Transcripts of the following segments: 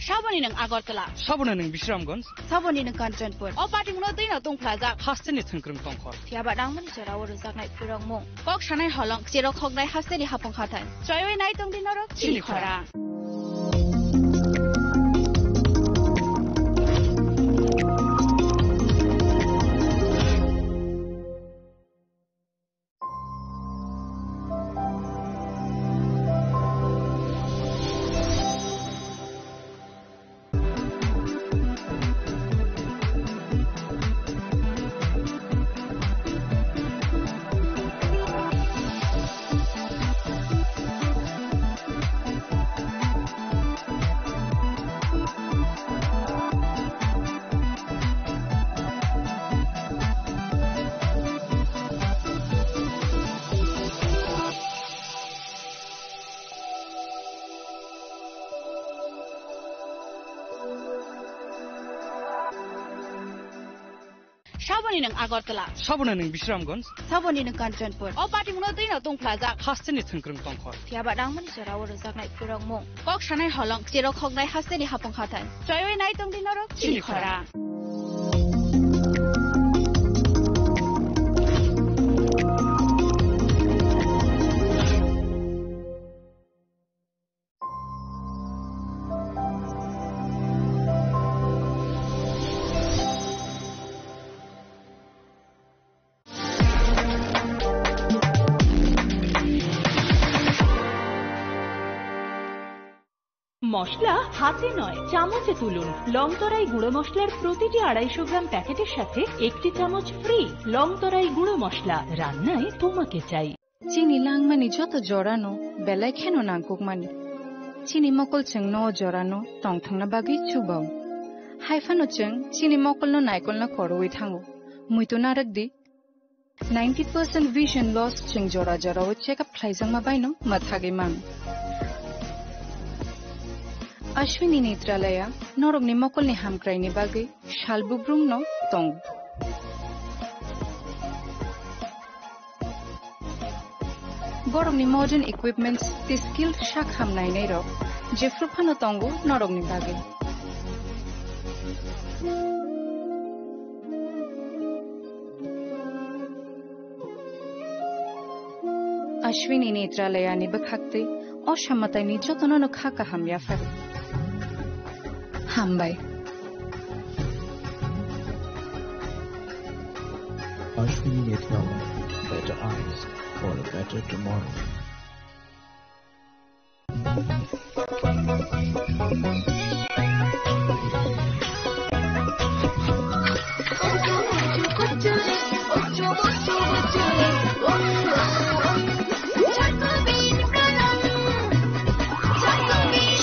Shaboni ng Agartala. Sabona ng Bishramganj. Saboni ng Kanchanpur. O parting no din atong plaza. Hasteni thangkrung tongkhor. Tiaba dang man jara wor jak nai phirong mo. Kok shanai holong jero khognai hasteni hapong khatan. Joywei nai tong din ro chini khora. Shaboni ng Agartala. Sabona ng Bishramganj. Saboni ng Kanchanpur. O parting no din atong plaza. Hasteni thangkrung tongkhor. Tiaba dang man jara wor jak nai phirong mo. Kok shanai holong jero khognai hasteni hapong khatan. Joywei nai tong din ro chini khora. মশলা হাতে নয় চামচে তুলুন লংতরাই গুঁড়ো মশলার প্রতিটি 250 গ্রাম প্যাকেটের সাথে একটি চামচ ফ্রি লংতরাই গুঁড়ো মশলা রান্নায় তোমাকে চাই চিনি লাংমানি যত জরানো বেলাই খেনো নাংকুকমানি চিনি মকল চেং ন জরানো টংথাংনা বাগি চুবাও হাইফানো চেং চিনি মকল ন নাইকল না করওই থাঙ্গো মুইতো নারক দি 90% vision loss চেং জরা জরাও চেকআপ খাইজাং মা বাইনো মাথাগে মান Ashwini Netralaya, Norogni Mokolni Hamkraini Bagi, Shalbubrum no Tong. Borogni modern equipments, the skilled Shakham Nainero, Jeffrupano Tongo, Norogni Bagi. Ashwini Netralaya ni Bakakti, Oshamatani Jotono Kaka Hamyafar. Hambai. Ashwini Netralaya, better eyes for a better tomorrow.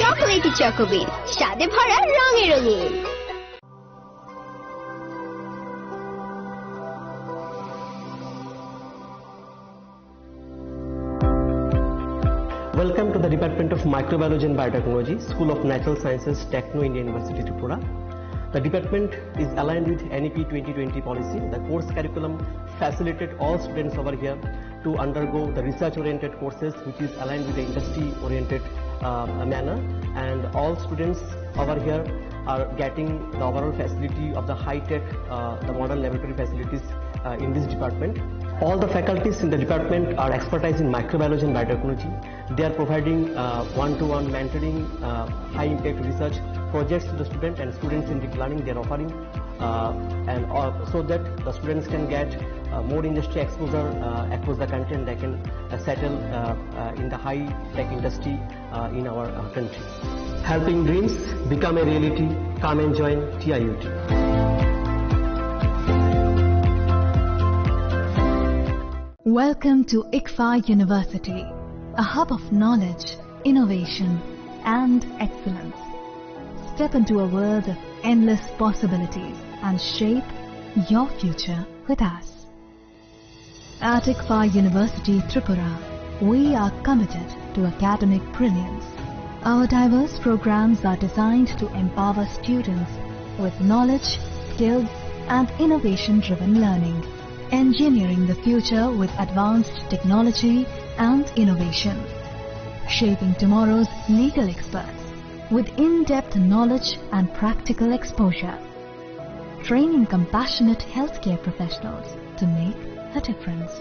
Chocolatey চকোবিন স্বাদে ভরা রঙে রঙিন Welcome to the Department of Microbiology and Biotechnology, School of Natural Sciences, Techno India University, Tripura. The department is aligned with NEP 2020 policy. The course curriculum facilitated all students over here to undergo the research-oriented courses, which is aligned with the industry-oriented manner. And all students over here are getting the overall facility of the high-tech, the modern laboratory facilities in this department. All the faculties in the department are expertise in microbiology and biotechnology. They are providing one-to-one mentoring, high-impact research projects to the student and students in deep learning. They are offering so that the students can get more industry exposure across the country and they can settle in the high-tech industry in our country. Helping dreams become a reality. Come and join TIUT. Welcome to ICFA University, a hub of knowledge, innovation, and excellence. Step into a world of endless possibilities and shape your future with us. At ICFA University, Tripura, we are committed to academic brilliance. Our diverse programs are designed to empower students with knowledge, skills, and innovation-driven learning, engineering the future with advanced technology and innovation, shaping tomorrow's legal experts, with in-depth knowledge and practical exposure. Training compassionate healthcare professionals to make a difference.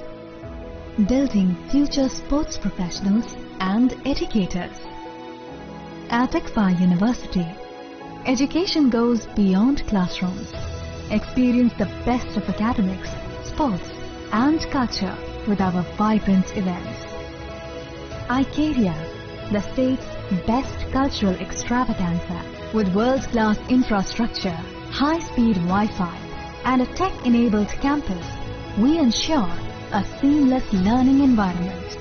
Building future sports professionals and educators. At ICFA University, education goes beyond classrooms. Experience the best of academics, sports and culture with our vibrant events. ICARIA, the state's best cultural extravaganza with world-class infrastructure, high-speed Wi-Fi and a tech-enabled campus, we ensure a seamless learning environment.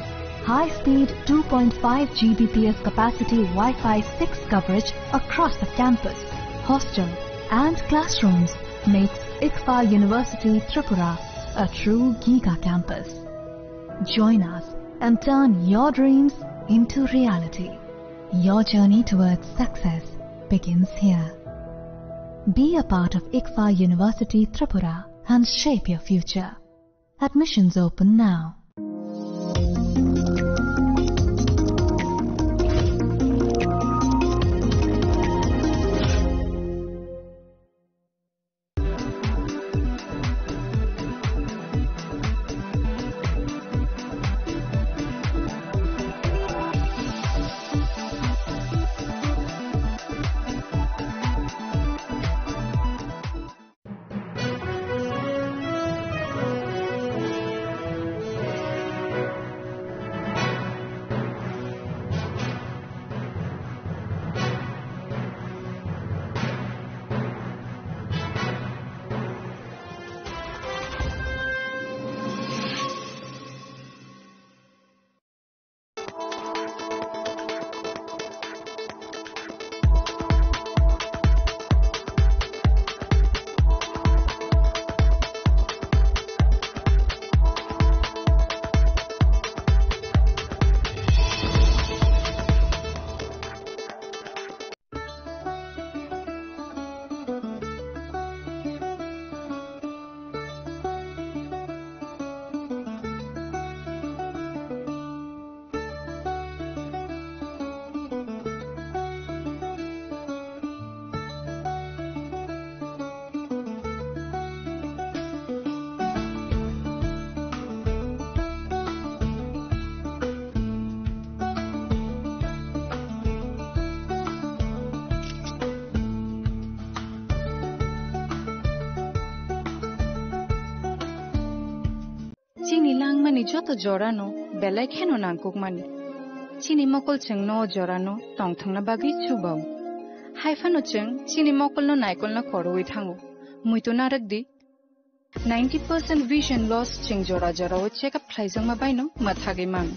High-speed 2.5 Gbps capacity Wi-Fi 6 coverage across the campus, hostel and classrooms makes ICFA University Tripura a true Giga campus. Join us and turn your dreams into reality. Your journey towards success begins here. Be a part of ICFA University Tripura and shape your future. Admissions open now. Chini lang mani joto jorano belai kheno nangkuk mani. Chini mokol cheng no jorano tong thong na bagi chubao. Haifano cheng chini mokol no naikol na koroi thango. Muito narakdi 90% vision loss cheng jora jora o check up thlaijang ma baino mathage mang.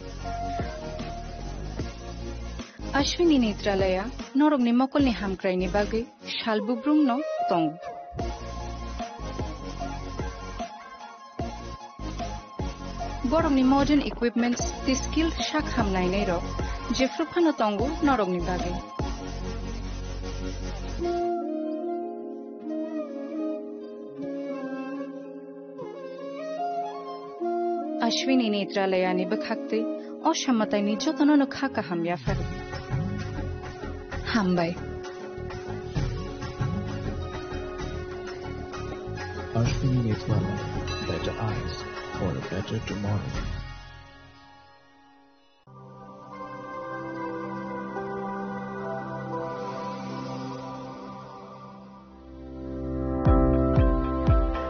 Ashwini Netralaya norog ni mokol ni hamkrai ni bagi shalbubrum no tong. Borong ni modern equipments the skill shak hamnai nei ro jefru phano tongo norog ni bage Ashwini Netralaya ni bakhakte o shamatai ni jotono no khaka hamya far hambai Ashwini Netralaya, better eyes for a better tomorrow.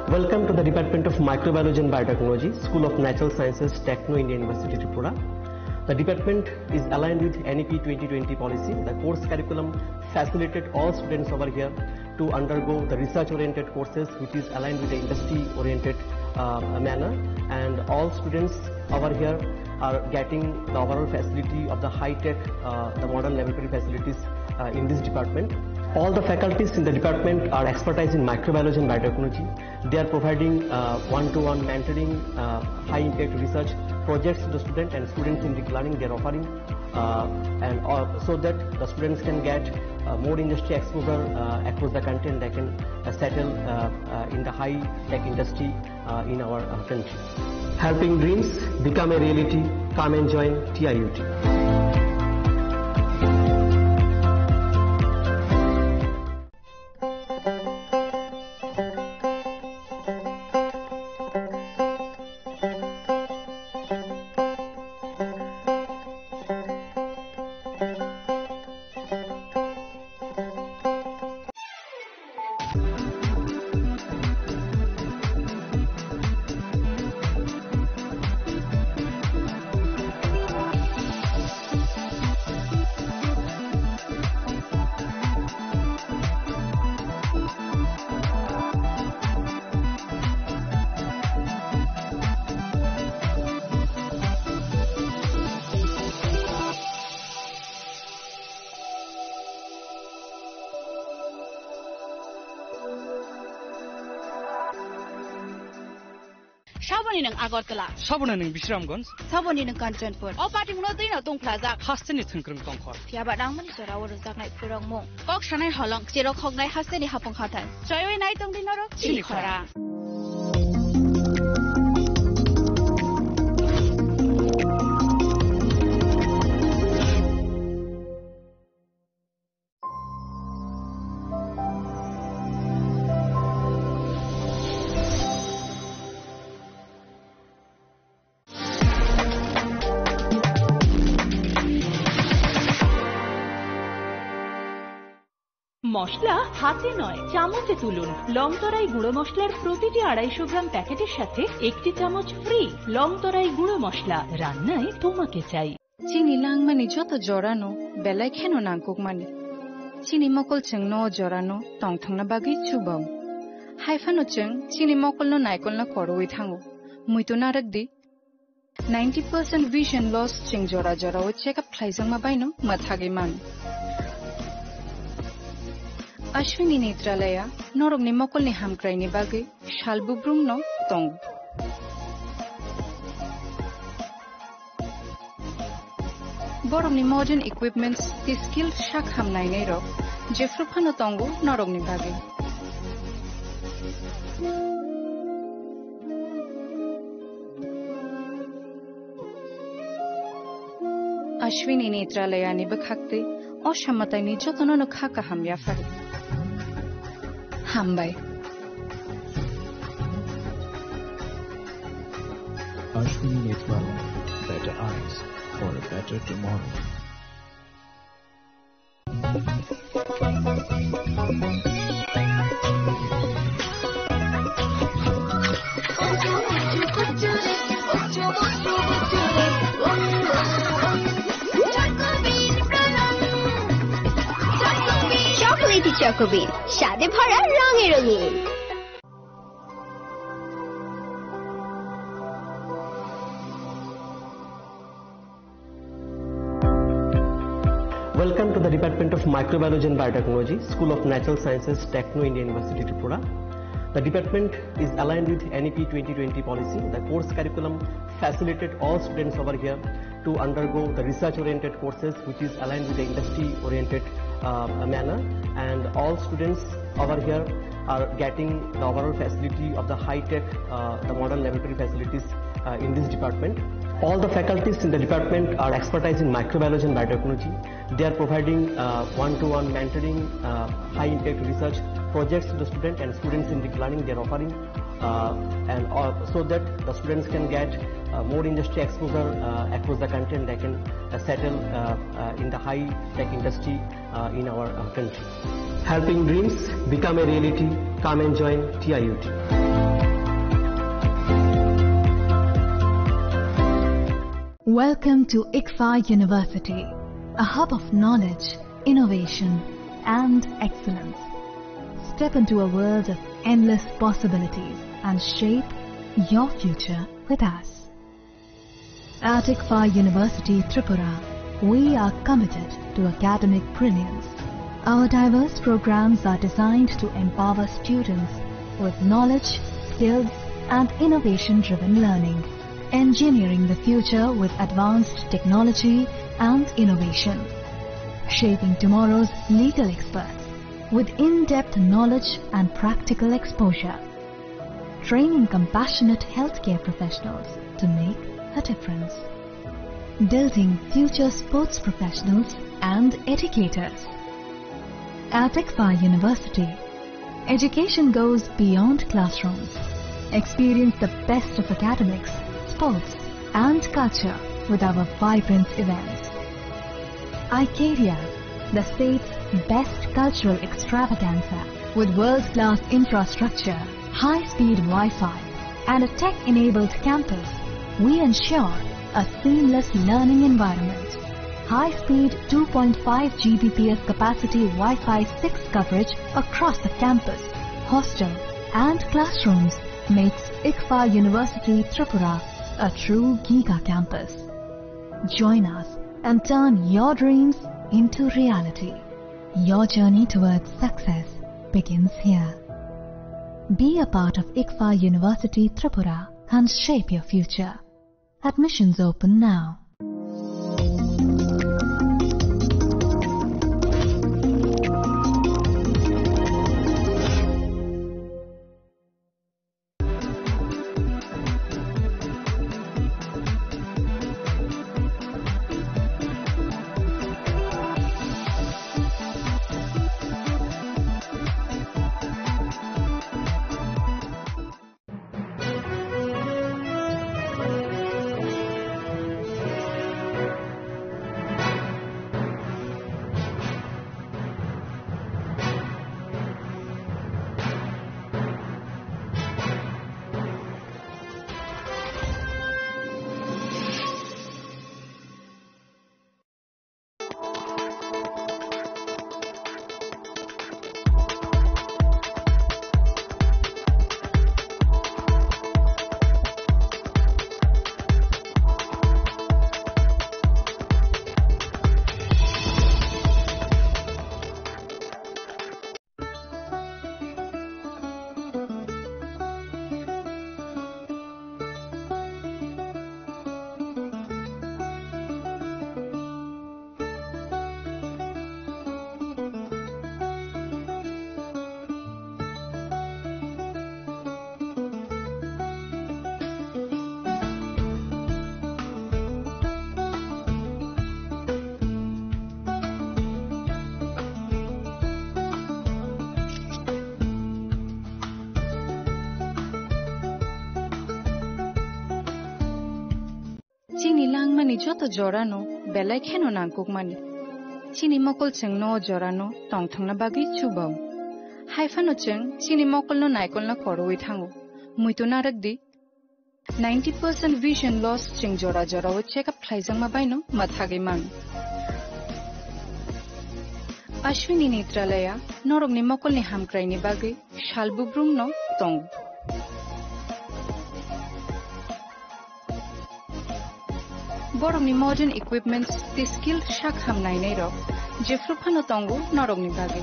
Welcome to the Department of Microbiology and Biotechnology, School of Natural Sciences, Techno India University, Tripura. The department is aligned with NEP 2020 policy. The course curriculum facilitated all students over here to undergo the research-oriented courses, which is aligned with the industry-oriented manner, and all students over here are getting the overall facility of the high-tech, the modern laboratory facilities in this department. All the faculties in the department are expertise in microbiology and biotechnology. They are providing one-to-one mentoring, high-impact research projects to the student and student-centric learning they are offering, so that the students can get more industry exposure across the country and they can settle in the high-tech industry in our country. Helping dreams become a reality. Come and join TIUT. Shaboni ng Agartala, Sabona ng Bishramganj, Saboni ng Kanchanpur. O party mo na din atong plaza. Hasteni Thangkrung Tongkhor. Fiaba dang man sora waro zaknai purong mo. Kok shanai holong jero khognai hasteni hapong khatan. Joyoi nai tong dinoro chili khara. মশলা হাতে নয় চামচে তুলুন লংতরাই গুঁড়ো মশলার প্রতিটি 250 গ্রাম প্যাকেটের সাথে একটি চামচ ফ্রি লংতরাই গুঁড়ো মশলা রান্নায় তোমাকে চাই চিনি লাংমানি যত জরানো বেলাই খেনো নাংকুকমানি চিনি মকল চং ন জরানো তংথংনা বাগি চুবাও হাইফানো চং চিনি মকল ন নাইকল না করওই থাঙ্গো মুইতো নারকদি 90% vision loss ching jora jora o check up thlaisang mabaino mathagi man Ashwini Netralaya, Norog ni Mokol ni Hamkrai ni Bagay, Shalbubrum no Tong. Borog ni modern equipments, the skilled Shak Hamnai Nero, Jeffrupano Tongo, Norog ni Bagay. Ashwini Netralaya ni Bakhakte, Oshamatay ni Jotono no Khaka Hamya Fari. Hambai. Ashwini Netralaya, better eyes for a better tomorrow. Chocolatey চকোবির স্বাদে ভরা রঙে রঙিন Welcome to the Department of Microbiology and Biotechnology, School of Natural Sciences, Techno India University, Tripura. The department is aligned with NEP 2020 policy. The course curriculum facilitated all students over here to undergo the research-oriented courses, which is aligned with the industry-oriented manner. And all students over here are getting the overall facility of the high-tech, the modern laboratory facilities in this department. All the faculties in the department are expertise in microbiology and biotechnology. They are providing one-to-one mentoring, high-impact research projects to the student and students in deep learning. They are offering so that the students can get more industry exposure across the country and they can settle in the high-tech industry in our country. Helping dreams become a reality. Come and join TIUT. Welcome to ICFA University, a hub of knowledge, innovation, and excellence. Step into a world of endless possibilities and shape your future with us. At ICFA University, Tripura, we are committed to academic brilliance. Our diverse programs are designed to empower students with knowledge, skills, and innovation-driven learning. Engineering the future with advanced technology and innovation. Shaping tomorrow's legal experts with in-depth knowledge and practical exposure. Training compassionate healthcare professionals to make a difference. Building future sports professionals and educators. At ICFA University, education goes beyond classrooms. Experience the best of academics, sports and culture with our vibrant events. Icaria, the state's best cultural extravaganza with world-class infrastructure, high-speed Wi-Fi and a tech-enabled campus, we ensure a seamless learning environment. High-speed 2.5 Gbps capacity Wi-Fi 6 coverage across the campus, hostel and classrooms makes ICFA University Tripura a true Giga campus. Join us and turn your dreams into reality. Your journey towards success begins here. Be a part of ICFA University Tripura and shape your future. Admissions open now. Chini lang mani joto jorano belai kheno nangkuk mani. Chini mokol cheng no jorano tong thang na bagi chubao. Haifano cheng chini mokol no naikol na koroi thango. Muito narak di 90% vision loss cheng jora jora wo check up khlaijang ma baino mathagi mang. Ashwini Netralaya norog ni mokol ni hamkrai ni bagi shalbubrum no tong. Borong ni modern equipments the skill shak ham nai nei ro jefru phano tongu norog ni bagi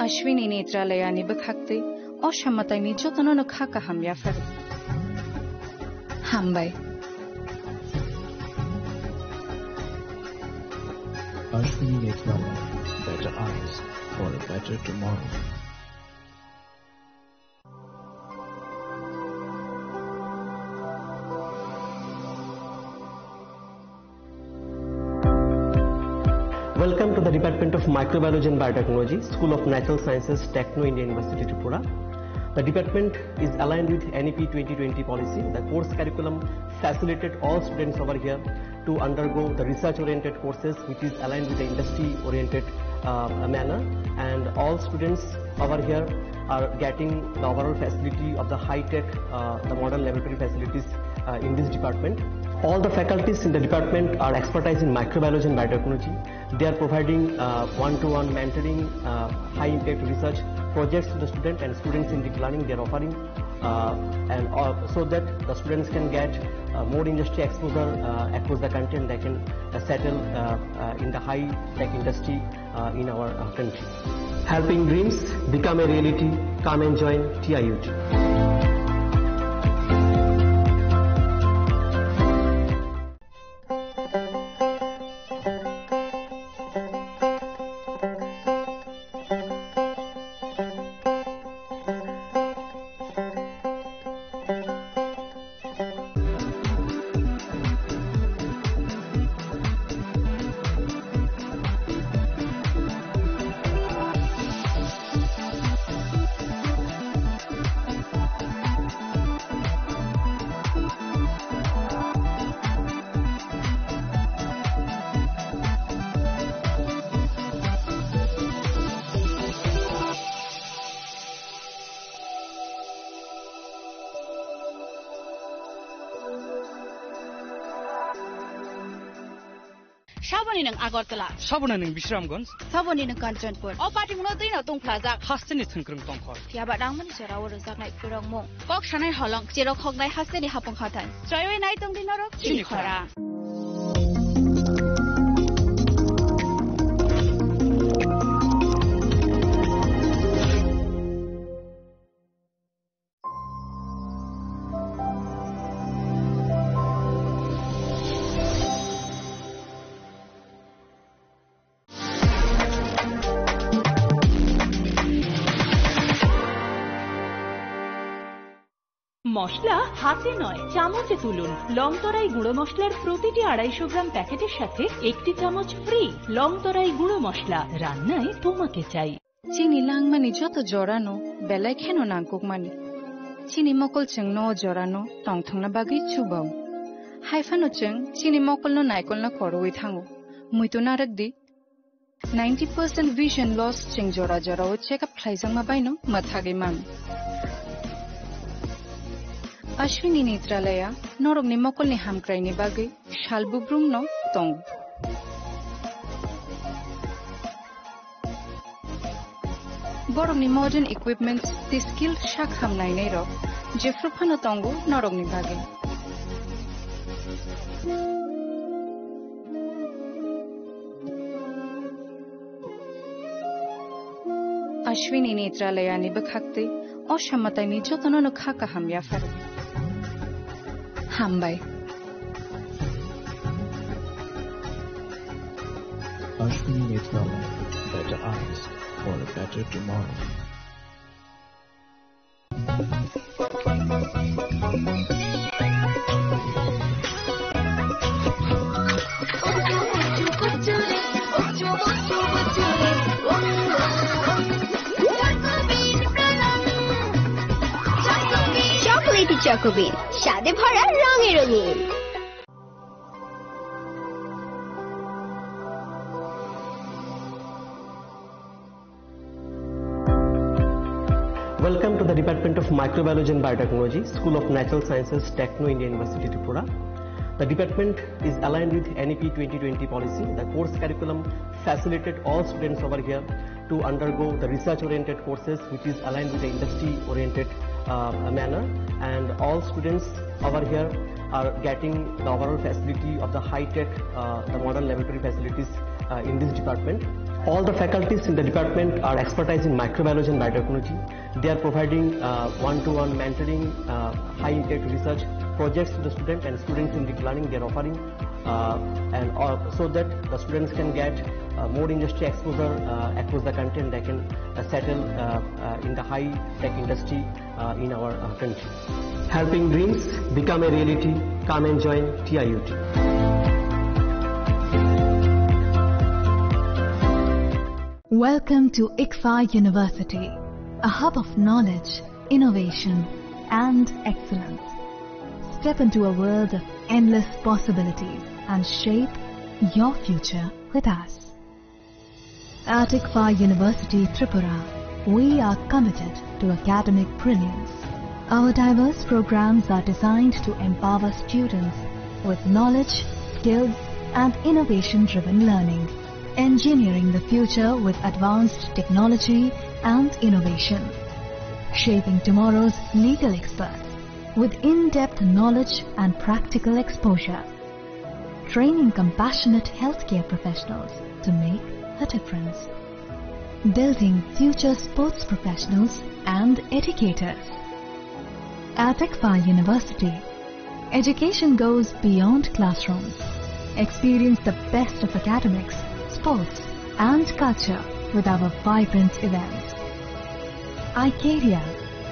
Ashwini Netralaya ni bakhakte oshammatai ni jotono no khaka ham ya far hambai Ashwini Netralaya, better eyes for a better tomorrow. Welcome to the Department of Microbiology and Biotechnology, School of Natural Sciences, Techno India University, Tripura. The department is aligned with NEP 2020 policy. The course curriculum facilitated all students over here to undergo the research-oriented courses, which is aligned with the industry-oriented manner, and all students over here are getting the overall facility of the high-tech, the modern laboratory facilities in this department. All the faculties in the department are expertise in microbiology and biotechnology. They are providing one-to-one mentoring, high-impact research projects to the student, and students in deep learning they are offering, so that the students can get more industry exposure across the country, and they can settle in the high-tech industry in our country. Helping dreams become a reality. Come and join TIUT. Shabani nang Agartala, Sabuna ning Bishramganj, Sabani nang Kanchanpur. O party mo din na tong plaza. Hasteni thangkrung tongkhor. Tiaba dang man sira wor sak nai purong mo. Kok shanai halong chiro khok nai hasteni hapong khatan. Choy nai tong din norok chini khara. মশলা হাতে নয় চামচে তুলুন। লংতরাই গুঁড়ো মশলার প্রতিটি 250 গ্রাম প্যাকেটের সাথে একটি চামচ ফ্রি। লংতরাই গুঁড়ো মশলা, রান্নায় তোমাকে চাই। চিনি লাংমানি যত জরানো বেলায় খেন নাংকুক মানি চিনি মকল চং ন জরানো টংথংনা বাগি চুবাও হাইফানো চং চিনি মকল ন নাইকল না খরওই থাঙ্গো মুইতো নারক দি 90% vision loss ching jora jora o check up thlaijang ma baino mathage mam Ashwini Netralaya norok ni mokol ni hamkrai ni bagai shalbubrum no tong borok ni modern equipments the skilled shak hamnai nei ro jefruphano tongo norok ni bagai Ashwini Netralaya ni bakhakte oshammatai ni jotono no khaka hamya far hambai Ashwini Netralaya, better eyes for a better tomorrow. চকোবিন স্বাদে ভরা রঙে রঙিন। Welcome to the Department of Microbiology and Biotechnology, School of Natural Sciences, Techno India University, Tripura. The department is aligned with NEP 2020 policy. The course curriculum facilitated all students over here to undergo the research-oriented courses, which is aligned with the industry-oriented manner, and all students over here are getting the overall facility of the high-tech, the modern laboratory facilities in this department. All the faculties in the department are expertise in microbiology and biotechnology. They are providing one-to-one mentoring, high-impact research projects to the student, and students in deep learning they are offering, so that the students can get more industry exposure across the country, and they can settle in the high-tech industry in our country. Helping dreams become a reality. Come and join TIUT. Welcome to ICFA University, a hub of knowledge, innovation, and excellence. Step into a world of endless possibilities and shape your future with us. At ICFA University, Tripura, we are committed to academic brilliance. Our diverse programs are designed to empower students with knowledge, skills, and innovation-driven learning, engineering the future with advanced technology and innovation, shaping tomorrow's legal experts with in-depth knowledge and practical exposure, training compassionate healthcare professionals to make a difference, building future sports professionals and educators. At ICFA University, education goes beyond classrooms. Experience the best of academics, sports, and culture with our vibrant events. ICARIA,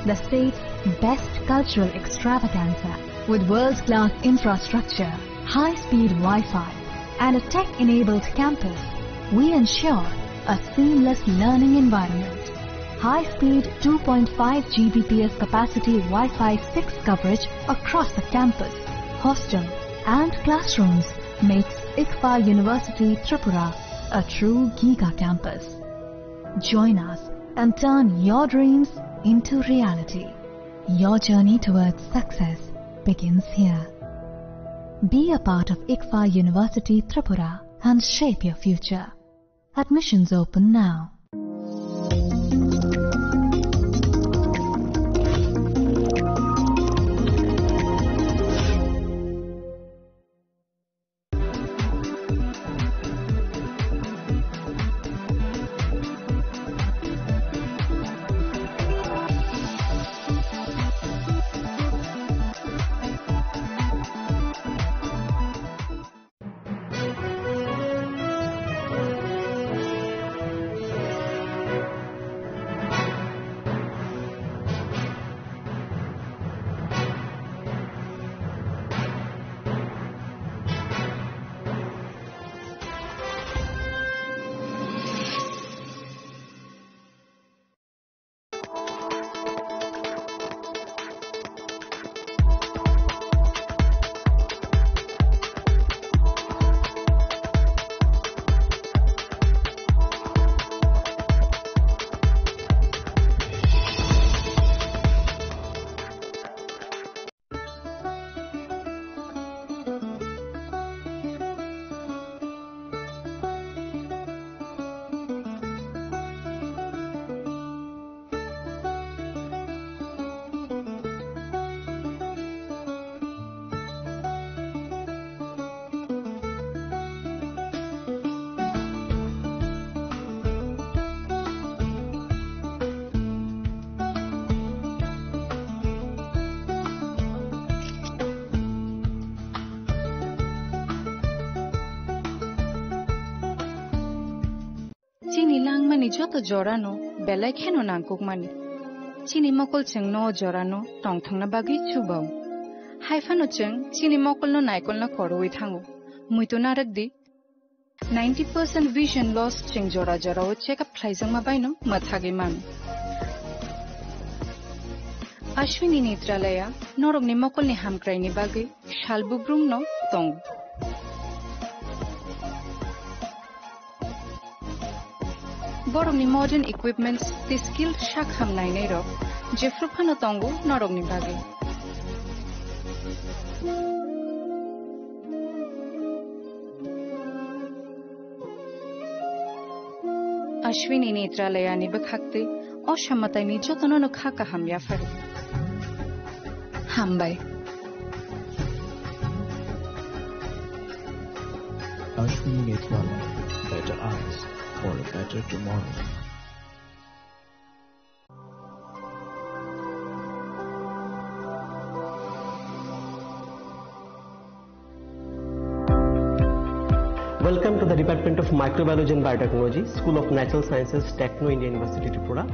the state's best cultural extravaganza, with world-class infrastructure, high-speed Wi-Fi, and a tech-enabled campus, we ensure a seamless learning environment. High-speed 2.5 Gbps capacity Wi-Fi 6 coverage across the campus, hostel, and classrooms makes ICFA University Tripura a true Giga campus. Join us and turn your dreams into reality. Your journey towards success begins here. Be a part of ICFA University Tripura and shape your future. Admissions open now. Chini langmani joto jorano belai kheno nangkukmani. Chini mokol cheng no jorano tongthangna bagi chubao. Haifano cheng chini mokol no naikol na koroi thango. Muito narakdi 90% vision loss cheng jora jorao check up khlaijang ma baino mathagi man. Ashwini Netralaya norogni mokolni hamkraini bagi shalbubrung no tong. Borogni modern equipments the skilled shakham nainai ro jefruphano tongo norogni bagi. Ashwini Netralaya ni bakhakte oshammatai ni jotono no khaka hamya fare. Hambai. Ashwini Netralaya, better eyes for a better tomorrow. Welcome to the Department of Microbiology and Biotechnology, School of Natural Sciences, Techno India University, Tripura.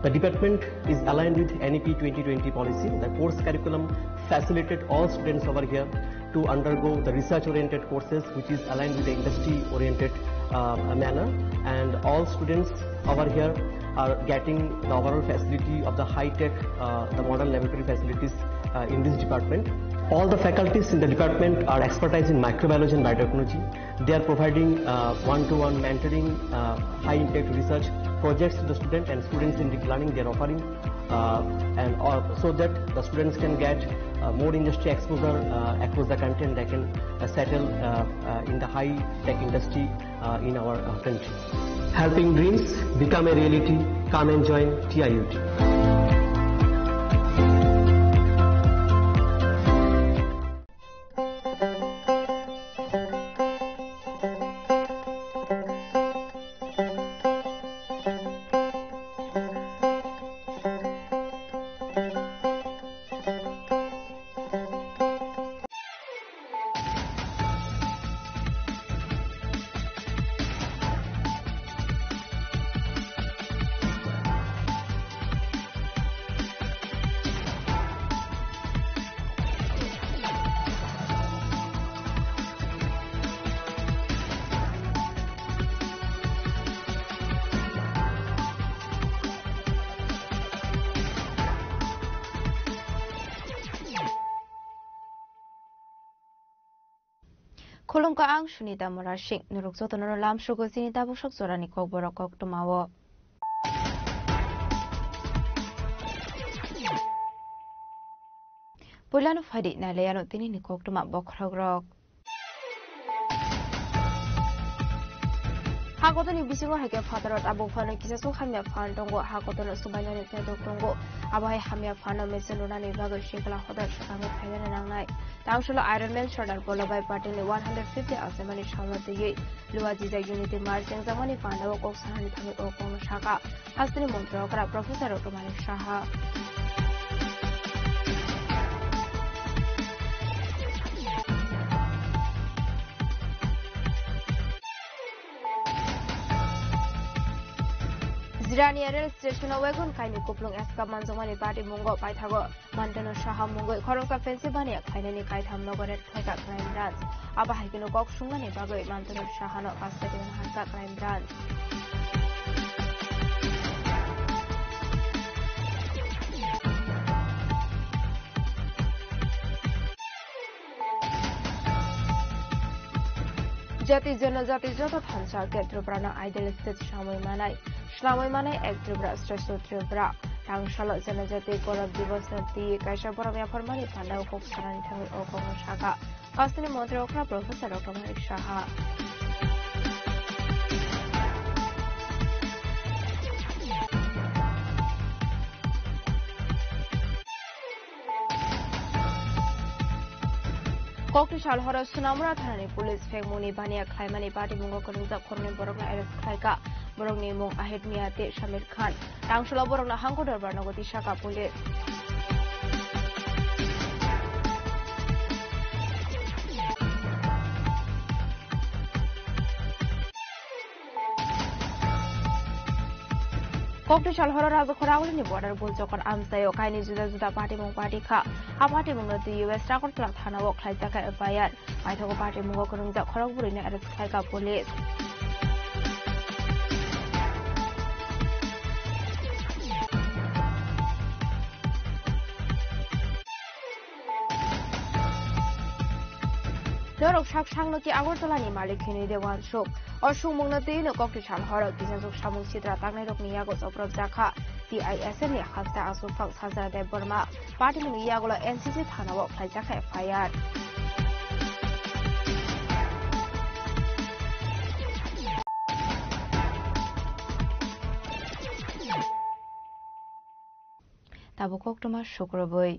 The department is aligned with NEP 2020 policy. The course curriculum facilitated all students over here to undergo the research-oriented courses, which is aligned with the industry-oriented manner. And all students over here are getting the overall facility of the high-tech, the modern laboratory facilities in this department. All the faculties in the department are expertise in microbiology and biotechnology. They are providing one-to-one mentoring, high-impact research projects to the student, and students in deep learning they are offering, so that the students can get more industry exposure across the country, and they can settle in the high-tech industry in our country. Helping dreams become a reality. Come and join TIUT. Kolong ka ang Sunita Morashing, nurukso to lam shugo sinita bushok sorani kog borokok tumawo. Pulano fadi na layano tinini kog tumabok rogrok. Hakoton ibisingo hake fatarot abo fano kisasu hamya fan tongo hakoton subanya ne tedok tongo abai hamya fano meseluna ni bago shekala hodar shakame phayana nangnai tangsholo Ironman Sardar Vallabhbhai Patel ni 150 asemani shamate ye luajija unity marching zamani fano kok sanani thame okon shaka hastini montra okra professor otomani shaha Zirani Rail Station Wagon Kaini Kuplung Eska Manzomani Party Mungo Paithago Mantano Shaha Mungo Koroka Pennsylvania Kainani Kaitam Logoret Kaika Crime Branch Aba Hikino Kok Shungani Bago Mantano Shahano Pastet and Hanka Crime Branch Jati Janajati Jota Thansa Ketroprana Ideal State Shamoi Manai Shlamoi Manai Ektribra Stresso Tribra Tangshalo Janajati Korab Divos Nati Kaisha Boramia Formani Panda Kok Saran Tami Okong Shaka Kastini Montre Okra Professor Okamari Shaha Kokti Shalhora Sunamura Thani Police Femuni Bania Klaimani Party Mungo Kanuza Korne Borogna Eres Klaika Borogni Mung Ahid Miate Shamir Khan Tangshula Borogna Hanko Darbarnagoti Shaka Police kokti shalhara raja khorawli ni border bul jokon amsayo kaini juda juda party mung party kha ha party mung the US rakon plak thana wok khlai jaka FIR maithago party mung konung ja khorokburi ne arrest khai ka police Dorok shak shang ki Agartala ni malik khini dewan shok or shumung na te no kokti chal hor ki jasuk shamung chitra tangnai rok niya go oprab jakha TISN ni khasta asu phang sajara de burma party ni ya gola NCC thana wo khlai jakha FIR tabo koktoma shukroboi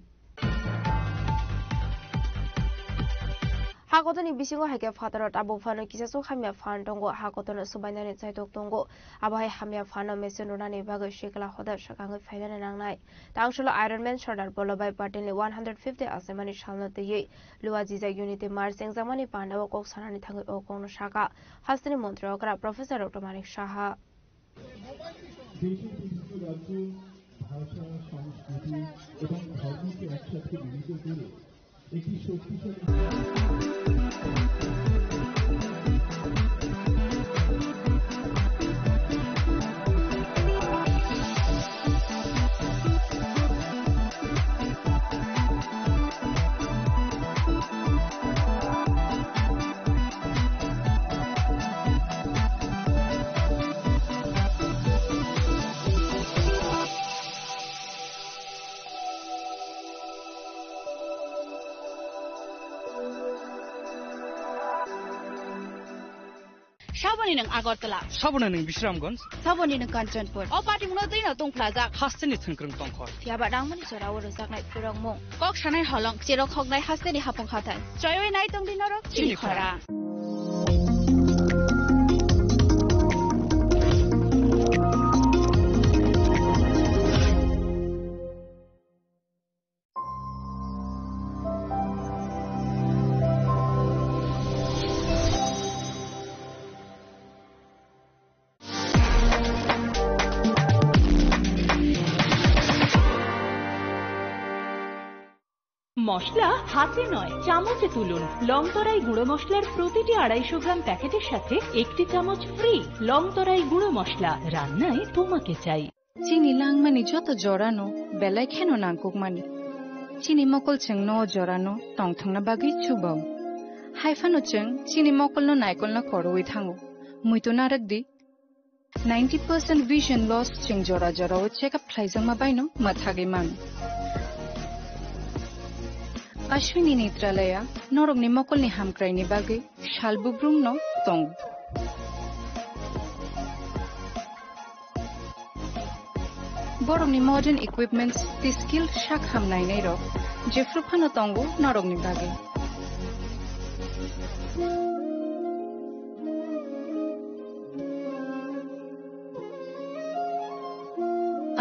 Hakotoni bisingo haike fatarot abo fano kisasu hamya fan tongo hakotona subainani chaitok tongo abai hamya fano mesenunani bago shikala hodar shakango faidana nangnai tangsholo Ironman Sardar Vallabhbhai Patel ni 150 asemani shalno teye luajiza unity march examani pandawo kok sanani thangai okongno shaka hastani mantri okra Professor Dr. Manik Saha Saboni nang Agartala Sabona ning Bishramganj Saboni nang Kanchanpur o party mung dei na tong plaza hasteni thankrung tongkhor tiaba dangmani sorawo rosak nai purongmung kok sanai holong chero khognai hasteni hapong khatan joyoi nai tong dinoro chini khora মশলা হাতে নয় চামচে তুলুন লংতরাই গুঁড়ো মশলার প্রতিটি 250 গ্রাম প্যাকেটের সাথে একটি চামচ ফ্রি লংতরাই গুঁড়ো মশলা রান্নায় তোমাকে চাই চিনি লাংমানি যত জরানো বেলাই খেনো নাংকুকমানি চিনি মকল চেং ন জরানো টংথংনা বাগি চুবাও হাইফানো চেং চিনি মকল ন নাইকল না করওই থাঙ্গো মুইতো নারকদি 90% vision loss চেং জরা জরাও চেকআপ খাইজংমা বাইনো মাথাগে মান Ashwini Netralaya, Norogni Mokolni Hamkraini Bagi, Shalbubrum no Tong. Borogni modern equipments, the skill Shak Hamnai Nero, Jeffrupano Tongo, Norogni Bagi.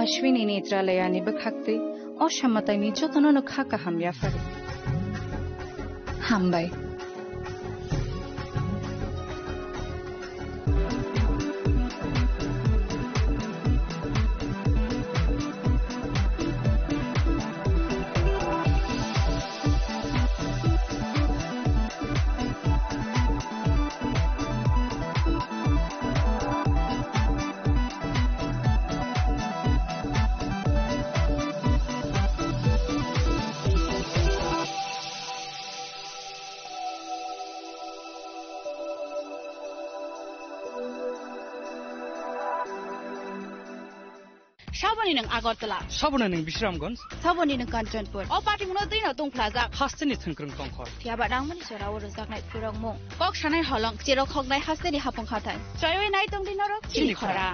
Ashwini Netralaya Nibakakti, Oshamatay Nijotono no Kaka Hamyafari. Hambai. Saboni nang Agartala Sabona ning Bishramganj Saboni nang Kanchanpur o party mung dei na tong plaza hasteni thankrung tongkhor tiaba dangmani sorawo rosak nai purongmung kok sanai holong chero khognai hasteni hapong khatan joyoi nai tong dinoro chini khora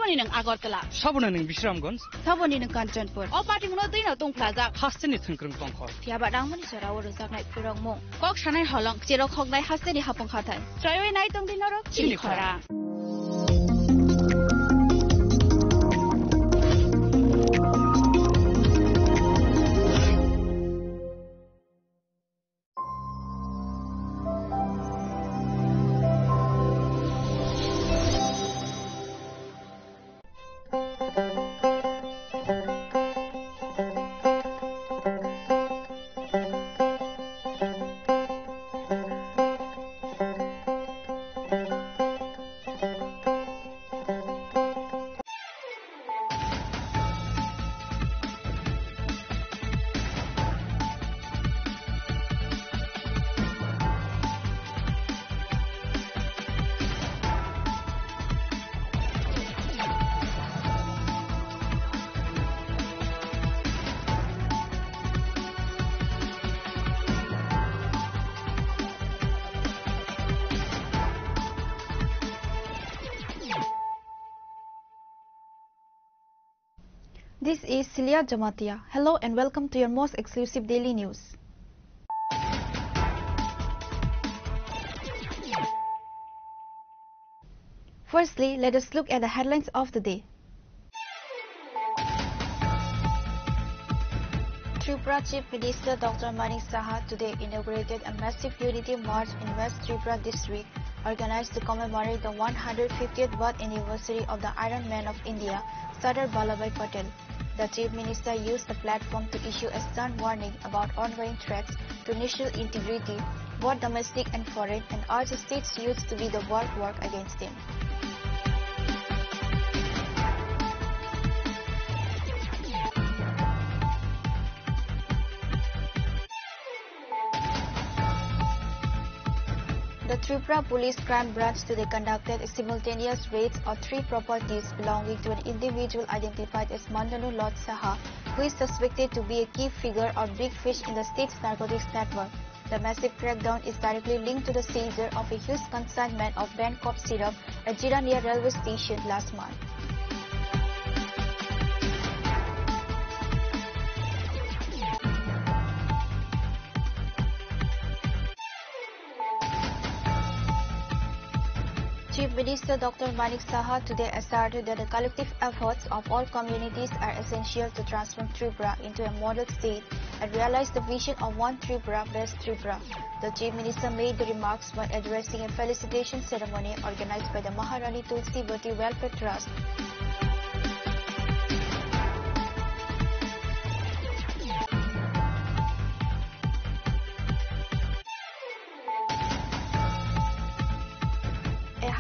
Saboni ng Agartala. Sabona ning Bishramganj. Saboni ng Kanchanpur. O party mo din na tong plaza. Hasteni thangkrung tongkhor. Tiaba dangmani sara o rozak nai pirong mo. Kok sanai holong chero khok nai hasteni hapong khatai. Troyoi nai tong din norok chini khora. This is Celia Jamatia. Hello and welcome to your most exclusive daily news. Firstly, let us look at the headlines of the day. Tripura Chief Minister Dr. Manik Saha today inaugurated a massive unity march in West Tripura district organized to commemorate the 150th birth anniversary of the Iron Man of India, Sardar Vallabhbhai Patel. The Chief Minister used the platform to issue a stern warning about ongoing threats to national integrity, both domestic and foreign, and urged state's youth to be the bulwark against him. The Tripura Police Crime Branch today conducted simultaneous raids of 3 properties belonging to an individual identified as Mandanu Lord Saha, who is suspected to be a key figure or big fish in the state's narcotics network. The massive crackdown is directly linked to the seizure of a huge consignment of banned cough syrup at Jira near railway station last month. Chief Minister Dr. Manik Saha today asserted that the collective efforts of all communities are essential to transform Tripura into a model state and realize the vision of One Tripura, Best Tripura. The Chief Minister made the remarks while addressing a felicitation ceremony organized by the Maharani Tulsi Bati Welfare Trust.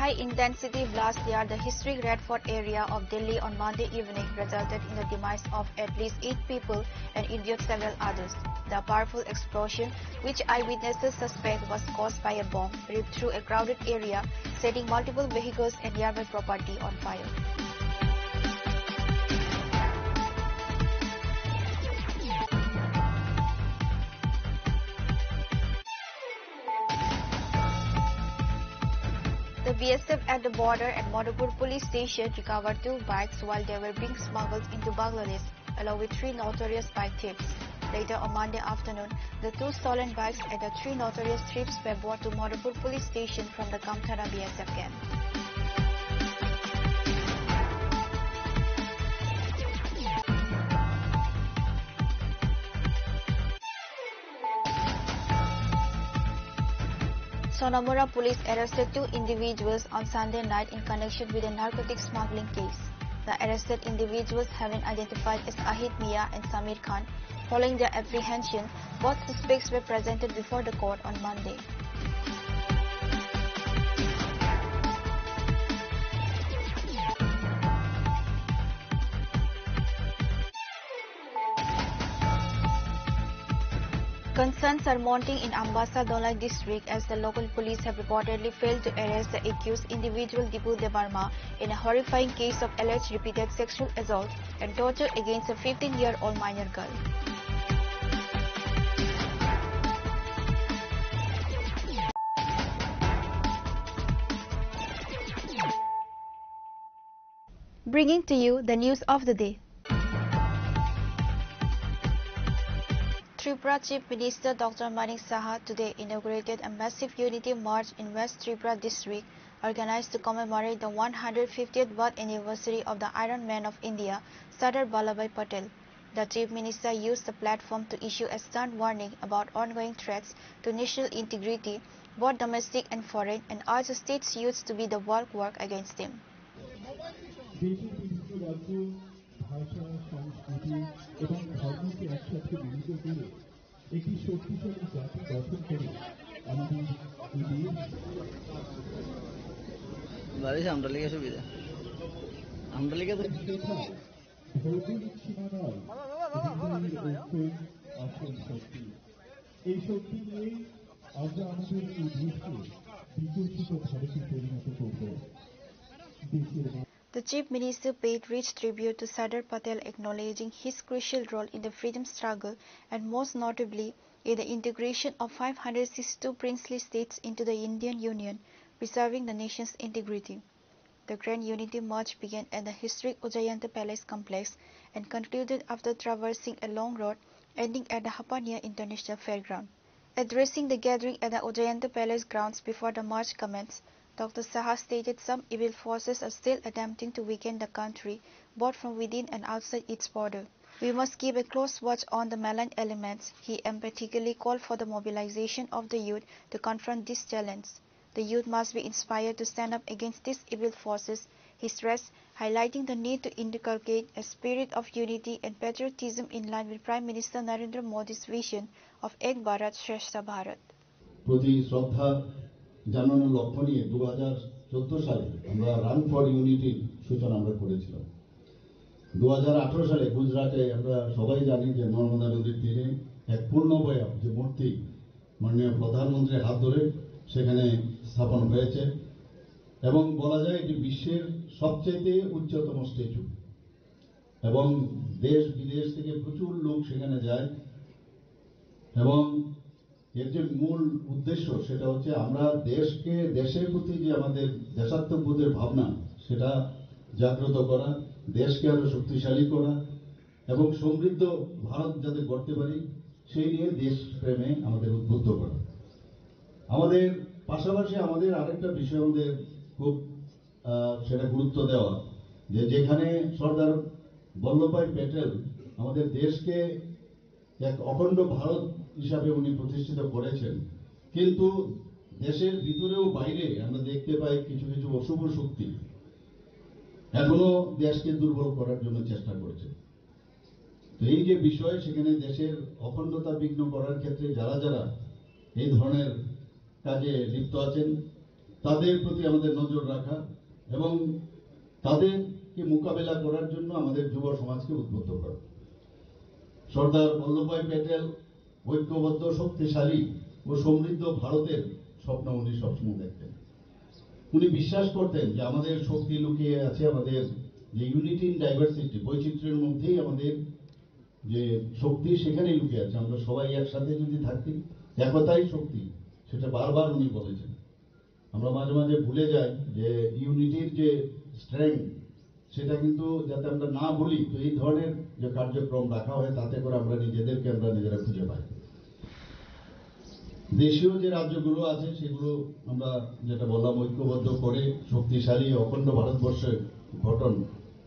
High-intensity blast near the historic Redford area of Delhi on Monday evening resulted in the demise of at least 8 people and injured several others. The powerful explosion, which eyewitnesses suspect was caused by a bomb, ripped through a crowded area, setting multiple vehicles and nearby property on fire. The BSF at the border at Madhupur police station recovered 2 bikes while they were being smuggled into Bangladesh, along with 3 notorious bike thieves. Later on Monday afternoon, the 2 stolen bikes and the 3 notorious thieves were brought to Madhupur police station from the Kamthara BSF camp. Sonamura police arrested 2 individuals on Sunday night in connection with a narcotics smuggling case. The arrested individuals have been identified as Ahid Mia and Samir Khan. Following their apprehension, both suspects were presented before the court on Monday. Concerns are mounting in Ambassa Dholai district as the local police have reportedly failed to arrest the accused individual Dipu Devarma in a horrifying case of alleged repeated sexual assault and torture against a 15-year-old minor girl. bringing to you the news of the day. Tripura Chief Minister Dr. Manik Saha today inaugurated a massive unity march in West Tripura district organized to commemorate the 150th birth anniversary of the Iron Man of India, Sardar Vallabhbhai Patel. The Chief Minister used the platform to issue a stern warning about ongoing threats to national integrity, both domestic and foreign, and urged the state's youths to be the bulwark against them. ভাষা সংস্কৃতি এবং ধর্মকে একসাথে মিলিত করে একটি শক্তিশালী জাতি গঠন করে আমাদের আমরা লিখে সুবিধা আমরা লিখে ভৌগোলিক সীমা নয় আসল শক্তি এই শক্তি নিয়েই আমরা আমাদের এই দেশকে বিকশিত ভারতে পরিণত করব দেশের The Chief Minister paid rich tribute to Sardar Patel, acknowledging his crucial role in the freedom struggle and most notably in the integration of 562 princely states into the Indian Union, preserving the nation's integrity. The Grand Unity March began at the historic Ujjayanta Palace complex and concluded after traversing a long road ending at the Hapania International Fairground. Addressing the gathering at the Ujjayanta Palace grounds before the march commenced, Dr. Saha stated some evil forces are still attempting to weaken the country, both from within and outside its border. We must keep a close watch on the malign elements. He emphatically called for the mobilization of the youth to confront this challenge. The youth must be inspired to stand up against these evil forces, he stressed, highlighting the need to inculcate a spirit of unity and patriotism in line with Prime Minister Narendra Modi's vision of Ek Bharat Shrestha Bharat. জানানোর লক্ষ্য নিয়ে 2014 সালে আমরা run for ইউনিটির সূচনা আমরা করেছিলাম। 2018 সালে গুজরাটে আমরা সবাই জানি যে নর্মদা নদীর তীরে এক পূর্ণবয়ব যে মূর্তি মাননীয় প্রধানমন্ত্রীর হাত ধরে সেখানে স্থাপন হয়েছে এবং বলা যায় এটি বিশ্বের সবচেয়ে উচ্চতম স্ট্যাচু এবং দেশ বিদেশ থেকে প্রচুর লোক সেখানে যায় এবং এর যে মূল উদ্দেশ্য সেটা হচ্ছে আমরা দেশের প্রতি যে আমাদের দেশাত্মবোধের ভাবনা সেটা জাগ্রত করা, দেশকে আরো শক্তিশালী করা এবং সমৃদ্ধ ভারত যাতে গড়তে পারি সেই নিয়ে দেশপ্রেমে আমাদের উদ্বুদ্ধ করা। আমাদের পাশাপাশি আমাদের আরেকটা বিষয় আমাদের খুব সেটা গুরুত্ব দেওয়া যে যেখানে সর্দার বল্লভভাই প্যাটেল আমাদের দেশকে এক অখণ্ড ভারত হিসাবে উনি প্রতিষ্ঠিত করেছেন, কিন্তু দেশের ভিতরেও বাইরে আমরা দেখতে পাই কিছু কিছু অশুভ শক্তি এখনো দেশকে দুর্বল করার জন্য চেষ্টা করছে। তো এই যে বিষয় সেখানে দেশের অখণ্ডতা বিঘ্ন করার ক্ষেত্রে যারা যারা এই ধরনের কাজে লিপ্ত আছেন তাদের প্রতি আমাদের নজর রাখা এবং তাদেরকে মোকাবেলা করার জন্য আমাদের যুব সমাজকে উদ্বুদ্ধ করা। সর্দার বল্লভভাই প্যাটেল ঐক্যবদ্ধ শক্তিশালী ও সমৃদ্ধ ভারতের স্বপ্ন উনি সবসময় দেখতেন। উনি বিশ্বাস করতেন যে আমাদের শক্তি লুকিয়ে আছে আমাদের যে ইউনিটি ইন ডাইভার্সিটি, বৈচিত্র্যের মধ্যেই আমাদের যে শক্তি সেখানেই লুকিয়ে আছে। আমরা সবাই একসাথে যদি থাকি, একতাই শক্তি, সেটা বারবার উনি বলেছেন। আমরা মাঝে মাঝে ভুলে যাই যে ইউনিটির যে স্ট্রেংথ সেটা কিন্তু যাতে আমরা না ভুলি। তো এই ধরনের যে কার্যক্রম রাখা হয় তাতে করে আমরা নিজেদেরকে আমরা নিজেরা খুঁজে পাই। দেশীয় যে রাজ্যগুলো আছে সেগুলো আমরা যেটা বললাম ঐক্যবদ্ধ করে শক্তিশালী অখণ্ড ভারতবর্ষের গঠন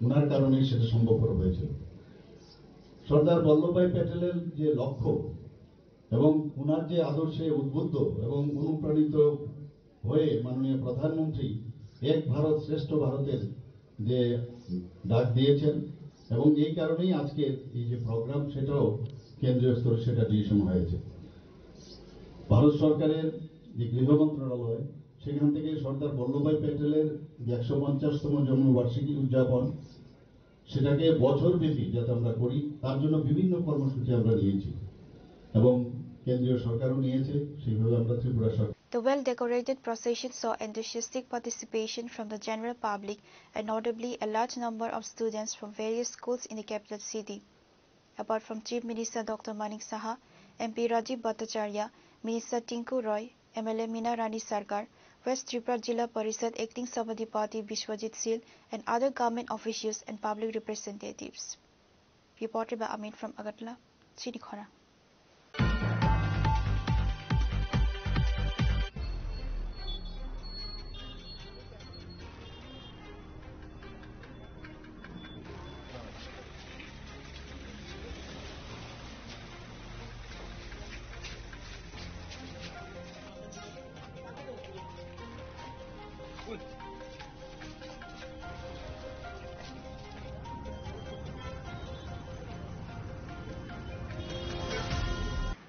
ওনার কারণেই সেটা সম্ভবপর হয়েছিল। সর্দার বল্লভভাই প্যাটেলের যে লক্ষ্য এবং ওনার যে আদর্শে উদ্বুদ্ধ এবং অনুপ্রাণিত হয়ে মাননীয় প্রধানমন্ত্রী এক ভারত শ্রেষ্ঠ ভারতের যে ডাক দিয়েছেন এবং এই কারণেই আজকে এই যে প্রোগ্রাম সেটাও কেন্দ্রীয় স্তরে সেটা ডিসিশন হয়েছে। ভারত সরকারের যে গৃহ মন্ত্রণালয় সেখান থেকে সর্দার বল্লভভাই প্যাটেলের 150তম জন্মবার্ষিকী উদযাপন সেটাকে বছরব্যাপী যাতে আমরা করি তার জন্য বিভিন্ন কর্মসূচি আমরা নিয়েছি এবং কেন্দ্রীয় সরকারও নিয়েছে, সেইভাবে আমরা ত্রিপুরা সরকার। The well-decorated procession saw enthusiastic participation from the general public and notably a large number of students from various schools in the capital city. Apart from Chief Minister Dr. Manik Saha, MP Rajiv Bhattacharya, Minister Tinku Roy, MLA Meena Rani Sarkar, West Tripura Jilla Parishad Acting Sabadipati Bishwajit Sil and other government officials and public representatives. Reported by Amin from Agartala, Chinikhara.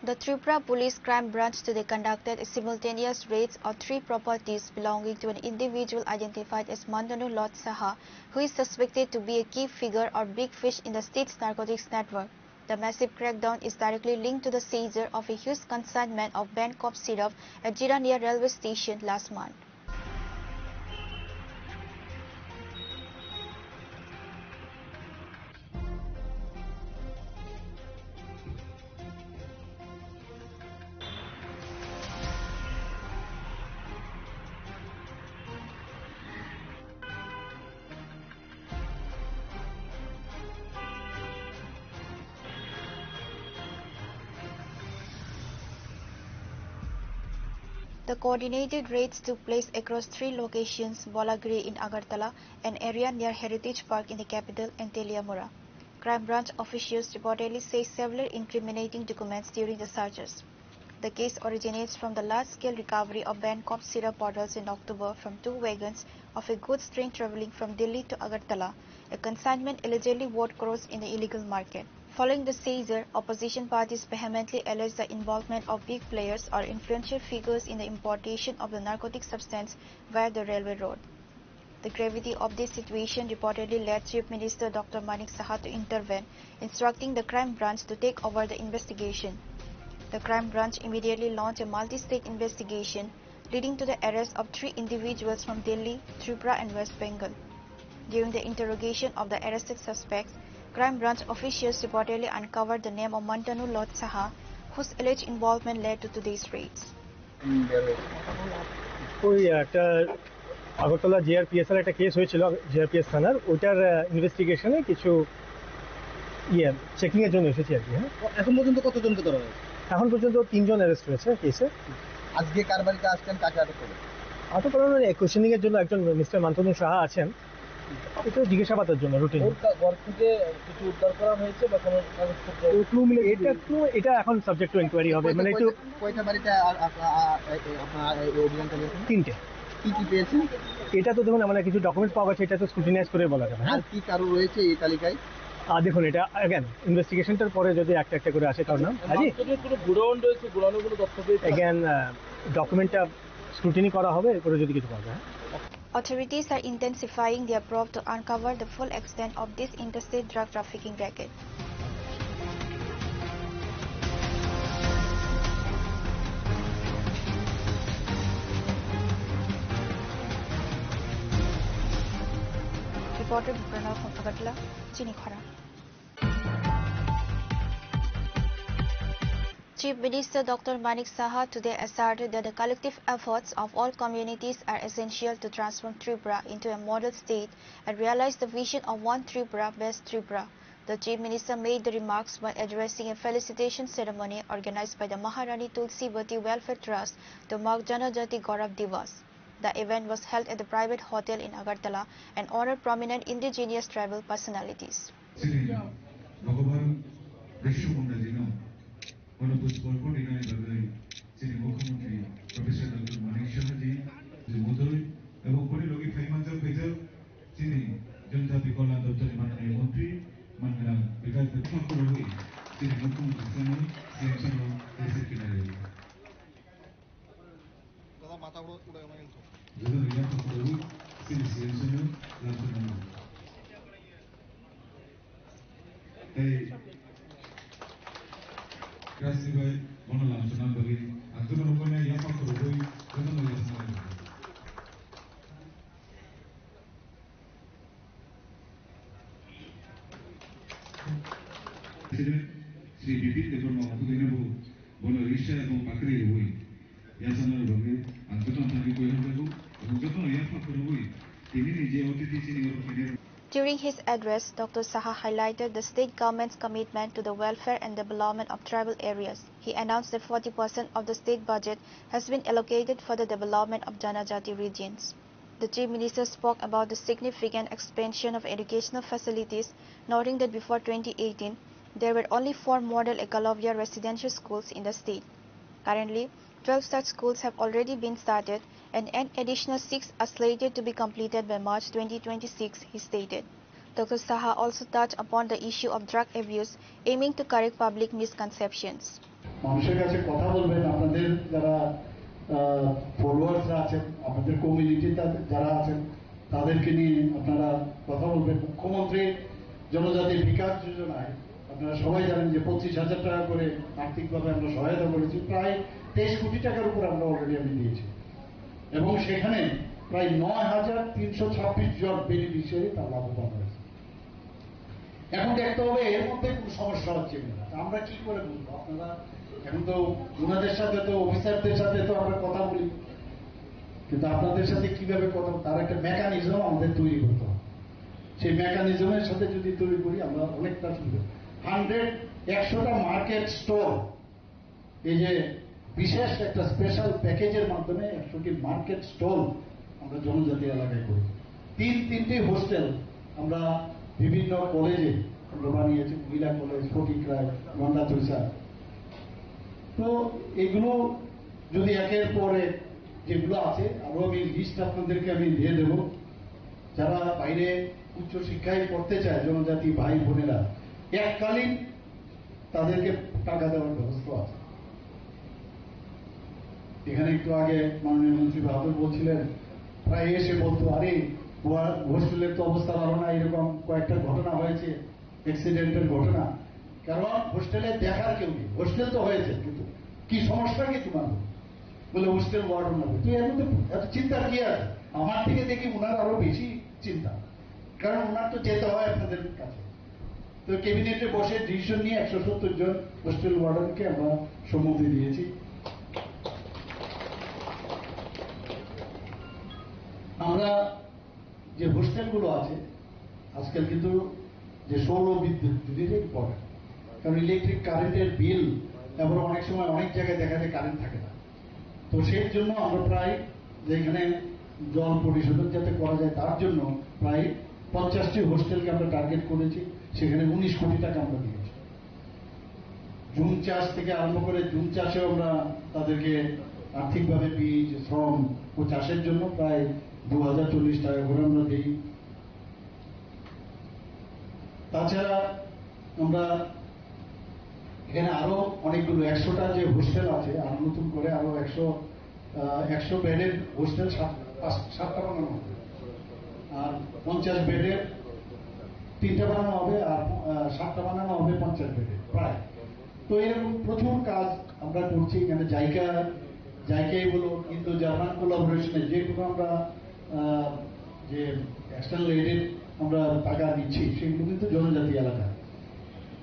The Tripura Police Crime Branch today conducted a simultaneous raids of 3 properties belonging to an individual identified as Mantanu Lot Saha, who is suspected to be a key figure or big fish in the state's narcotics network. The massive crackdown is directly linked to the seizure of a huge consignment of banned cough syrup at Jirania railway station last month. The coordinated raids took place across 3 locations: Bolagiri in Agartala, an area near Heritage Park in the capital, and Teliamura. Crime branch officials reportedly say several incriminating documents during the searches. The case originates from the large-scale recovery of banned cough syrup bottles in October from 2 wagons of a goods train traveling from Delhi to Agartala, a consignment allegedly worth crores in the illegal market. Following the seizure, opposition parties vehemently alleged the involvement of big players or influential figures in the importation of the narcotic substance via the railway road. The gravity of this situation reportedly led Chief Minister Dr. Manik Saha to intervene, instructing the crime branch to take over the investigation. The crime branch immediately launched a multi-state investigation, leading to the arrest of 3 individuals from Delhi, Tripura and West Bengal. During the interrogation of the arrested suspects, crime branch officials reportedly uncovered the name of Mantanu Lot Saha, whose alleged involvement led to today's raids. Agartala GRPS এর একটা case হয়েছিল GRPS থানার, ওটার ইনভেস্টিগেশনে কিছু checking এর জন্য এসেছি আর কি। হ্যাঁ, এখন পর্যন্ত কতজনকে ধরা হয়েছে? এখন পর্যন্ত 3 জন অ্যারেস্ট হয়েছে কেসে। আজকে কার বাড়িতে আসছেন, কাকে আটক করলেন? আটক করানোর কোশ্চেনিং এর জন্য একজন মিস্টার মান্তনু সাহা আছেন, এটা জিজ্ঞাসাবাদের জন্য রুটিন। ঘর থেকে কিছু উদ্ধার করা হয়েছে বা কোনো কাগজপত্র? এটা এখন সাবজেক্ট টু ইনকোয়ারি হবে। মানে একটু কয়টা বাড়িতে আপনার অভিযান চালিয়েছেন? 3টে। কি কি পেয়েছেন? এটা তো দেখুন আমরা কিছু ডকুমেন্টস পাওয়া গেছে, এটা তো স্ক্রুটিনাইজ করে বলা যাবে। আর কি কারো রয়েছে এই তালিকায়? দেখুন এটা अगेन ইনভেস্টিগেশনটার পরে যদি একটা একটা করে আসে কারণ হাজি পুরো গুড়াউন রয়েছে, গুড়াউনগুলো তথ্য পেয়েছে। अगेन ডকুমেন্টটা স্ক্রুটিনি করা হবে, এরপরে যদি কিছু পাওয়া যায়। Authorities are intensifying their probe to uncover the full extent of this interstate drug trafficking racket. Reported Pranav from Agartala, Chinikhara. Chief Minister Dr. Manik Saha today asserted that the collective efforts of all communities are essential to transform Tripura into a model state and realize the vision of One Tripura, Best Tripura. The Chief Minister made the remarks while addressing a felicitation ceremony organized by the Maharani Tulsivati Welfare Trust to mark Janajati Gaurav Divas. The event was held at the private hotel in Agartala and honored prominent indigenous tribal personalities. Sri Bipin Department of Bono Risha and Pakri Hui, Yasanar Roge, During his address, Dr. Saha highlighted the state government's commitment to the welfare and development of tribal areas. He announced that 40% of the state budget has been allocated for the development of Janajati regions. The chief minister spoke about the significant expansion of educational facilities, noting that before 2018, there were only 4 model Ekalavya residential schools in the state. Currently, 12 such schools have already been started and an additional 6 are slated to be completed by March 2026, he stated. Dr. Saha also touched upon the issue of drug abuse, aiming to correct public misconceptions. মানুষের কাছে কথা বলবেন, আপনাদের যারা ফলোয়ার্সরা আছেন, আপনাদের কমিউনিটিতে যারা আছেন তাদেরকে নিয়ে আপনারা কথা বলবেন। মুখ্যমন্ত্রী জনজাতি বিকাশ যোজনায় আপনারা সবাই জানেন যে 25,000 টাকা করে আর্থিকভাবে আমরা সহায়তা করেছি। প্রায় 23 কোটি টাকার উপর আমরা অলরেডি আমি দিয়েছি এবং সেখানে প্রায় 9,326 জন বেনিফিশিয়ারি তার লাভবান হয়েছে। এখন দেখতে হবে এর মধ্যে কোন সমস্যা হচ্ছে কিনা, আমরা কি করে বুঝবো? আপনারা এখন তো ওনাদের সাথে তো অফিসারদের সাথে তো আমরা কথা বলি, কিন্তু আপনাদের সাথে কিভাবে কথা, তার একটা মেকানিজম আমাদের তৈরি করতে হবে। সেই মেকানিজমের সাথে যদি তৈরি করি আমরা অনেকটা সুবিধা। 100টা মার্কেট স্টোর, এই যে বিশেষ একটা স্পেশাল প্যাকেজের মাধ্যমে 100টি মার্কেট স্টল আমরা জনজাতি এলাকায় করি। 3টি হোস্টেল আমরা বিভিন্ন কলেজে আমরা বানিয়েছি, মহিলা কলেজ, ফটিকরায়, গন্ডাচুষা। তো এগুলো যদি একের পরে যেগুলো আছে আরো আমি লিস্ট আপনাদেরকে আমি দিয়ে দেব। যারা বাইরে উচ্চ শিক্ষায় পড়তে চায় জনজাতি ভাই বোনেরা, এককালীন তাদেরকে টাকা দেওয়ার ব্যবস্থা আছে। এখানে একটু আগে মাননীয় মন্ত্রী বাহাদুর বলছিলেন, প্রায় এসে বলতো আরে হোস্টেলের তো অবস্থা ভালো না, এরকম কয়েকটা ঘটনা হয়েছে, অ্যাক্সিডেন্টের ঘটনা। কারণ হোস্টেলে দেখার কেউ নেই। হোস্টেল তো হয়েছে কিন্তু কি সমস্যা কি তোমার, বলে হোস্টেল ওয়ার্ডন হবে। তুই এর মধ্যে এত চিন্তা কি আছে? আমার থেকে দেখি ওনার আরো বেশি চিন্তা, কারণ ওনার তো যেতে হয় আপনাদের কাছে। তো ক্যাবিনেটে বসে ডিসিশন নিয়ে 170 জন হোস্টেল ওয়ার্ডনকে আমরা সম্মতি দিয়েছি। আমরা যে হোস্টেলগুলো আছে আজকাল কিন্তু যে সৌর বিদ্যুৎ যদি ইম্পর্টেন্ট, কারণ ইলেকট্রিক কারেন্টের বিল এবং অনেক সময় অনেক জায়গায় দেখা যায় কারেন্ট থাকে না। তো সেই জন্য আমরা প্রায় যেখানে জল পরিশোধন যাতে করা যায় তার জন্য প্রায় 50টি হোস্টেলকে আমরা টার্গেট করেছি, সেখানে 19 কোটি টাকা আমরা দিয়েছি। জুম চাষ থেকে আরম্ভ করে জুম চাষেও আমরা তাদেরকে আর্থিকভাবে বীজ, শ্রম ও চাষের জন্য প্রায় 2040 টাকা করে আমরা দিই। তাছাড়া আমরা এখানে আরো অনেকগুলো 100টা যে হোস্টেল আছে, আর নতুন করে আরো 100 বেডের হোস্টেল 7টা বানানো হবে, আর 50 বেডের 3টা বানানো হবে, আর 7টা বানানো হবে 50 বেডের প্রায়। তো এরকম প্রচুর কাজ আমরা করছি। এখানে জায়গায় বলো কিন্তু জার্মান কোলাবোরেশনে যেগুলো আমরা যে এক্সটার্নাল এডেড আমরা টাকা দিচ্ছি সেগুলো কিন্তু জনজাতি এলাকা।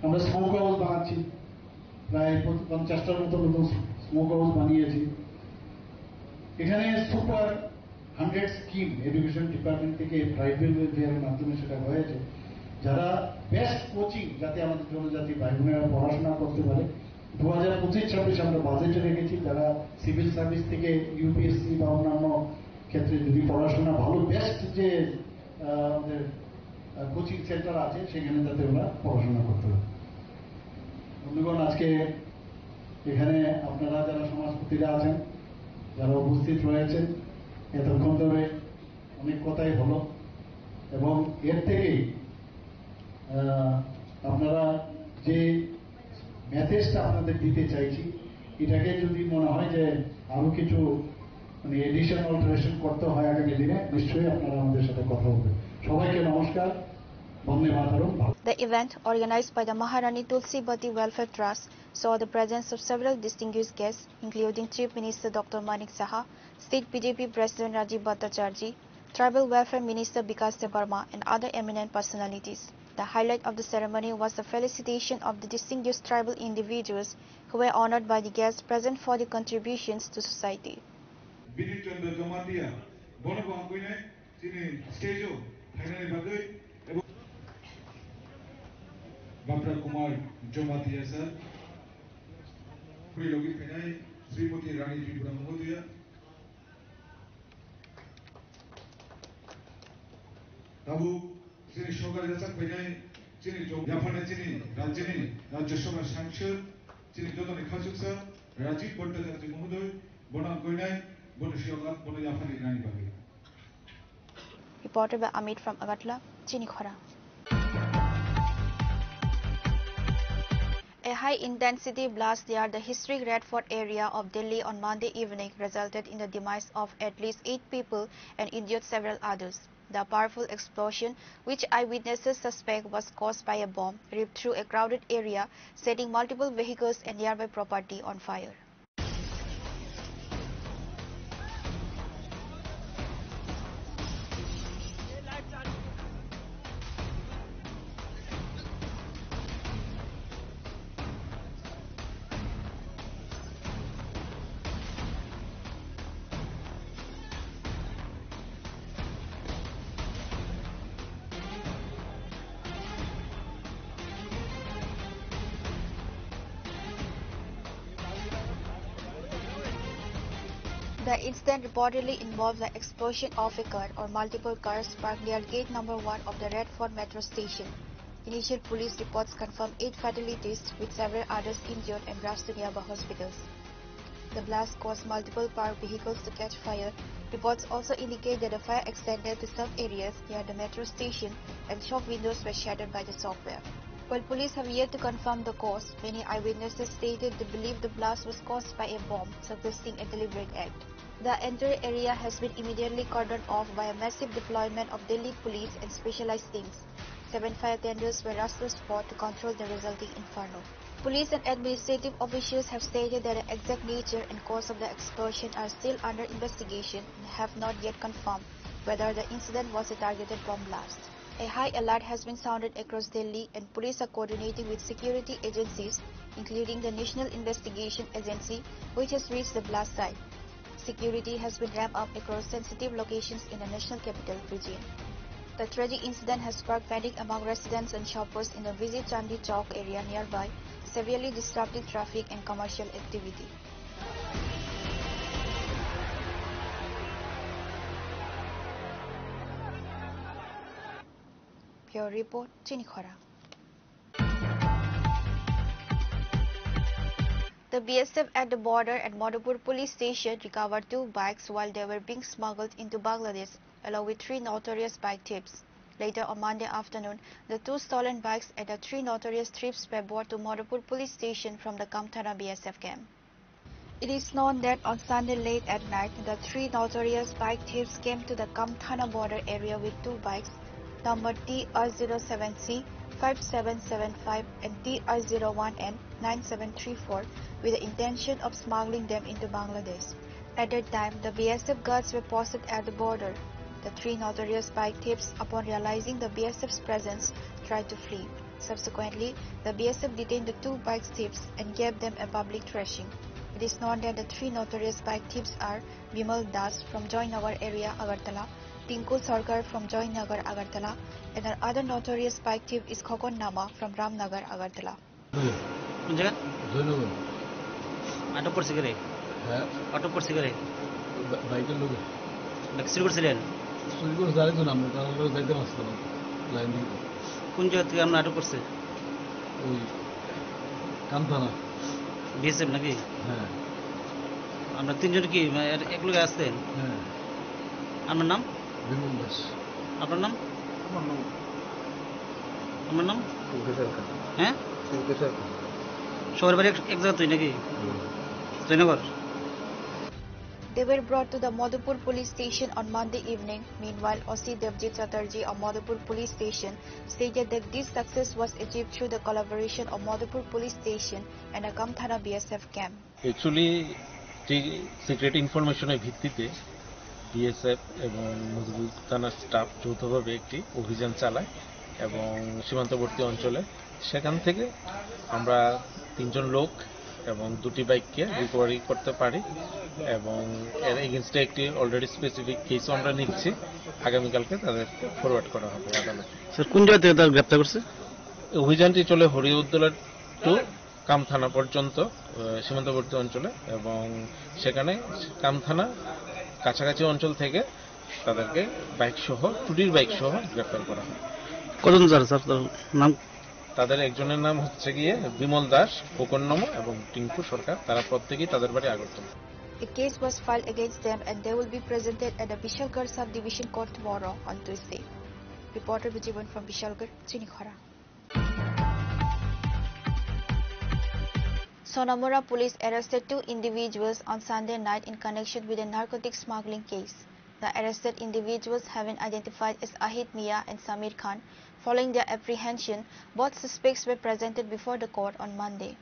আমরা স্মোক হাউস বানাচ্ছি, প্রায় 50টার মতো নতুন স্মোক হাউস বানিয়েছি। এখানে সুপার 100 স্কিম এডুকেশন ডিপার্টমেন্ট থেকে ট্রাইবাল ওয়েলফেয়ারের মাধ্যমে সেটা হয়েছে, যারা বেস্ট কোচিং যাতে আমাদের জনজাতি ভাই বোনেরা পড়াশোনা করতে পারে। 2025-26 আমরা বাজেটে রেখেছি, যারা সিভিল সার্ভিস থেকে ইউপিএসসি বা অন্যান্য ক্ষেত্রে যদি পড়াশোনা ভালো বেস্ট যে আমাদের কোচিং সেন্টার আছে সেখানে যাতে ওরা পড়াশোনা করতে পারে। বন্ধুগণ, আজকে এখানে আপনারা যারা সমাজপতিরা আছেন, যারা উপস্থিত রয়েছেন, এতক্ষণ ধরে অনেক কথাই হলো এবং এর থেকেই আপনারা যে মেসেজটা আপনাদের দিতে চাইছি, এটাকে যদি মনে হয় যে আরো কিছু মানে এডিশন অল্টারেশন করতে হয় আগামী দিনে, নিশ্চয়ই আপনারা আমাদের সাথে কথা বলবেন। সবাইকে নমস্কার, বন্দে মাতরম। The event, organized by the Maharani Tulsibati Welfare Trust, saw the presence of several distinguished guests, including Chief Minister Dr. Manik Saha, State BJP President Rajiv Bhattacharjee, Tribal Welfare Minister Bikas Debarma, and other eminent personalities. The highlight of the ceremony was the felicitation of the distinguished tribal individuals who were honored by the guests present for their contributions to society. বিনীত চন্দ্র জমাতিয়া বনবাং কইনাই তিনি স্টেজও finally বাগৈ এবং বাবরা Kumar Jamatia sir লগি ফাইনাই শ্রীমতী রানী ত্রিপুরা মহোদয়া তাবু যিনি সরকারি যাচাক ফাইনাই যিনি জাপানে যিনি রাজ্যসভার সাংসদ যিনি যতনে খাসুক স্যার রাজীব ভট্টাচার্য মহোদয় বনাম কইনাই বনশিয়াগাত বন জাপানি রানী বাগৈ Reported by Amit from Agartala, Chinikhora. A high-intensity blast near the historic Red Fort area of Delhi on Monday evening resulted in the demise of at least 8 people and injured several others. The powerful explosion, which eyewitnesses suspect was caused by a bomb, ripped through a crowded area, setting multiple vehicles and nearby property on fire. The incident reportedly involved the explosion of a car or multiple cars parked near gate number 1 of the Red Fort metro station. Initial police reports confirmed 8 fatalities with several others injured and rushed to nearby hospitals. The blast caused multiple parked vehicles to catch fire. Reports also indicate that the fire extended to some areas near the metro station and shop windows were shattered by the software. While police have yet to confirm the cause, many eyewitnesses stated they believe the blast was caused by a bomb, suggesting a deliberate act. The entire area has been immediately cordoned off by a massive deployment of Delhi police and specialized teams. 7 fire tenders were rushed to the spot to control the resulting inferno. Police and administrative officials have stated that the exact nature and cause of the explosion are still under investigation and have not yet confirmed whether the incident was a targeted bomb blast. A high alert has been sounded across Delhi and police are coordinating with security agencies, including the National Investigation Agency, which has reached the blast site. Security has been ramped up across sensitive locations in the national capital region. The tragic incident has sparked panic among residents and shoppers in the Vijay Chandi Chowk area nearby, severely disrupting traffic and commercial activity. Pure Report, Chinikhora. The BSF at the border at Madhupur police station recovered 2 bikes while they were being smuggled into Bangladesh, along with 3 notorious bike thieves. Later on Monday afternoon, the 2 stolen bikes and the 3 notorious thieves were brought to Madhupur police station from the Kamthana BSF camp. It is known that on Sunday late at night, the 3 notorious bike thieves came to the Kamthana border area with 2 bikes, numbered TR07C 5775 and TR01N 9734, with the intention of smuggling them into Bangladesh. At that time, the BSF guards were posted at the border. The 3 notorious bike thieves, upon realizing the BSF's presence, tried to flee. Subsequently, the BSF detained the 2 bike thieves and gave them a public thrashing. It is known that the 3 notorious bike thieves are Bimal Das from Joynagar area, Agartala, Tinku Sarkar from Joynagar, Agartala, and our other notorious bike thief is Khokon Nama from Ramnagar, Agartala. আটক করছে কে রে? হ্যাঁ আটক করছে কে রে? বাইকের লোক চুরি করছিলেন? চুরি করে জানি তো না, আমরা কারণ লোক যাইতে পারছিলাম লাইন দিয়ে। কোন জায়গা থেকে আমরা আটক করছে? ওই কামথানা বিএসএফ নাকি? হ্যাঁ। আমরা 3 জন কি এক লোক আসতেন? হ্যাঁ। আপনার নাম? বিমল দাস। আপনার নাম? আমার নাম? হ্যাঁ সবার বাড়ি এক জায়গা তুই নাকি? Joynagar. They were brought to the Madhupur police station on Monday evening. Meanwhile, OC Devjit Chatterjee of Madhupur police station stated that this success was achieved through the collaboration of Madhupur police station and a Kamthana BSF camp. Actually, secret information এর ভিত্তিতে BSF এবং মধুপুর থানার staff যৌথভাবে একটি অভিযান চালায় এবং সীমান্তবর্তী অঞ্চলে সেখান থেকে আমরা 3 জন লোক এবং 2টি বাইককে রিকভারি করতে পারি এবং এর এগেইনস্টে একটি অলরেডি স্পেসিফিক কেস আমরা নিচ্ছি আগামীকালকে তাদেরকে ফরওয়ার্ড করা হবে আদালতে। স্যার কোন জায়গা থেকে তারা গ্রেপ্তার করছে? অভিযানটি চলে হরিউদ্দোলা টু কাম থানা পর্যন্ত সীমান্তবর্তী অঞ্চলে এবং সেখানে কাম থানা কাছাকাছি অঞ্চল থেকে তাদেরকে বাইক সহ 2টির বাইক সহ গ্রেপ্তার করা হয়। কতজন স্যার নাম? তাদের একজনের নাম হচ্ছে গিয়ে বিমল দাস, খোকন নমো এবং টিঙ্কু সরকার। তারা প্রত্যেকেই তাদের বাড়ি Agartala. A case was filed against them and they will be presented at the Bishalgarh Subdivision Court tomorrow on Tuesday. Reporter Vijivan from Bishalgarh, Chinikhara. Sonamora police arrested 2 individuals on Sunday night in connection with a narcotic smuggling case. The arrested individuals have been identified as Ahid Mia and Samir Khan. Following their apprehension, both suspects were presented before the court on Monday.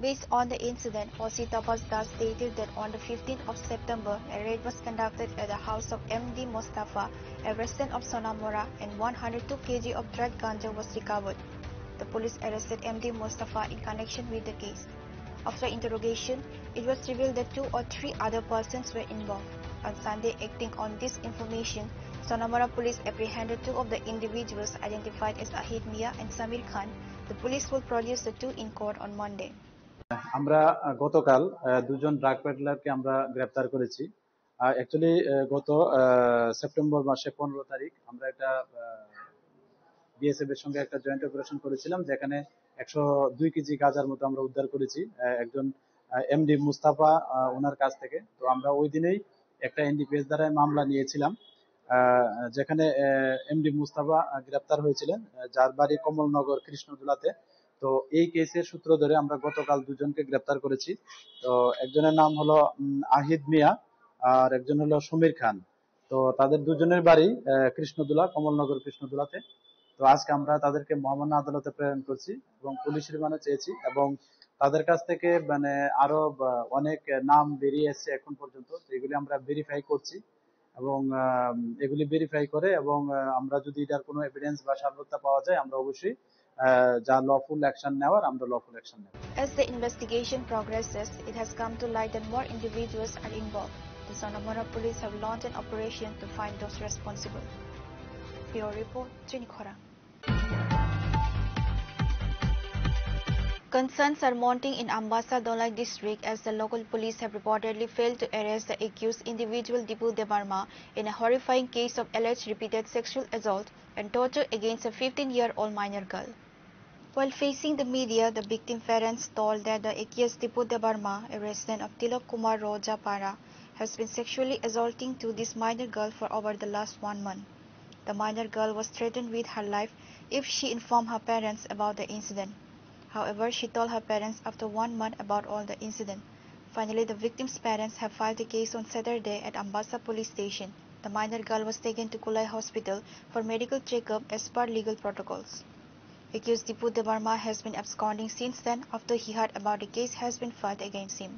Based on the incident, OC Tapas Das stated that on the 15th of September, a raid was conducted at the house of MD Mustafa, a resident of Sonamora, and 102 kg of dried ganja was recovered. The police arrested MD Mustafa in connection with the case. After interrogation, it was revealed that 2 or 3 other persons were involved. On Sunday, acting on this information, Sonamora police apprehended 2 of the individuals identified as Ahid Mia and Samir Khan. The police will produce the 2 in court on Monday. আমরা গতকাল 2 জন drug পেডলারকে আমরা গ্রেফতার করেছি। Actually গত September মাসে 15 তারিখ আমরা একটা বিএসএফ এর সঙ্গে একটা জয়েন্ট অপারেশন করেছিলাম, যেখানে 102 কেজি গাঁজার মতো আমরা উদ্ধার করেছি একজন এমডি মুস্তাফা ওনার কাছ থেকে। তো আমরা ওই দিনেই একটা এনডিপিএস দ্বারা মামলা নিয়েছিলাম, যেখানে এমডি মুস্তাফা গ্রেপ্তার হয়েছিলেন, যার বাড়ি কমলনগর কৃষ্ণদুলাতে। তো এই কেসের সূত্র ধরে আমরা গতকাল 2 জনকে গ্রেপ্তার করেছি। তো একজনের নাম হলো আহিদ মিয়া আর একজন হলো সমীর খান। তো তাদের 2 জনের বাড়ি কৃষ্ণদুলা, কমলনগর কৃষ্ণদুলাতে। তো আজকে আমরা তাদেরকে মহামান্য আদালতে প্রেরণ করছি এবং পুলিশ রিমান্ডে চেয়েছি এবং তাদের কাছ থেকে মানে আরো অনেক নাম বেরিয়ে এসেছে এখন পর্যন্ত। তো এগুলি আমরা ভেরিফাই করছি এবং এগুলি ভেরিফাই করে এবং আমরা যদি এটার কোনো এভিডেন্স বা সাক্ষ্য পাওয়া যায় আমরা অবশ্যই যা লফুল অ্যাকশন নেওয়ার আমরা লফুল অ্যাকশন নেব। As the investigation progresses, it has come to light that more individuals are involved. The Sonamora police have launched an operation to find those responsible. Bureau Report, Chinikhara. Concerns are mounting in Ambassa Dolai district as the local police have reportedly failed to arrest the accused individual Dipu Debarma in a horrifying case of alleged repeated sexual assault and torture against a 15-year-old minor girl. While facing the media, the victim parents told that the accused Dipu Debarma, a resident of Tilok Kumar Road, Japara, has been sexually assaulting to this minor girl for over the last 1 month. The minor girl was threatened with her life if she informed her parents about the incident. However, she told her parents after 1 month about all the incident. Finally, the victim's parents have filed a case on Saturday at Ambassa police station. The minor girl was taken to Kulai Hospital for medical checkup as per legal protocols. Accused Dipu Debarma has been absconding since then after he heard about the case has been filed against him.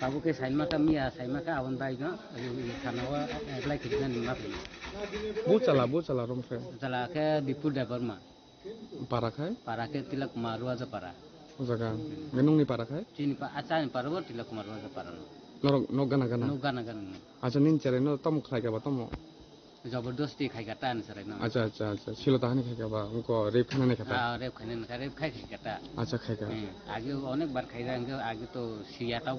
Babuke Saimaka Mia, Saimaka, Avon Baino, Kanawa, like it in Mapping. Butala, Romfe. Zalaka, Dipu Debarma. Parakai? Parake Tilak Maruaza Para. Uzagan. Menungi Parakai? Chinipa, Atan Paravo Tilak Maruaza Para. No Ganagana. No Ganagan. As an incher, no Tom Klagabatomo. Zabardosti Hagatan, Serena. Acha, Silotani Hagaba, Rape Hanaka. Rape Hagata. Acha Haga. Agu Onek Barkanga, Aguto, Siata,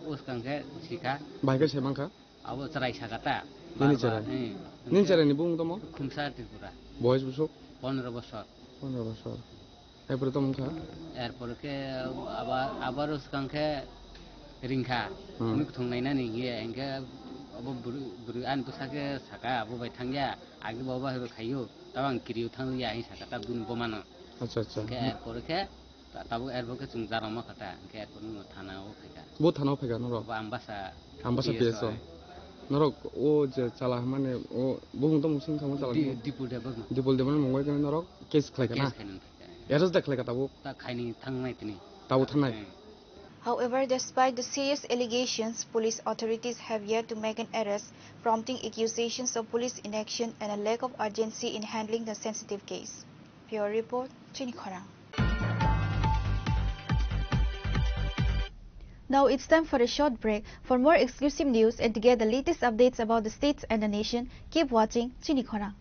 Uskanga, Sika. Baga Semanka? I was Rai Hagata. Ninja and Bundomo? Kumsatipura. Boys was so? Honorable shot. Evertonka? Airport, Abarus Kanka, Rinka, Muktungainani, and Buruan Pusaka, Saka, Boba Tanga, Agboba Kayu, Tawan Kiriu Tanga, Sakata Bun Bomano. Airport, Tabu advocates in Zaramakata, Catherine Tana Opeka. Both Hanopeka, no Ambassa Pieso. No, oh, Chalamane, oh, Bundum Sing Dipu Debarma, Wagon Rock, Case Clacana. Eras the Clacatabu, Takani Tangaitini. Tautanai. However, despite the serious allegations, police authorities have yet to make an arrest, prompting accusations of police inaction and a lack of urgency in handling the sensitive case. Pure Report, Chini Khorang. Now it's time for a short break. For more exclusive news and to get the latest updates about the states and the nation, keep watching Chini Khorang.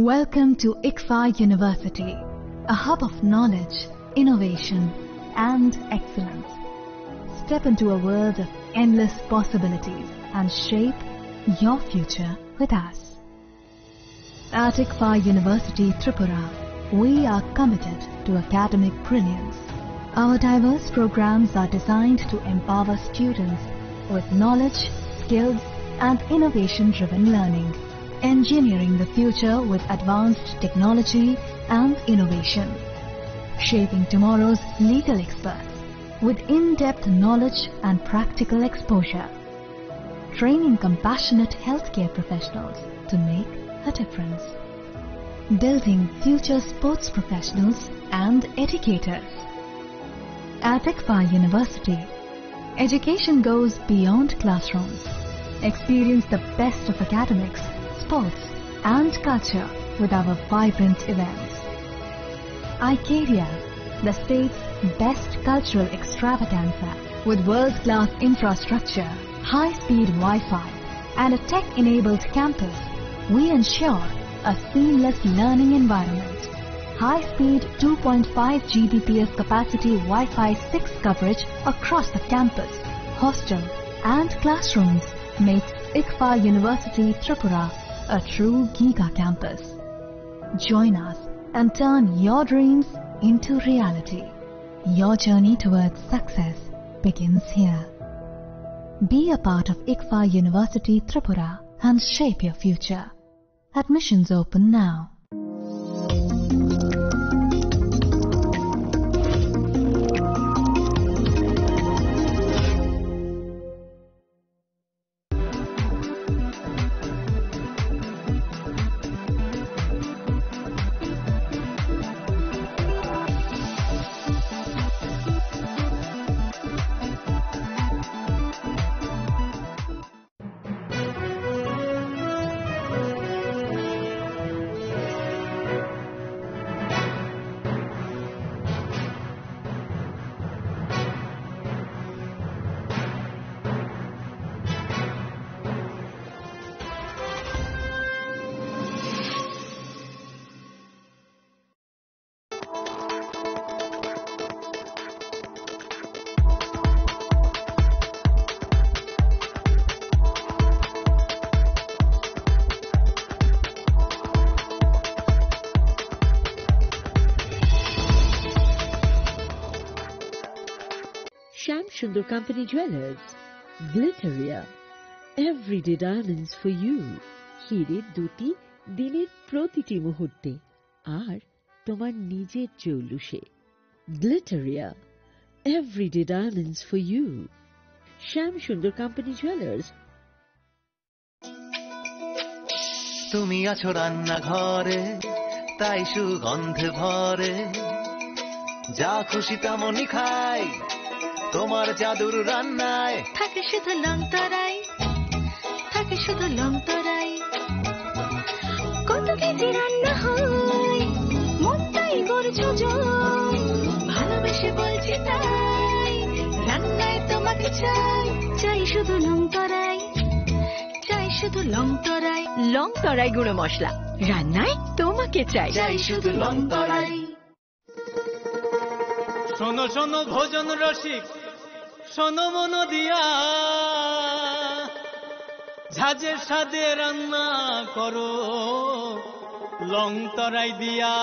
Welcome to ICFA University, a hub of knowledge, innovation, and excellence. Step into a world of endless possibilities and shape your future with us. At ICFA University, Tripura, we are committed to academic brilliance. Our diverse programs are designed to empower students with knowledge, skills, and innovation-driven learning. Engineering the future with advanced technology and innovation. Shaping tomorrow's legal experts with in-depth knowledge and practical exposure. Training compassionate healthcare professionals to make a difference. Building future sports professionals and educators. At ICFA University, education goes beyond classrooms. Experience the best of academics, sports and culture with our vibrant events. ICARIA, the state's best cultural extravaganza with world-class infrastructure, high-speed Wi-Fi and a tech-enabled campus, we ensure a seamless learning environment. High-speed 2.5 Gbps capacity Wi-Fi 6 coverage across the campus, hostel and classrooms makes ICFA University Tripura a true Giga campus. Join us and turn your dreams into reality. Your journey towards success begins here. Be a part of ICFA University Tripura and shape your future. Admissions open now. Sundar Company Jewelers, Glitteria, everyday diamonds for you. হিরের দুটি দিনের প্রতিটি মুহূর্তে আর তোমার নিজের জৌলুসে। Glitteria, everyday diamonds for you. Shyam Sundar Company Jewelers. তুমি আছো রান্না ঘরে, তাই সুগন্ধে ভরে, যা খুশি তেমনই খাই তোমার জাদুর রান্নায়। থাকে শুধু লংতরাই, থাকে শুধু লংতরাই, কত কেজি রান্না হয় মনটাই করছো জয়, ভালোবেসে বলছি তাই রান্নায় তোমাকে চাই, চাই শুধু লংতরাই, চাই শুধু লংতরাই। লংতরাই গুঁড়ো মশলা, রান্নায় তোমাকে চাই। চাই শুধু লংতরাই। শোনো শোনো ভোজন রসিক, শোনো মন দিয়া, ঝাঁঝের সাদে রান্না করো লংতরাই দিয়া।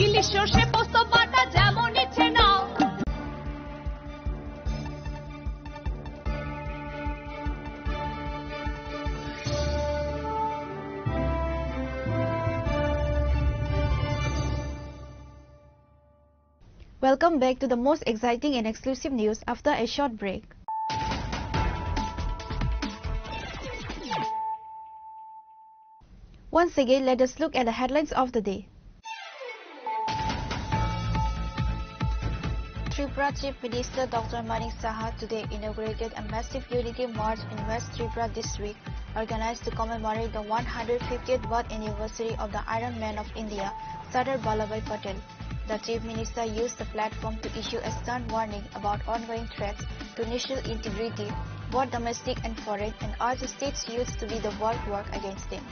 ইলিশ সর্ষে পোস্ত বাটা যেমন ইচ্ছে নাও। Welcome back to the most exciting and exclusive news after a short break. Once again, let us look at the headlines of the day. Tripura Chief Minister Dr. Manik Saha today inaugurated a massive unity march in West Tripura district organized to commemorate the 150th birth anniversary of the Iron Man of India, Sardar Vallabhbhai Patel. The Chief Minister used the platform to issue a stern warning about ongoing threats to national integrity, both domestic and foreign, and urged states youths to be the bulwark against them.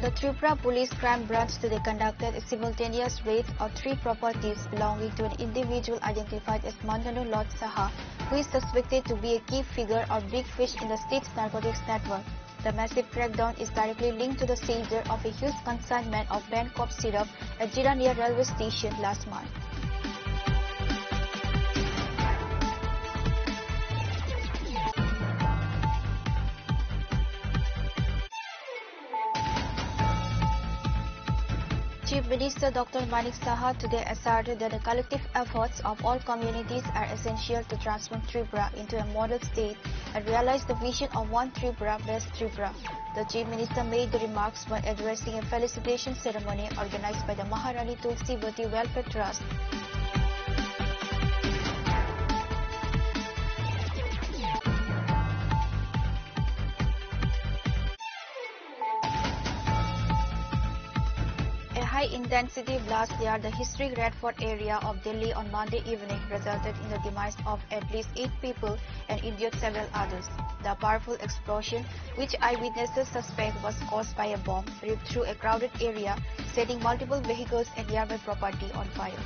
The Tripura Police Crime Branch today conducted a simultaneous raid of 3 properties belonging to an individual identified as Mandanu Lord Saha, who is suspected to be a key figure or big fish in the state's narcotics network. The massive crackdown is directly linked to the seizure of a huge consignment of banned cough syrup at Jirania railway station last month. Chief Minister Dr. Manik Saha today asserted that the collective efforts of all communities are essential to transform Tripura into a model state and realize the vision of One Tripura, Best Tripura. The Chief Minister made the remarks while addressing a felicitation ceremony organized by the Maharani Tulsivati Welfare Trust. High-intensity blast near the historic Redford area of Delhi on Monday evening resulted in the demise of at least 8 people and injured several others. The powerful explosion, which eyewitnesses suspect was caused by a bomb, ripped through a crowded area, setting multiple vehicles and nearby property on fire.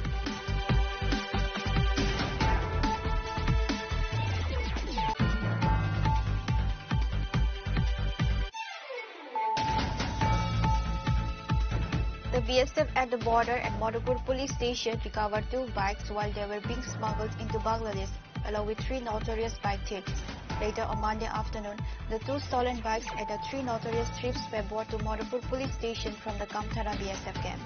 The BSF at the border at Madhupur police station recovered 2 bikes while they were being smuggled into Bangladesh, along with 3 notorious bike thieves. Later on Monday afternoon, the 2 stolen bikes at the 3 notorious thieves were brought to Madhupur police station from the Kamthara BSF camp.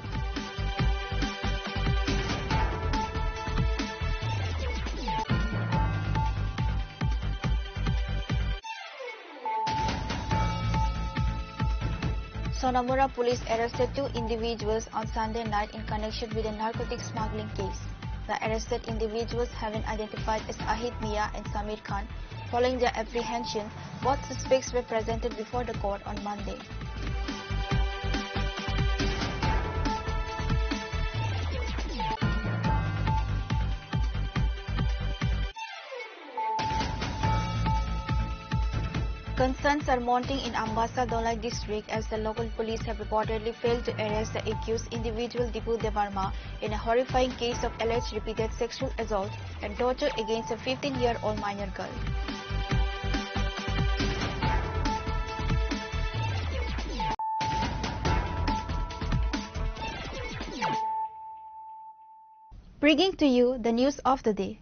Sonamura police arrested 2 individuals on Sunday night in connection with a narcotics smuggling case. The arrested individuals have been identified as Ahid Mia and Samir Khan. Following their apprehension, both suspects were presented before the court on Monday. Concerns are mounting in Ambassa Dolai district as the local police have reportedly failed to arrest the accused individual Dipu Devarma in a horrifying case of alleged repeated sexual assault and torture against a 15-year-old minor girl. Bringing to you the news of the day.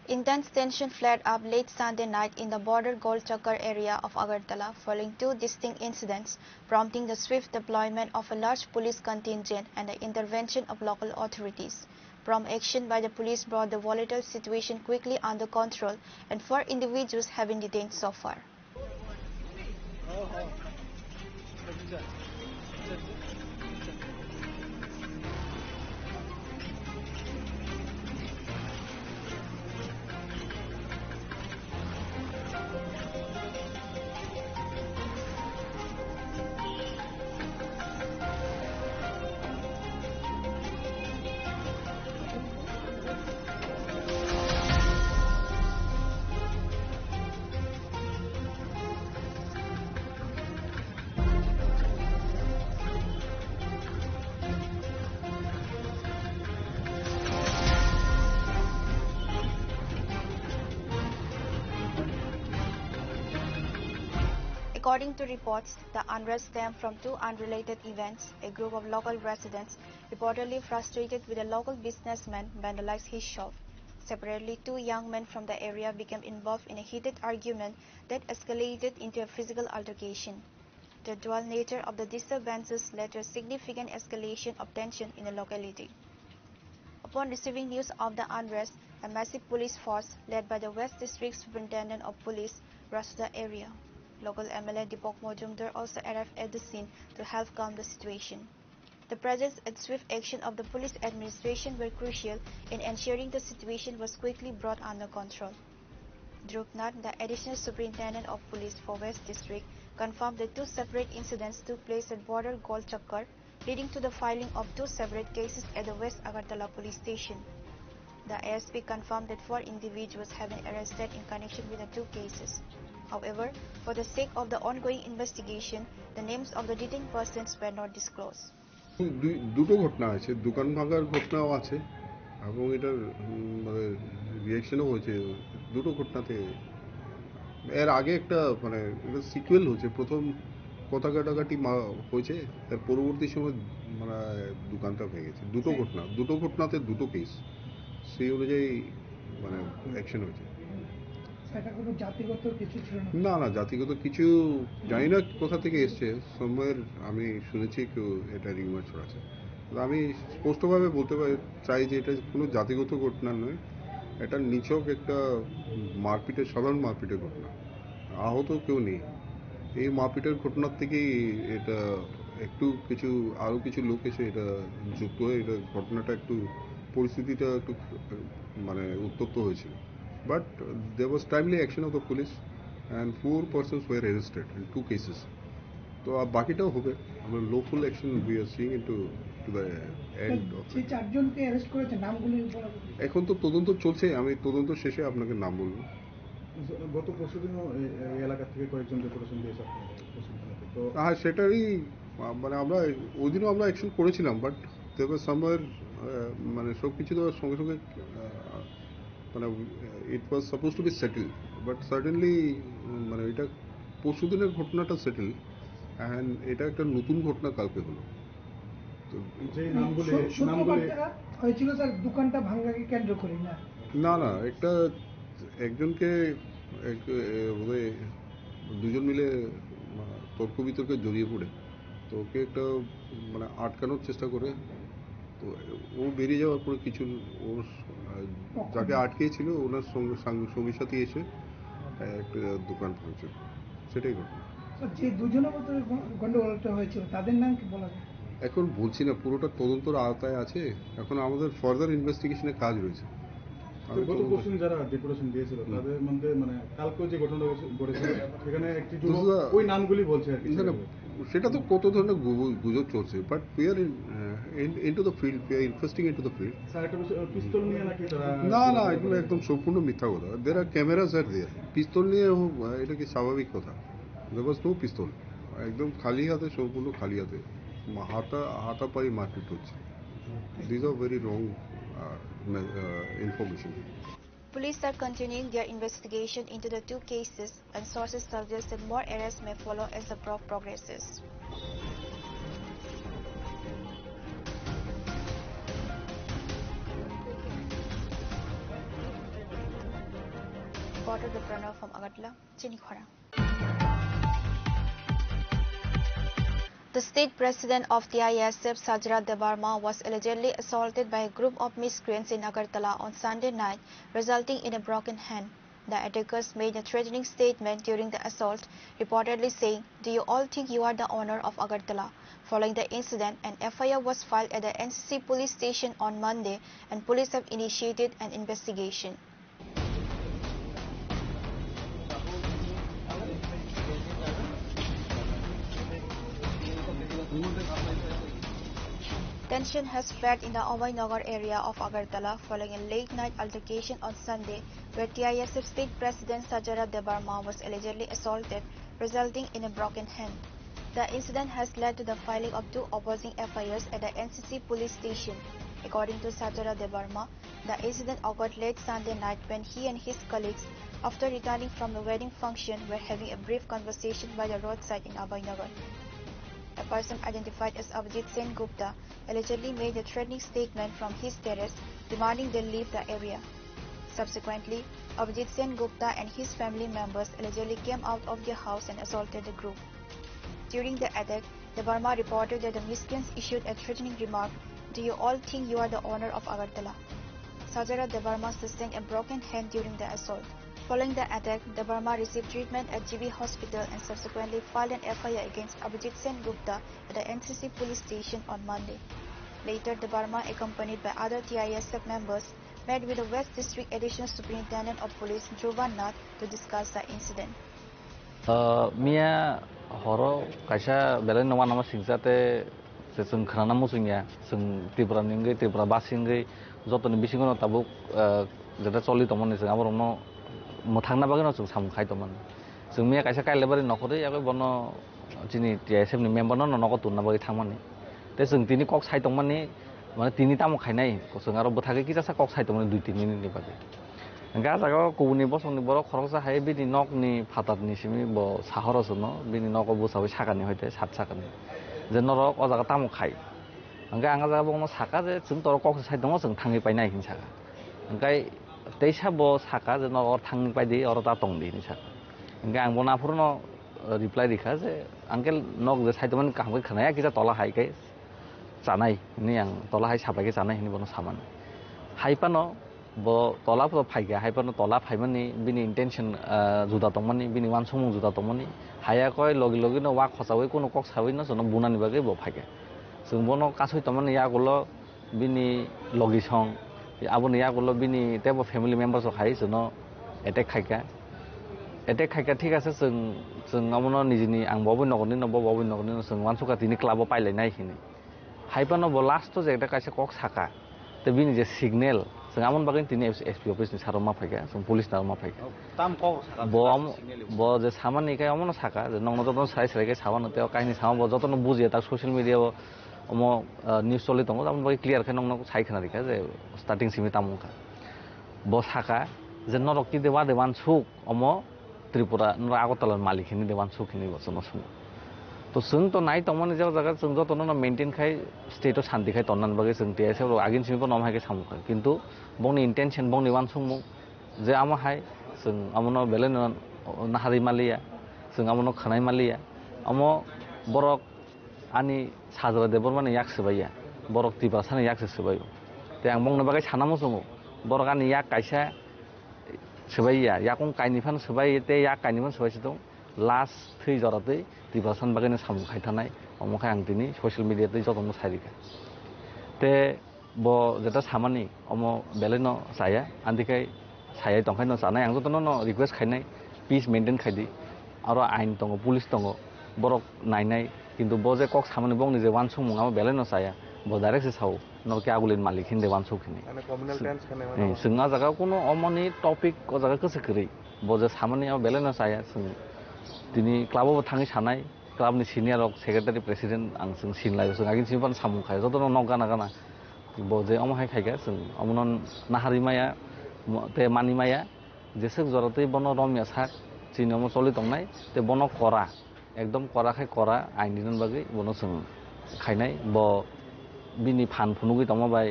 Intense tension flared up late Sunday night in the border Gol Chakkar area of Agartala following 2 distinct incidents, prompting the swift deployment of a large police contingent and the intervention of local authorities. Prompt action by the police brought the volatile situation quickly under control, and 4 individuals have been detained so far. According to reports, the unrest stemmed from two unrelated events. A group of local residents, reportedly frustrated with a local businessman, vandalized his shop. Separately, two young men from the area became involved in a heated argument that escalated into a physical altercation. The dual nature of the disturbances led to a significant escalation of tension in the locality. Upon receiving news of the unrest, a massive police force led by the West District Superintendent of Police rushed to the area. Local MLA Dipok Mojumdar also arrived at the scene to help calm the situation. The presence and swift action of the police administration were crucial in ensuring the situation was quickly brought under control. Dhruv Nath, the Additional Superintendent of Police for West District, confirmed that two separate incidents took place at border Gol Chakkar, leading to the filing of two separate cases at the West Agartala police station. The ASP confirmed that 4 individuals have been arrested in connection with the two cases. However, for the sake of the ongoing investigation, the names of the detained persons were not disclosed. দুটো ঘটনা আছে, দোকান ভাঙার ঘটনাও আছে এবং এটার মানে রিঅ্যাকশনও হয়েছে দুটো ঘটনাতে। এর আগে একটা মানে এটা সিকুয়েল হয়েছে, প্রথম কথা কাটাকাটি হয়েছে, তার পরবর্তী সময় মানে দোকানটা ভেঙেছে। দুটো ঘটনাতে দুটো কেস, সেই অনুযায়ী মানে অ্যাকশন হয়েছে। না না, জাতিগত কিছু জানি না কোথা থেকে এসছে, সময়ের আমি শুনেছি কেউ এটা রিউমার ছড়াচ্ছে। আমি স্পষ্টভাবে বলতে চাই যে এটা কোনো জাতিগত ঘটনা নয়, এটা নিছক একটা মারপিটের, সাধারণ মারপিটের ঘটনা। আহত কেউ নেই। এই মারপিটের ঘটনার থেকেই এটা একটু আরও কিছু লোক এসে এটা যুক্ত হয়ে এটা ঘটনাটা একটু পরিস্থিতিটা একটু মানে উত্তপ্ত হয়েছিল। But there was timely action of the police and 4 persons were arrested in 2 cases. তো বাকিটাও হবে। আমরা lawful action we are seeing into to the end of it. সেই 4 জনকে অ্যারেস্ট করেছে, নামগুলো এখন তো তদন্ত চলছে, আমি তদন্ত শেষে আপনাকে নাম বলবো। গত পরশুদিনও এই এলাকা থেকে কয়েকজন ডেপুটেশন দিয়েছে তো হ্যাঁ, সেটারই মানে আমরা ওই দিনও আমরা অ্যাকশন করেছিলাম, বাট there was somewhere মানে সব কিছু তো সঙ্গে সঙ্গে মানে it was suppose to be settle, but certainly মানে এটা পরশুদিনের ঘটনাটা সেটেল অ্যান্ড এটা একটা নতুন ঘটনা কালকে হলো। তো যে নামগুলো হয়েছিল স্যার দোকানটা ভাঙাকে কেন্দ্র করে না না একটা একজনকে বোধহয় দুজন মিলে তর্ক বিতর্কে জড়িয়ে পড়ে তো ওকে একটা মানে আটকানোর চেষ্টা করে, তো ও বেরিয়ে যাওয়ার পরে কিছু ওর যাকে আটকেছিল ওনার সঙ্গী সাথী এসে একটা দোকান ভাঙছে, সেটাই ঘটনা। যে দুজনের মধ্যে গন্ডগোলটা হয়েছিল তাদের নাম কি বলা যায়? এখন বলছি না, পুরোটা তদন্তর আওতায় আছে, এখন আমাদের ফার্দার ইনভেস্টিগেশনে কাজ রয়েছে। গত পরশু যারা ডেপুটেশন দিয়েছিল তাদের মধ্যে মানে কালকে যে ঘটনাটা ঘটেছিল সেখানে একটি ওই নামগুলি বলছে আর কি। সেটা তো কত ধরনের গুজব চলছে, but we are into the field, we are investing into the field. পিস্তল নিয়ে নাকি না না, এগুলো একদম সম্পূর্ণ মিথ্যা কথা। দের আর ক্যামেরাস আর দেয়ার, পিস্তল নিয়ে এটা কি স্বাভাবিক কথা? দেয়ার ওয়াজ নো পিস্তল, একদম খালি হাতে, সম্পূর্ণ খালি হাতে হাতাপাই মারপিট হচ্ছে। This are very wrong information. Police are continuing their investigation into the two cases, and sources suggest that more arrests may follow as the probe progresses. Reporter Pranav from Agartala, Chinikhara. The state president of TISF, Sajra Debarma, was allegedly assaulted by a group of miscreants in Agartala on Sunday night, resulting in a broken hand. The attackers made a threatening statement during the assault, reportedly saying, "Do you all think you are the owner of Agartala?" Following the incident, an FIR was filed at the NCC police station on Monday, and police have initiated an investigation. Tension has flared in the Ovainagar area of Agartala following a late-night altercation on Sunday where TISF State President Sajara Debarma was allegedly assaulted, resulting in a broken hand. The incident has led to the filing of 2 opposing FIRs at the NCC police station. According to Sajara Debarma, the incident occurred late Sunday night when he and his colleagues After returning from the wedding function, were having a brief conversation by the roadside in Abhaynagar. A person identified as Abhijit Sen Gupta allegedly made a threatening statement from his terrace demanding they leave the area. Subsequently, Abhijit Sen Gupta and his family members allegedly came out of their house and assaulted the group. During the attack, Debarma reported that the miscreants issued a threatening remark, "Do you all think you are the owner of Agartala?" Sajara Debarma sustained a broken hand during the assault. Following the attack, Debarma received treatment at GB Hospital and subsequently filed an FIR against Abhijit Sen Gupta at the NCC police station on Monday. Later, Debarma, accompanied by other TISF members, met with the West District Additional Superintendent of Police, Dhruvan Nath, to discuss the incident. Mia horo kaisa belen nama nama singzate sesung khana musunya sung Tripura ningai Tripura basingai jotoni bisingono tabuk jeta choli tomoni sung aborno mothangna bagano sung samkhai tomon sung mia kaisa kai lebari nokore yakai bono chini TISF ni member no noko tunna bagi thangmani te sung tini kok sai tomani mane tini tamo khainai sung aro bothage ki jasa kok sai tomani 2-3 minute ni bagi enggak jago kubuni bosoni borok khoroksa hai bini nok ni phatat ni simi bo sahoro sono bini noko bo sabai sakani hoite 7 sakani je norok o jaga tamo khai enggak anga jaga bono saka je sung tor kok sai dongo sung thangi painai hin saka enggak teisa bo saka je norok thangi paidi oro ta tongdi ni saka enggak ang bona purno reply dikha je uncle nok je sai tomani kahmai khanaya kisa tola hai kai chanai ni ang tola hai sabai ke chanai ni bono saman hai pano bo tola po phaiga hai pano tola phaimani bini intention juda tongmani bini wansomung juda tongmani haya koi logi logi no wa khosawi kono kok sawi no sono bunani bage bo phaiga sung bono kasoi tongmani ya gulo bini logi song aboni ya gulo bini tebo family members o khai sono attack khaiga ঠিক আছে जों আমনো Nizhny আং ববো নগনি ন ববো নগনি जों वानसुका तिनि क्लाबो पाइलाय नायखिनि हाइपानो ब last जे एकटा कासे कक साका ते बिनि जे सिगनेल जों আমন बागै तिनि एसपी अफिस नि सारो मा फाइगा जों पुलिस नारो मा फाइगा ताम कक साका ब जे सामानि काय আমनो साका जे नंग जतन साइ साइ के साबानो ते काहिनि सामा ब जतन बुजिया ता सोशल मीडिया अमो न्यूज चलि दङ আমन बागै क्लियर खाय नंग साइ खाना दिखा जे स्टार्टिंग सिमि तामुका ब साका जे नरकि देवा देवान सुक अमो त्रिपुरा नरा आगरतलार मालिकनि देवान सुखिनि बसनो सु तो जों तो नाय तमनि जे जागा जों जतन मेंटेन खाय स्टेट शांति खाय तननान बागे जों टीएसएफ आगिन सिमबो नम हायके सामुखा किंतु बंनि इंटेंशन बंनि वान सुमु जे आमा हाय जों आमनो बेले नाहारि मालिया जों आमनो खनाय मालिया आमो बरक आनि साजरा देबरमाने याकसबाया बरक तिबासाने याकसबायो ते आं बंनो बागे सानामो जों बरक आनि याक कायसा sebaya yakung kainifan sebaya te yak kainifan sebaya situ last 3 jorate dibasan bagene samu khai thanai omokai ang tini social media te jotono sairika te bo jeta samani omo beleno saya andikai saya tongkai no sanai ang jotono no request khainai peace maintain khaidi aro ain tongo police tongo borok nainai kintu bo je kok samani bongni je wan sumung amo beleno saya bo direct se sau नरके आगुलिन मालिकिन देवान सुखिनि माने communal tense खाने जोंना जागा कोनो अमनि topic ओ जागा गोसो करै बजे सामनियाव बेलेनो साया जों दिनि क्लाबाव थाङै सानाय क्लाबनि सिनियर सेक्रेटारि प्रेसिडेन्ट आं जों सिनलाय जों आगिन सिमपान सामु खाय जतन न गाना गाना बजे अमहाय खायगा जों अमन नाहारिमाया ते मानिमाया जेसे जरते बन रमिया साक चिनम चलि तंनाय ते बन करा एकदम करा खाय करा आइनदिन बागै बन जों खायनाय ब बिनि फान फुनुगि दङ बाय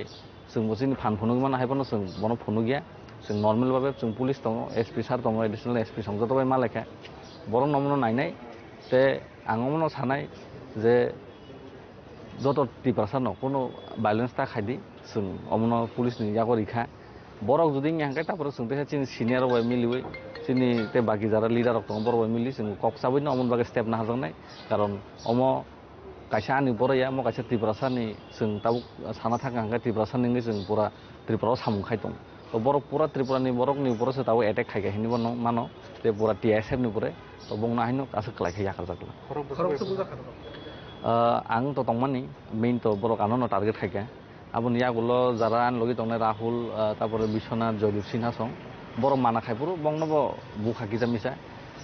जों बसिनि फान फुनुगि मान हायबनो जों बनो फुनुगिया जों नर्मेल बाबे जों पुलिस दङ एसपी सार दङ एडिशनल एसपी संजत बाय मालेखा बर नमनो नायनाय ते आंगमनो सानाय जे जत टिपासा न कोनो भाइलेंस ता खायदि जों अमनो पुलिस नि याको रिखा बरक जुदि यांगाय तापर जों ते चिनि सिनियर बाय मिलिवै चिनि ते बाकी जारा लिडार दङ बर बाय मिलि जों कक्साबै न अमन बागे स्टेप ना हाजंनाय कारण Amo kaisa ani boraya mo kaisa triprasani जों ताबु साना थाखा हांगा त्रिपुरासानि जों पुरा त्रिपुराव सामु खाय दं तो बरक पुरा त्रिपुरानि बरकनि बरसे ताबु अटैक खायगा हिनि बनो मानो ते पुरा टीएसएफ नि पुरे तो बंगना हायनो कासे क्लाइखै याखा जागला आं तो तंगमानि मेन तो बरक आनो टारगेट खायगा आबुनि यागुलो जारा आन लगे तंगनाय राहुल तारपरे बिश्वनाथ जयदीप सिन्हा सं बरक माना खायपुर बंगनबो बुखा किजा मिसा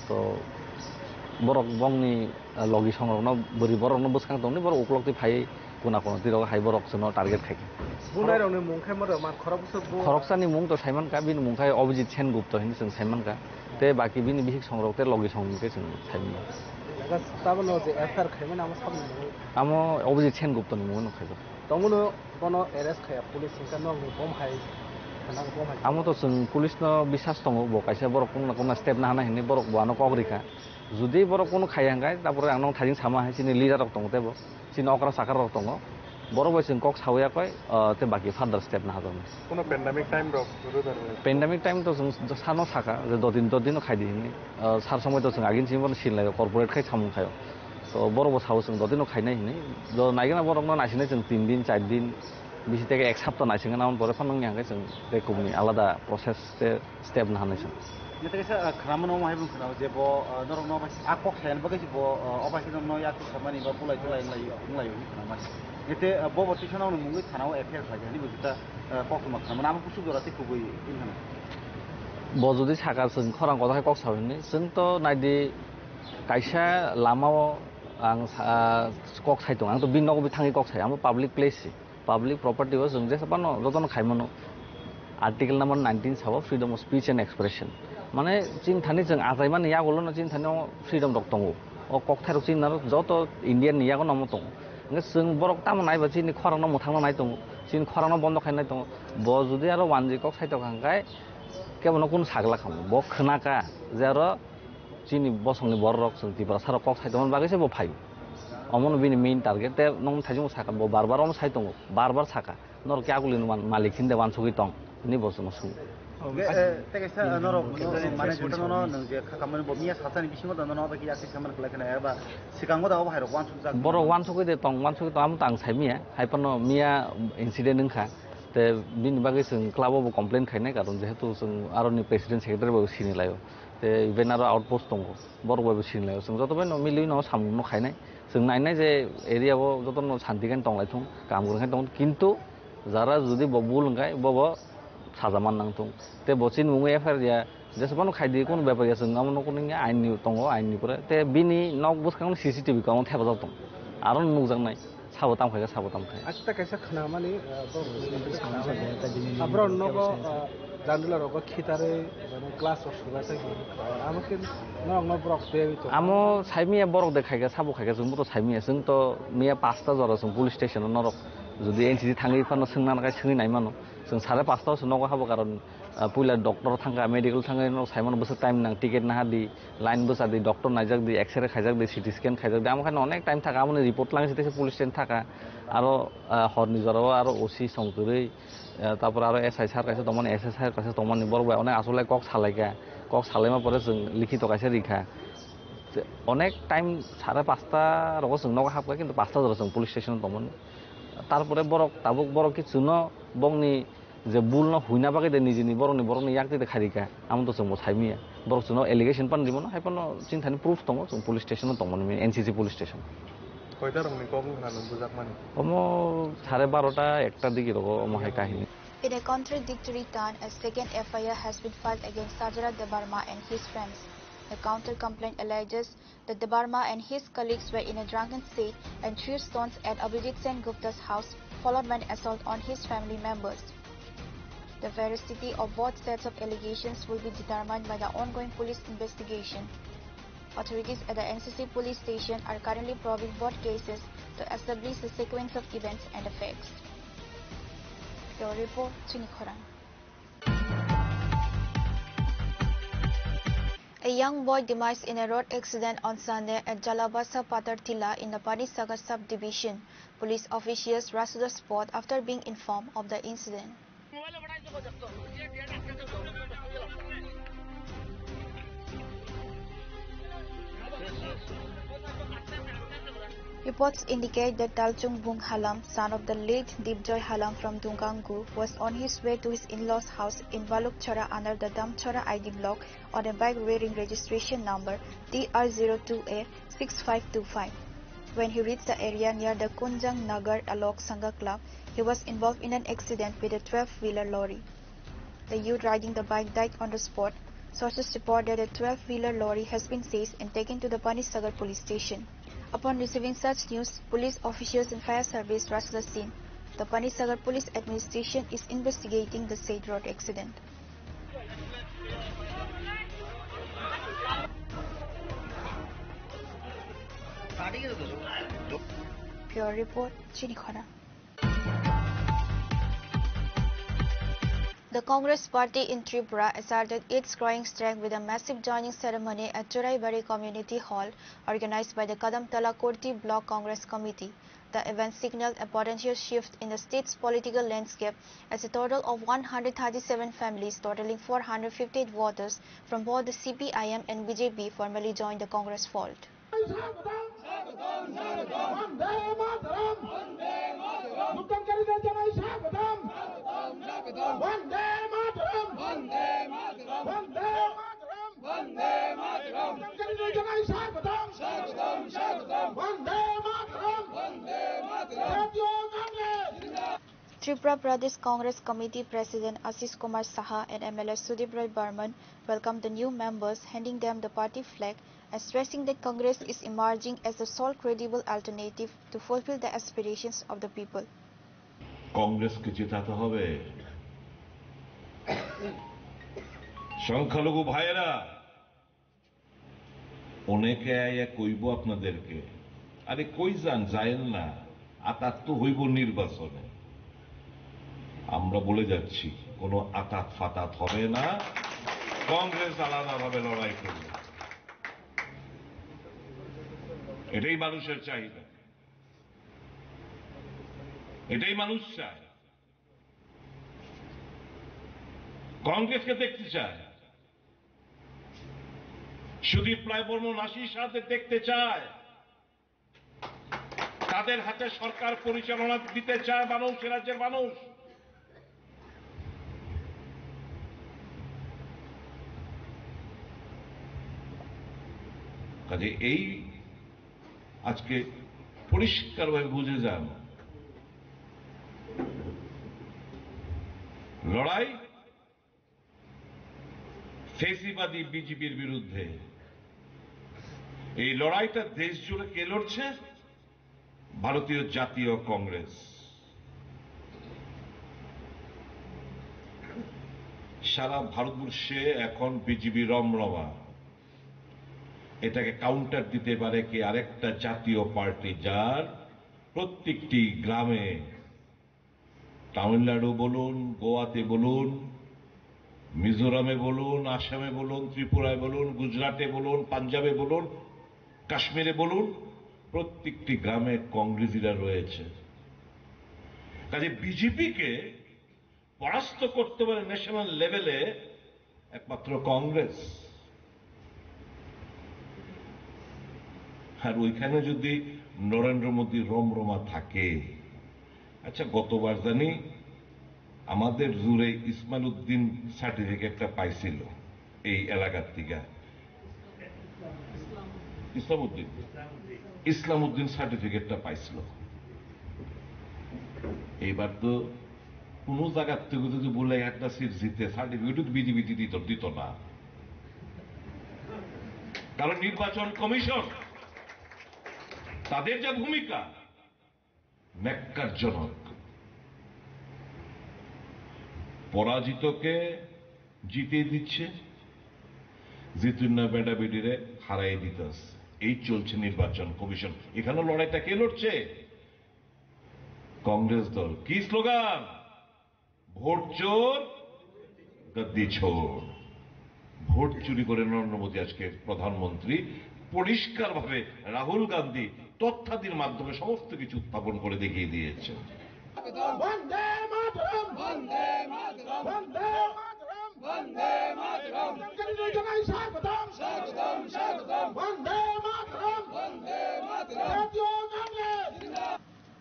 तो बरक बंगनि लगी संरकनो बोरै बरकनो बसखां दंनि बरक उक्लक्ति फाय kuna tiro hai borok sono target khai bunai rong ni mungkai maro man khoroksani mung to saiman ka bin mungkai Abhijit Sengupta hin sing saiman ka te baki bini bihik songrok te logi songke sing saiman tabano je FR khaiman amo sabni amo Abhijit Sengupta ni mung no khai tongmuno bono arrest khaya police singka no bom hai amo to sing police no bisas tongo bo kaisa borok kuna step na hana hini borok boano kogrika judi borok kono khayangkai tapore anong thajing sama hai sini leader rok tongo tebo sini okra sakar rok tongo borok bai sing kok sawya koi te baki further step na hadon kono pandemic time rok pandemic time to sing sano saka je dodin khai di hini sar somoy to sing agin simon sinlai corporate khai samung khayo to borok bo saw sing dodin khai nai hini do naigena borok no nasine sing 3 din 4 din bisi থেকে এক সপ্তাহ নাই সিঙ্গা নাম পরে ফান্নং ইয়াঙ্গে जों रेकुमनि आलादा process step ना हानाय जों नेतैसा खामानो माहाय बुंखनाव जे बो नरक न बासि आकक खायान बगै बो अबासि न याति खामानि बा पुलाय तुलाय लायो खामा एते बो बतिसनाव मुंगै थानाव एफेयार खायनि बुजुता कखमा खामाना आम पुसु जराते खुबै इनहाना बो जुदि साका जों खरां गदाय कक सावनि जों तो नायदि कायसा लामाव आं कक साइदं आं तो बिनगबि थाङि कक साइ आं public place public property was जों जेसाबानो जतन खायमनो आर्टिकल नम्बर 19 साव freedom of speech and expression माने चिन थानि जों आजायमान यागोल न चिन थानियाव फ्रीडम दक दङ अ ककथार चिन जत इंडियन यागो नम दङ नगे जों बरक ताम नायबा चिनि खरानो मोथांना नाय दङ चिन खरानो बन्द खायनाय दङ ब जुदि आरो वानजि कक साइद खांगाय केबनो कुन सागला खाम ब खोनाका जे आरो चिनि बसंनि बरक जों तिब्रा सार कक साइदमन बागैसे ब फाइ अमन बिनि मेन टारगेट ते नम थाजिमु साका बो बार अम साइ दङ बार साका नर क्यागुलि मालिक सिन्दे वान सगि दं नि बसनो सु तेगैसा नर माने जतनो नों जे खामानि बो मिया सासानि बिसिङाव दङ न बाकि याति खामानि खालायखना एबा सिगाङाव दाव बाहेर वान सगि जाग बर वान सगि दे दं वान सगि ताम तां साइ मिया हाइपनो मिया इन्सिडेन्ट नखा ते बिनि बागै जों क्लाबाव कमप्लेन खायनाय कारण जेहेतु जों आरनि प्रेसिडेन्ट सेक्रेटारि बो सिनि लायो ते इभेन आरो आउटपोस्ट दङ बरबो सिनि लायो जों जतबे न मिलि न सामनो खायनाय जों नायनाय जे एरियाव जतन शान्तिखान दंलायथुं कामगुरखान दं किन्तु जारा जुदि बबुलंगाय बब साजामान नांथुं ते बचिन मुङै एफआरया जेसेबानो खायदि कोन बेपारिया जों नामनो कोनि आइननि दङ आइननि परे ते बिनि नक बुसखां सीसीटीवी काउन्ट हेफाजाब दं आरो नुजांनाय साबो तामखाय आस्ता कायसा खाना माने आब्रो नगो जानदुला रगो खितारे क्लास अफ सुगासा आमके न ब्रक बे आमो साइमिया बरक देखायगा साबो खायगा जों तो साइमिया जों तो मिया 5टा जरा जों पुलिस स्टेशन नरक जुदि एनसीसी थाङै फानो सोंना नागाय सोंनि नाय मानो जों 5:30 सो नगो हाबो कारण पुइला डक्टर थांगा मेडिकल थाङै न साइमन बस टाइम नां टिकेट ना हादि लाइन बस आदि डक्टर नायजाक दि एक्सरे खायजाक दि सिटी स्कैन खायजाक दि आमखान अनेक टाइम थाका आमने रिपोर्ट लांसि तेसे पुलिस स्टेशन थाका आरो हरनि जराव आरो ओसी संतुरै तापर आरो एसआई सार कायसे दमन एसएसआई कायसे दमन बरबाय अनेक आसले कक सालायमा परे जों लिखित कायसे रिखा अनेक टाइम 5:30 रगो जों नगो हाबगा किन्तु 5टा जरा जों पुलिस स्टेशन दमन तारपरे बरक ताबुक बरक कि सुनो बंगनि जे बुलनो हुइना बागे दे निजिनि बरनि याक दे खारिका आम तो जों साइमिया बरक सुनो एलिगेशन पान दिमोन हाइपनो चिन्थानि प्रूफ दङ जों पुलिस स्टेशन दमन एनसीसी पुलिस स्टेशन কয়টা রংনি কম খানো বুজাক মানে ওমো 12:30 একটা দিকে রগো মহাই কাহিনী In a contradictory turn, a second FIR has been filed against Sajara Debarma and his friends. The counter-complaint alleges that Debarma and his colleagues were in a drunken state and threw stones at Abhijit Sengupta's house, followed by an assault on his family members. The veracity of both sets of allegations will be determined by the ongoing police investigation. Authorities at the NCC police station are currently probing both cases to establish the sequence of events and the facts. Your report, Chinikhorang. A young boy demised in a road accident on Sunday at Jalabasa Patartila in the Panisagar subdivision. Police officials rushed to the spot after being informed of the incident. Reports indicate that Talchung Bung Halam, son of the late Dipjoy Halam from Dungangu, was on his way to his in-laws' house in Balukchara under the Damchara ID block on a bike bearing registration number TR02A6525. When he reached the area near the Kunjang Nagar Alok Sangha Club, he was involved in an accident with a 12-wheeler lorry. The youth riding the bike died on the spot. Sources report that a 12-wheeler lorry has been seized and taken to the Panisagar police station. Upon receiving such news, police officials and fire service rushed the scene. The Panisagar Police Administration is investigating the said road accident. Pure report, Chinikhara. The Congress party in Tripura asserted its growing strength with a massive joining ceremony at Churaibari Community Hall organized by the Kadamtala Kurti Block Congress Committee. The event signaled a potential shift in the state's political landscape as a total of 137 families totaling 458 voters from both the CPIM and BJP formally joined the Congress fold. Tripura Pradesh Congress Committee President Ashish Kumar Saha and MLA Sudip Rai Burman welcomed the new members, handing them the party flag and stressing that Congress is emerging as the sole credible alternative to fulfill the aspirations of the people. Congress ke jetaate hobe সংখ্যালঘু ভাইরা অনেকে আয়া কইব আপনাদেরকে আরে কই যান যায়েন না আতাত তো হইব নির্বাচনে আমরা বলে যাচ্ছি কোনো আতাত ফাতাত হবে না কংগ্রেস আলাদাভাবে লড়াই করবে এটাই মানুষের চাহিদা এটাই মানুষ চায় কংগ্রেসকে দেখতে চায় সুদীপ রায় বর্মন আশিস সাথে দেখতে চায় তাদের হাতে সরকার পরিচালনা দিতে চায় মানুষ রাজ্যের মানুষ কাজে এই আজকে পরিষ্কারভাবে বুঝে যান লড়াই ফেসিবাদী বিজেপির বিরুদ্ধে এই লড়াইটা দেশ জুড়ে কে লড়ছে ভারতীয় জাতীয় কংগ্রেস সারা ভারতবর্ষে এখন বিজেপি রমরমা এটাকে কাউন্টার দিতে পারে কি আরেকটা জাতীয় পার্টি যার প্রত্যেকটি গ্রামে তামিলনাড়ু বলুন গোয়াতে বলুন মিজোরামে বলুন আসামে বলুন ত্রিপুরায় বলুন গুজরাটে বলুন পাঞ্জাবে বলুন কাশ্মীরে বলুন প্রত্যেকটি গ্রামে কংগ্রেসীরা রয়েছে কাজে বিজেপিকে পরাস্ত করতে পারে ন্যাশনাল লেভেলে একমাত্র কংগ্রেস আর ওইখানে যদি নরেন্দ্র মোদী রমরমা থাকে আচ্ছা গতবার জানি আমাদের জুড়ে ইসমাইল উদ্দিন সার্টিফিকেটটা পাইছিল এই এলাকার থেকে ইসলাম উদ্দিন সার্টিফিকেটটা পাইছিল এইবার তো কোন জায়গার থেকে যদি বলে একটা সিট জিতে সার্টিফিকেট বিজেপি দিত না কারণ নির্বাচন কমিশন তাদের যা ভূমিকা ন্যাক্কারজনক পরাজিতকে জিতে দিচ্ছে জিতুন না বেটা বেটিরে হারাই দিতেছে এই চলছে নির্বাচন কমিশন এখানে লড়াইটা কে লড়ছে কংগ্রেস দল কি স্লোগান ভোট চোর গদ্দি ছোড় ভোট চুরি করে নরেন্দ্র মোদী আজকে প্রধানমন্ত্রী পরিষ্কারভাবে রাহুল গান্ধী তথ্যাদির মাধ্যমে সমস্ত কিছু উত্থাপন করে দেখিয়ে দিয়েছে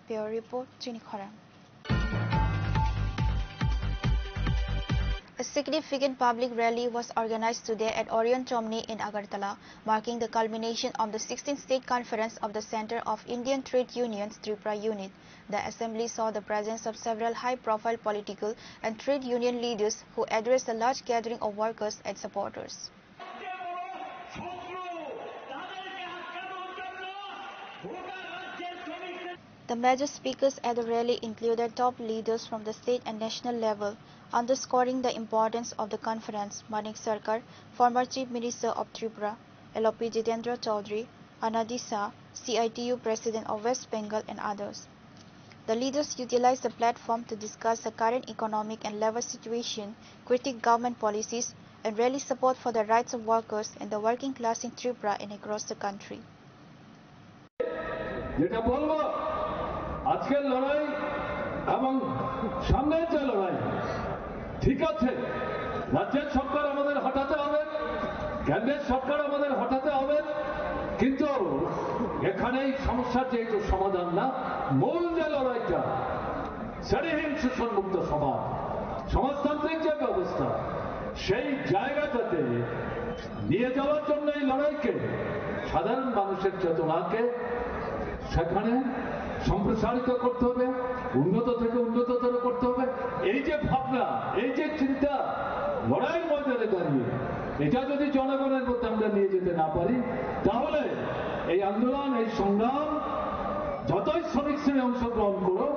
Pure report, Chinikhara. A significant public rally was organized today at Orion Chomni in Agartala, marking the culmination of the 16th State Conference of the Center of Indian Trade Unions Tripura Unit. The assembly saw the presence of several high-profile political and trade union leaders who addressed a large gathering of workers and supporters. The major speakers at the rally included top leaders from the state and national level, underscoring the importance of the conference. Manik Sarkar, former Chief Minister of Tripura, LOP Jitendra Chaudhary, Anadi Shah, CITU President of West Bengal, and others. The leaders utilized the platform to discuss the current economic and labor situation, critique government policies, and rally support for the rights of workers and the working class in Tripura and across the country. আজকের লড়াই এবং সামনের যে লড়াই ঠিক আছে, রাজ্যের সরকার আমাদের হটাতে হবে, কেন্দ্রের সরকার আমাদের হটাতে হবে, কিন্তু এখানেই সমস্যার যে সমাধান না, মূল যে লড়াইটা শ্রেণীহীন শোষণমুক্ত সমাজ, সমাজতান্ত্রিক যে ব্যবস্থা, সেই জায়গাটাতে নিয়ে যাওয়ার জন্য এই লড়াইকে সাধারণ মানুষের চেতনাকে সেখানে সম্প্রসারিত করতে হবে, উন্নত থেকে উন্নততর করতে হবে। এই যে ভাবনা, এই যে চিন্তা লড়াইয়ের ময়দানে দাঁড়িয়ে, এটা যদি জনগণের মধ্যে আমরা নিয়ে যেতে না পারি, তাহলে এই আন্দোলন, এই সংগ্রাম যতই শ্রমিক শ্রেণী অংশগ্রহণ করো,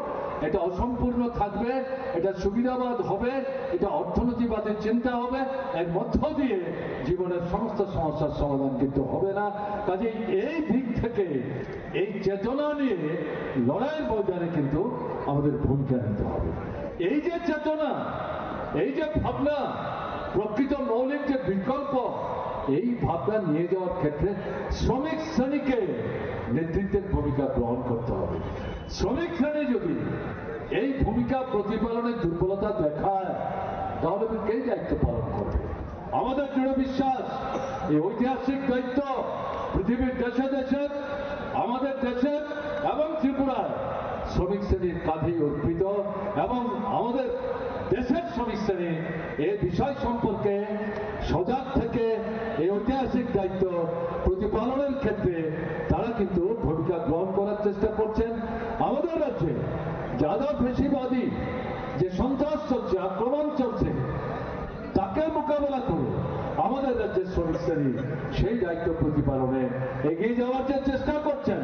এটা অসম্পূর্ণ থাকবে, এটা সুবিধাবাদ হবে, এটা অর্থনীতিবাদের চিন্তা হবে, এর মধ্য দিয়ে জীবনের সমস্ত সমস্যার সমাধান কিন্তু হবে না। কাজেই এই দিক থেকে এই চেতনা নিয়ে লড়াইয়ের ময়দানে কিন্তু আমাদের ভূমিকা নিতে হবে। এই যে চেতনা, এই যে ভাবনা, প্রকৃত মৌলিক যে বিকল্প, এই ভাবনা নিয়ে যাওয়ার ক্ষেত্রে শ্রমিক শ্রেণীকে নেতৃত্বের ভূমিকা গ্রহণ করতে হবে। শ্রমিক শ্রেণী যদি এই ভূমিকা প্রতিপালনের দুর্বলতা দেখায়, তাহলে কে দায়িত্ব পালন করবে? আমাদের দৃঢ় বিশ্বাস, এই ঐতিহাসিক দায়িত্ব পৃথিবীর দেশে দেশে, আমাদের দেশে এবং ত্রিপুরায় শ্রমিক শ্রেণীর কাঁধেই অর্পিত, এবং আমাদের দেশের শ্রমিক শ্রেণী এই বিষয় সম্পর্কে সজাগ থেকে এই ঐতিহাসিক দায়িত্ব প্রতিপালনের ক্ষেত্রে তারা কিন্তু ভূমিকা গ্রহণ করার চেষ্টা করছেন। আমাদের রাজ্যে যাদব ফেসিবাদী যে সন্ত্রাস চলছে, আক্রমণ চলছে, তাকে মোকাবেলা করে আমাদের রাজ্যের শ্রমিক শ্রেণী সেই দায়িত্ব প্রতিপালনে এগিয়ে যাওয়ার যে চেষ্টা করছেন।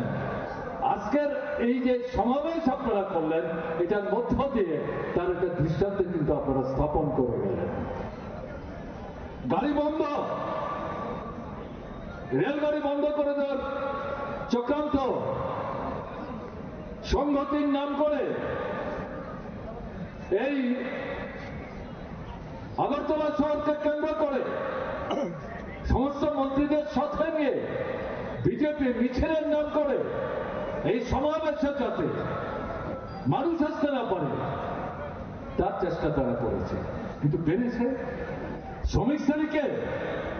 আজকের এই যে সমাবেশ আপনারা করলেন, এটার মধ্য দিয়ে তার একটা দৃষ্টান্ত কিন্তু আপনারা স্থাপন করে গেলেন। গাড়ি বন্ধ, রেলগাড়ি বন্ধ করে দেওয়ার চক্রান্ত, সংহতির নাম করে এই আগরতলা শহরকে কেন্দ্র করে সমস্ত মন্ত্রীদের সাথে নিয়ে বিজেপি মিছিলের নাম করে এই সমাবেশে যাতে মানুষ আসতে না পারে তার চেষ্টা তারা করেছে, কিন্তু পেরেছে। শ্রমিক শ্রেণীকে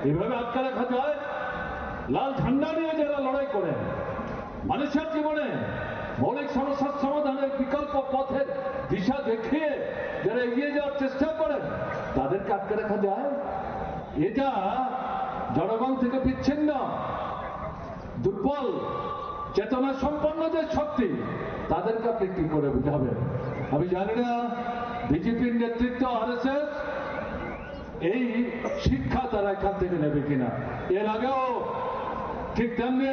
এভাবে আটকে রাখা যায়? লাল ঝান্ডা নিয়ে যারা লড়াই করেন, মানুষের জীবনে মৌলিক সমস্যার সমাধানের বিকল্প পথের দিশা দেখিয়ে যারা এগিয়ে যাওয়ার চেষ্টা করেন, তাদেরকে আটকে রাখা যায়? এটা জনগণ থেকে বিচ্ছিন্ন দুর্বল চেতনা সম্পন্ন যে শক্তি, তাদেরকে আপনি কি করে বুঝাবেন? আমি জানি না বিজেপির নেতৃত্ব আরএসএস এই শিক্ষা তারা এখান থেকে নেবে কিনা। এর আগেও ঠিক তেমনি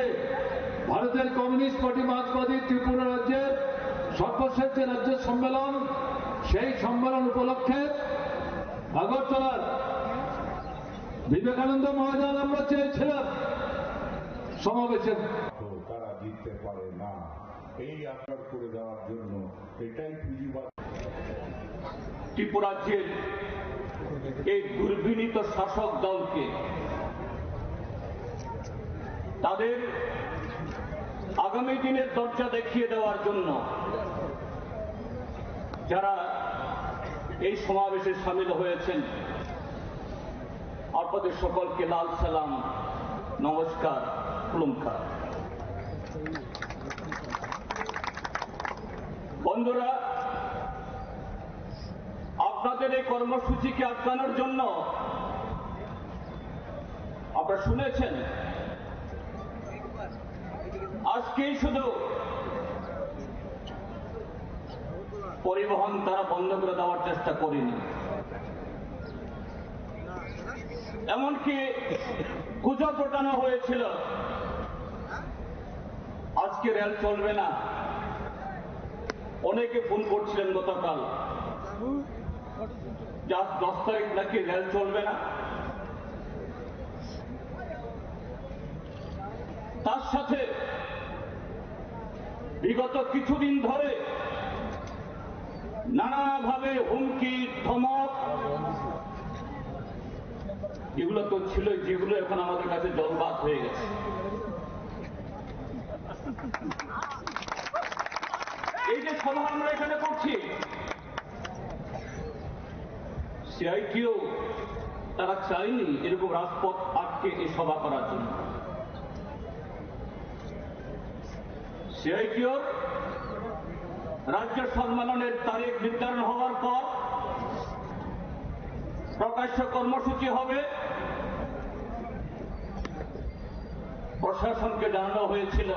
ভারতের কমিউনিস্ট পার্টি মার্ক্সবাদী ত্রিপুরা রাজ্যের সর্বশেষ যে রাজ্য সম্মেলন, সেই সম্মেলন উপলক্ষে আগরতলার বিবেকানন্দ ময়দান আমরা চেয়েছিলাম সমাবেশের। তারা জিততে পারে না, এই আকার করে দেওয়ার জন্য এটাই পুঁজিবাদ। ত্রিপুরা রাজ্যের এই দুর্বিনীত শাসক দলকে তাদের আগামী দিনের দরজা দেখিয়ে দেওয়ার জন্য যারা এই সমাবেশে সামিল হয়েছেন, আপনাদের সকলকে লাল সালাম, নমস্কার, কুলুমকার। বন্ধুরা, আপনাদের এই কর্মসূচিকে আটকানোর জন্য আপনারা শুনেছেন, আজকেই শুধু পরিবহন তারা বন্ধ করে দেওয়ার চেষ্টা করেনি, এমনকি গুজব রটানো হয়েছিল আজ আজকে রেল চলবে না। অনেকে ফোন করছিলেন গতকাল, আজ 10 তারিখ নাকি রেল চলবে না। তার সাথে বিগত কিছুদিন ধরে নানাভাবে হুমকি, ধমক, এগুলো তো ছিল, যেগুলো এখন আমাদের কাছে জলবাদ হয়ে গেছে। এই যে সভা আমরা এখানে করছি, সিআইটিও তারা চায়নি এরকম রাজপথ আটকে এই সভা করার জন্য। সিআইটিও রাজ্য সম্মেলনের তারিখ নির্ধারণ হওয়ার পর প্রকাশ্য কর্মসূচি হবে। প্রশাসনকে জানানো হয়েছিল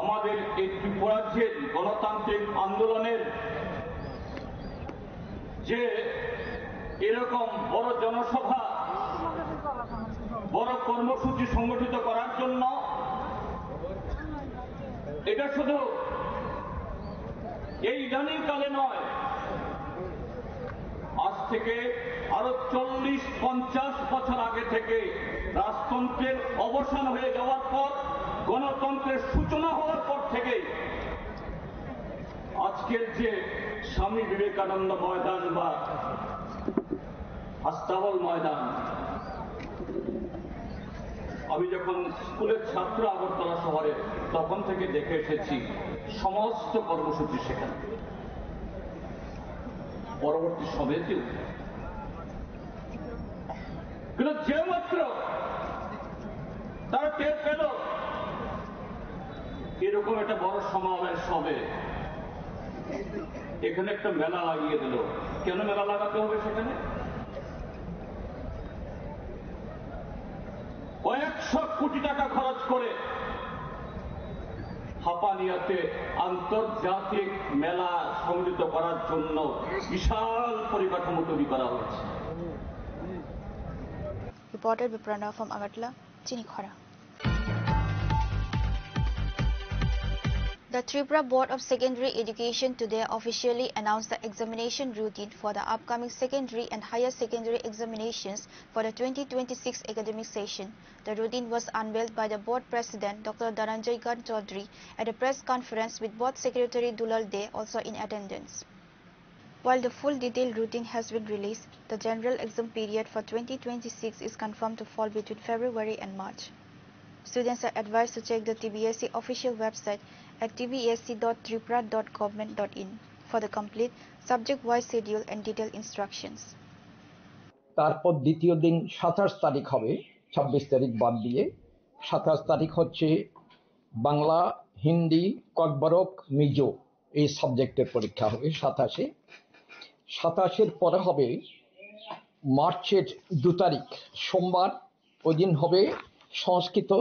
আমাদের এই ত্রিপুরাজ্যের গণতান্ত্রিক আন্দোলনের যে এরকম বড় জনসভা, বড় কর্মসূচি সংগঠিত করার জন্য এটা শুধু এই ইদানিংকালে নয়, আজ থেকে আরো 40-50 বছর আগে থেকে রাজতন্ত্রের অবসান হয়ে যাওয়ার পর, গণতন্ত্রের সূচনা হওয়ার পর থেকে আজকের যে স্বামী বিবেকানন্দ ময়দান বা আস্তাবল ময়দান, আমি যখন স্কুলের ছাত্র আগরতলা শহরে, তখন থেকে দেখে এসেছি সমস্ত কর্মসূচি সেখানে। পরবর্তী সময়তেও কিন্তু যে মাত্র তারা টের পেল এরকম একটা বড় সমাবেশ হবে, এখানে একটা মেলা লাগিয়ে দিল। কেন মেলা লাগাতে হবে? সেখানে কয়েকশো কোটি টাকা খরচ করে হাপানিয়াতে আন্তর্জাতিক মেলা সংগঠিত করার জন্য বিশাল পরিকাঠামো তৈরি করা হয়েছে। Reported by Pranav from Agartala, Chinikhara. The Tripura Board of Secondary Education today officially announced the examination routine for the upcoming secondary and higher secondary examinations for the 2026 academic session. The routine was unveiled by the board president Dr. Dhananjay Gant Chaudhary at a press conference with Board Secretary Dulal Dey also in attendance. While the full detailed routine has been released, the general exam period for 2026 is confirmed to fall between February and March. Students are advised to check the TBSC official website at tbsc.tripura.government.in for the complete subject-wise schedule and detailed instructions. তারপর দ্বিতীয় দিন 27 তারিখ হবে, 26 তারিখ বাদ দিয়ে 27 তারিখ হচ্ছে বাংলা, হিন্দি, ককবরক, মিজো এই সাবজেক্টের পরীক্ষা হবে 27-এর পরে হবে মার্চের 2 তারিখ সোমবার, ওই দিন হবে সংস্কৃত,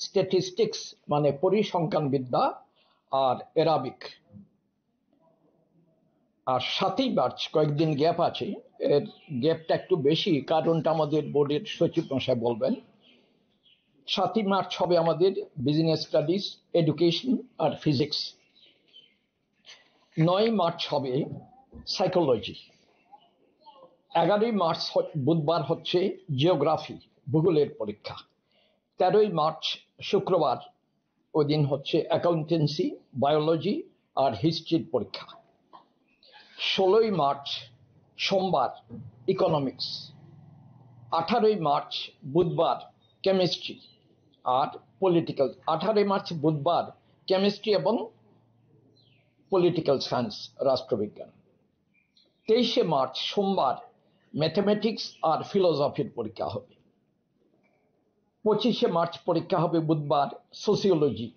স্ট্যাটিস্টিক্স মানে পরিসংখ্যানবিদ্যা আর অ্যারাবিক। আর 7ই মার্চ কয়েকদিন গ্যাপ আছে, এর গ্যাপটা একটু বেশি, কারণটা আমাদের বোর্ডের সচিব মশাই বলবেন। 7ই মার্চ হবে আমাদের বিজনেস স্টাডিজ, এডুকেশন আর ফিজিক্স। 9ই মার্চ হবে সাইকোলজি। 11ই মার্চ বুধবার হচ্ছে জিওগ্রাফি, ভূগোলের পরীক্ষা। 13ই মার্চ শুক্রবার, ওই দিন হচ্ছে অ্যাকাউন্টেন্সি, বায়োলজি আর হিস্ট্রির পরীক্ষা। 16ই মার্চ সোমবার ইকোনমিক্স। 18ই মার্চ বুধবার কেমিস্ট্রি আর পলিটিক্যাল। 18ই মার্চ বুধবার কেমিস্ট্রি এবং পলিটিক্যাল সায়েন্স, রাষ্ট্রবিজ্ঞান। 23শে মার্চ সোমবার ম্যাথমেটিক্স আর ফিলোসফির পরীক্ষা হবে। 25শে মার্চ পরীক্ষা হবে বুধবার সোসিওলজি।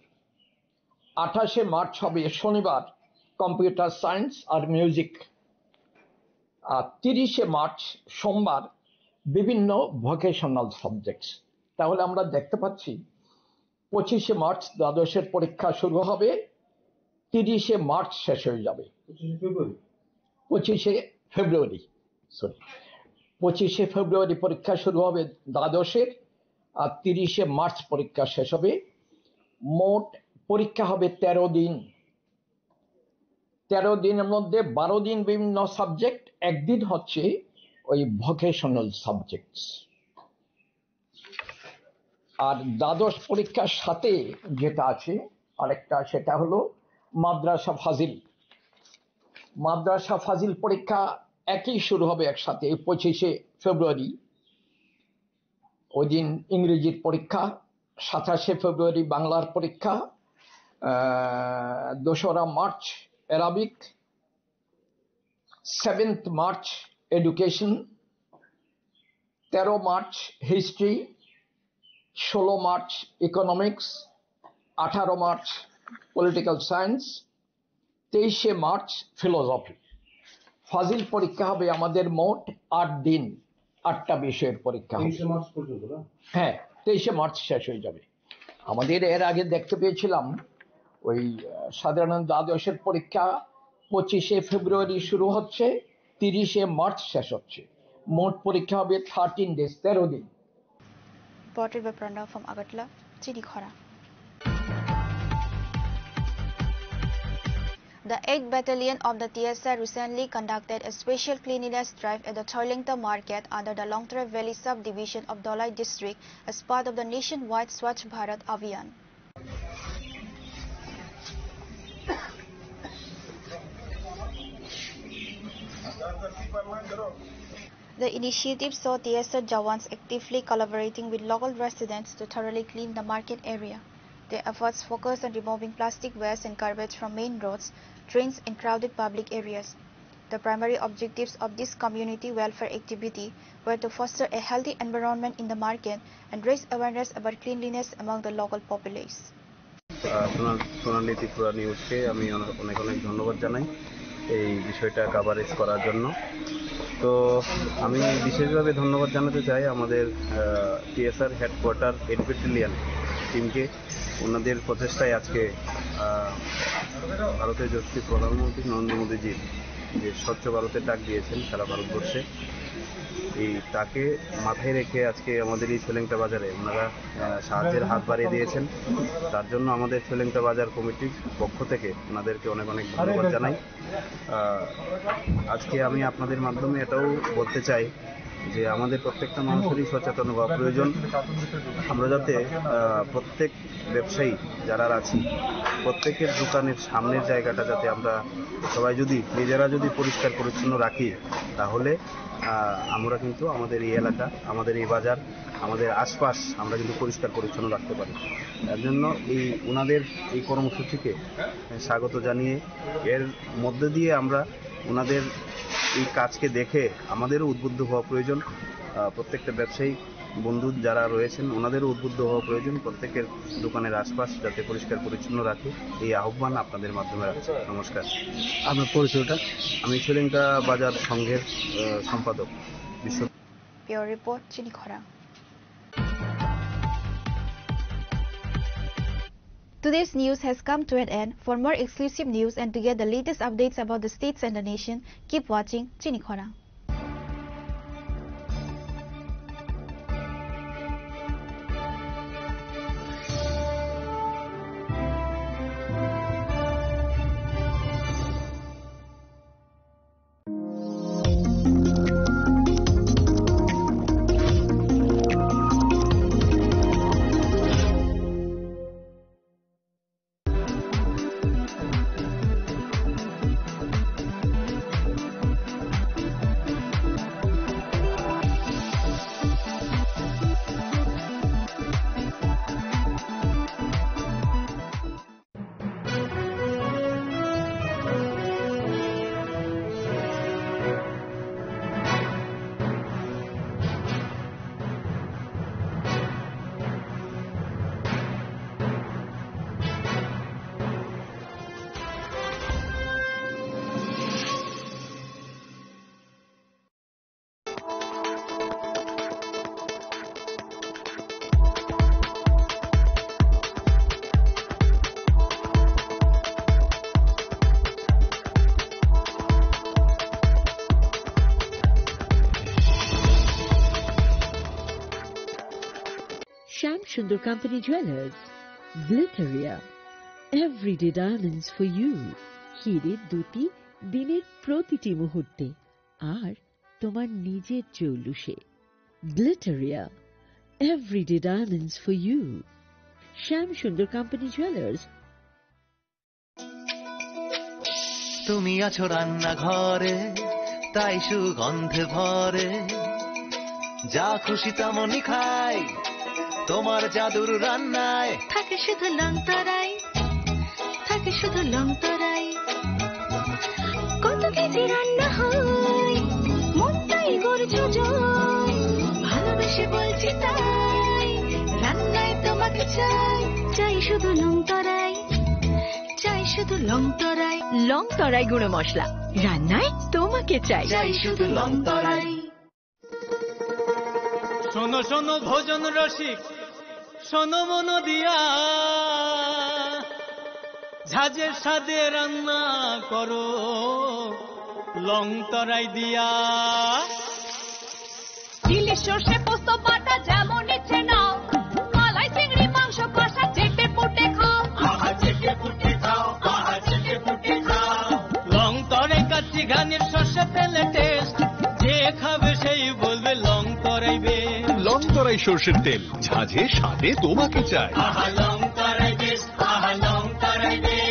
28শে মার্চ হবে শনিবার কম্পিউটার সায়েন্স আর মিউজিক। আর 30শে মার্চ সোমবার বিভিন্ন ভোকেশনাল সাবজেক্টস। তাহলে আমরা দেখতে পাচ্ছি 25শে মার্চ দ্বাদশের পরীক্ষা শুরু হবে, 30শে মার্চ শেষ হয়ে যাবে। 25শে ফেব্রুয়ারি পরীক্ষা শুরু হবে দ্বাদশের, আর 30শে মার্চ পরীক্ষা শেষ হবে মোট পরীক্ষা হবে 13 দিন। 13 দিনের মধ্যে 12 দিন বিভিন্ন সাবজেক্ট, একদিন হচ্ছে ওই ভোকেশনাল সাবজেক্টস। আর দ্বাদশ পরীক্ষার সাথে যেটা আছে আরেকটা, সেটা হলো মাদ্রাসা ফাজিল। মাদ্রাসা ফাজিল পরীক্ষা একই শুরু হবে একসাথে 25শে ফেব্রুয়ারি, ওই দিন ইংরেজির পরীক্ষা, 27শে ফেব্রুয়ারি বাংলার পরীক্ষা, 2রা March Arabic, 7th March education, 13 March history, 16 March economics, 18 March political science, 23শে মার্চ ফিলোসফি। ফাজিল পরীক্ষা হবে আমাদের মোট 8 দিন, 8টা বিষয়ের পরীক্ষা হবে। হ্যাঁ, 23শে মার্চ শেষ হয়ে যাবে। আমাদের এর আগে দেখতে পেয়েছিলাম ওই সাধারণ দ্বাদশের পরীক্ষা 25শে ফেব্রুয়ারি শুরু হচ্ছে, 30শে মার্চ শেষ হচ্ছে। মোট পরীক্ষা হবে 13 days, 13 দিন। Reported by Pranav from Agartala, Chinikhara. The 8th Battalion of the TSR recently conducted a special cleanliness drive at the Choilingta market under the Longtara Valley subdivision of Dholai district as part of the nationwide Swachh Bharat Abhiyan. The initiative saw TSR Jawans actively collaborating with local residents to thoroughly clean the market area. Their efforts focused on removing plastic waste and garbage from main roads, trains and crowded public areas. The primary objectives of this community welfare activity were to foster a healthy environment in the market and raise awareness about cleanliness among the local populace. সোনালী ত্রিপুরা নিউজকে আমি অনেক অনেক ধন্যবাদ জানাই এই বিষয়টা coverage করার জন্য। তো আমি বিশেষভাবে ধন্যবাদ জানাতে চাই আমাদের টিএসআর হেডকোয়ার্টার 8 ব্যাটালিয়ন টিমকে। ওনাদের প্রচেষ্টায় আজকে ভারতের যশস্বী প্রধানমন্ত্রী নরেন্দ্র মোদীজি যে স্বচ্ছ ভারতের ডাক দিয়েছেন সারা ভারতবর্ষে, এই তাকে মাথায় রেখে আজকে আমাদের এই ছোলেংটা বাজারে ওনারা সাহায্যের হাত বাড়িয়ে দিয়েছেন। তার জন্য আমাদের ছোলেংটা বাজার কমিটির পক্ষ থেকে ওনাদেরকে অনেক অনেক ধন্যবাদ জানাই। আজকে আমি আপনাদের মাধ্যমে এটাও বলতে চাই যে আমাদের প্রত্যেকটা মানুষেরই সচেতন হওয়া প্রয়োজন। আমরা যাতে প্রত্যেক ব্যবসায়ী যারা আছি প্রত্যেকের দোকানের সামনের জায়গাটা যাতে আমরা সবাই যদি নিজেরা যদি পরিষ্কার পরিচ্ছন্ন রাখি, তাহলে আমরা কিন্তু আমাদের এই এলাকা, আমাদের এই বাজার, আমাদের আশপাশ আমরা কিন্তু পরিষ্কার পরিচ্ছন্ন রাখতে পারি। তার জন্য এই ওনাদের এই কর্মসূচিকে স্বাগত জানিয়ে এর মধ্যে দিয়ে আমরা ওনাদের এই কাজকে দেখে আমাদেরও উদ্বুদ্ধ হওয়া প্রয়োজন। প্রত্যেকটা ব্যবসায়ী বন্ধু যারা রয়েছেন ওনাদেরও উদ্বুদ্ধ হওয়া প্রয়োজন, প্রত্যেকের দোকানের আশপাশ যাতে পরিষ্কার পরিচ্ছন্ন রাখে, এই আহ্বান আপনাদের মাধ্যমে রাখছি। নমস্কার। আপনার পরিচয়টা? আমি ছোলেংটা বাজার সংঘের সম্পাদক। Pure Report, Chinikhara. Today's news has come to an end. For more exclusive news and to get the latest updates about the states and the nation, keep watching Chinikhara. Shyam Sundar Company Jewelers, Glitteria, everyday diamonds for you. হিরের দুটি দিনের প্রতিটি মুহূর্তে আর তোমার নিজের জৌলুসে। Glitteria, everyday diamonds for you. শ্যাম সুন্দর company jewellers. তুমি আছো রান্নাঘরে, তাই সুগন্ধে ভরে, যা খুশি তেমনই খাই, তোমার জাদুর রান্নায় থাকে শুধু লংতরাই, থাকে শুধু লংতরাই। কত কেজি রান্না হয়, মনটাই করছো জয়, ভালোবেসে বলছি তাই, রান্নায় তোমাকে চাই, চাই শুধু লংতরাই, চাই শুধু লংতরাই। লংতরাই গুঁড়ো মশলা, রান্নায় তোমাকে চাই, চাই শুধু লংতরাই। শোনো শোনো ভোজন রসিক, শোনো মন দিয়া, ঝাঁঝের স্বাদে রান্না করো লংতরাই দিয়া। ইলিশ সর্ষে পোস্ত বাটা যেমন ইচ্ছে নাও, মালাই চিংড়ি মাংস কষা চেটে পুটে খাও, চেটে পুটে খাও, চেটে পুটে খাও। লংতরাই কাচ্চি ঘানির সর্ষে তেলে টেস্ট, যে খাবে সেই বলবে লংতরাই বেশ। লংতরাই সর্ষের তেল, ঝাঁঝে স্বাদে তোমাকে চাই। লংতরাই বেশ, লংতরাই বেশ।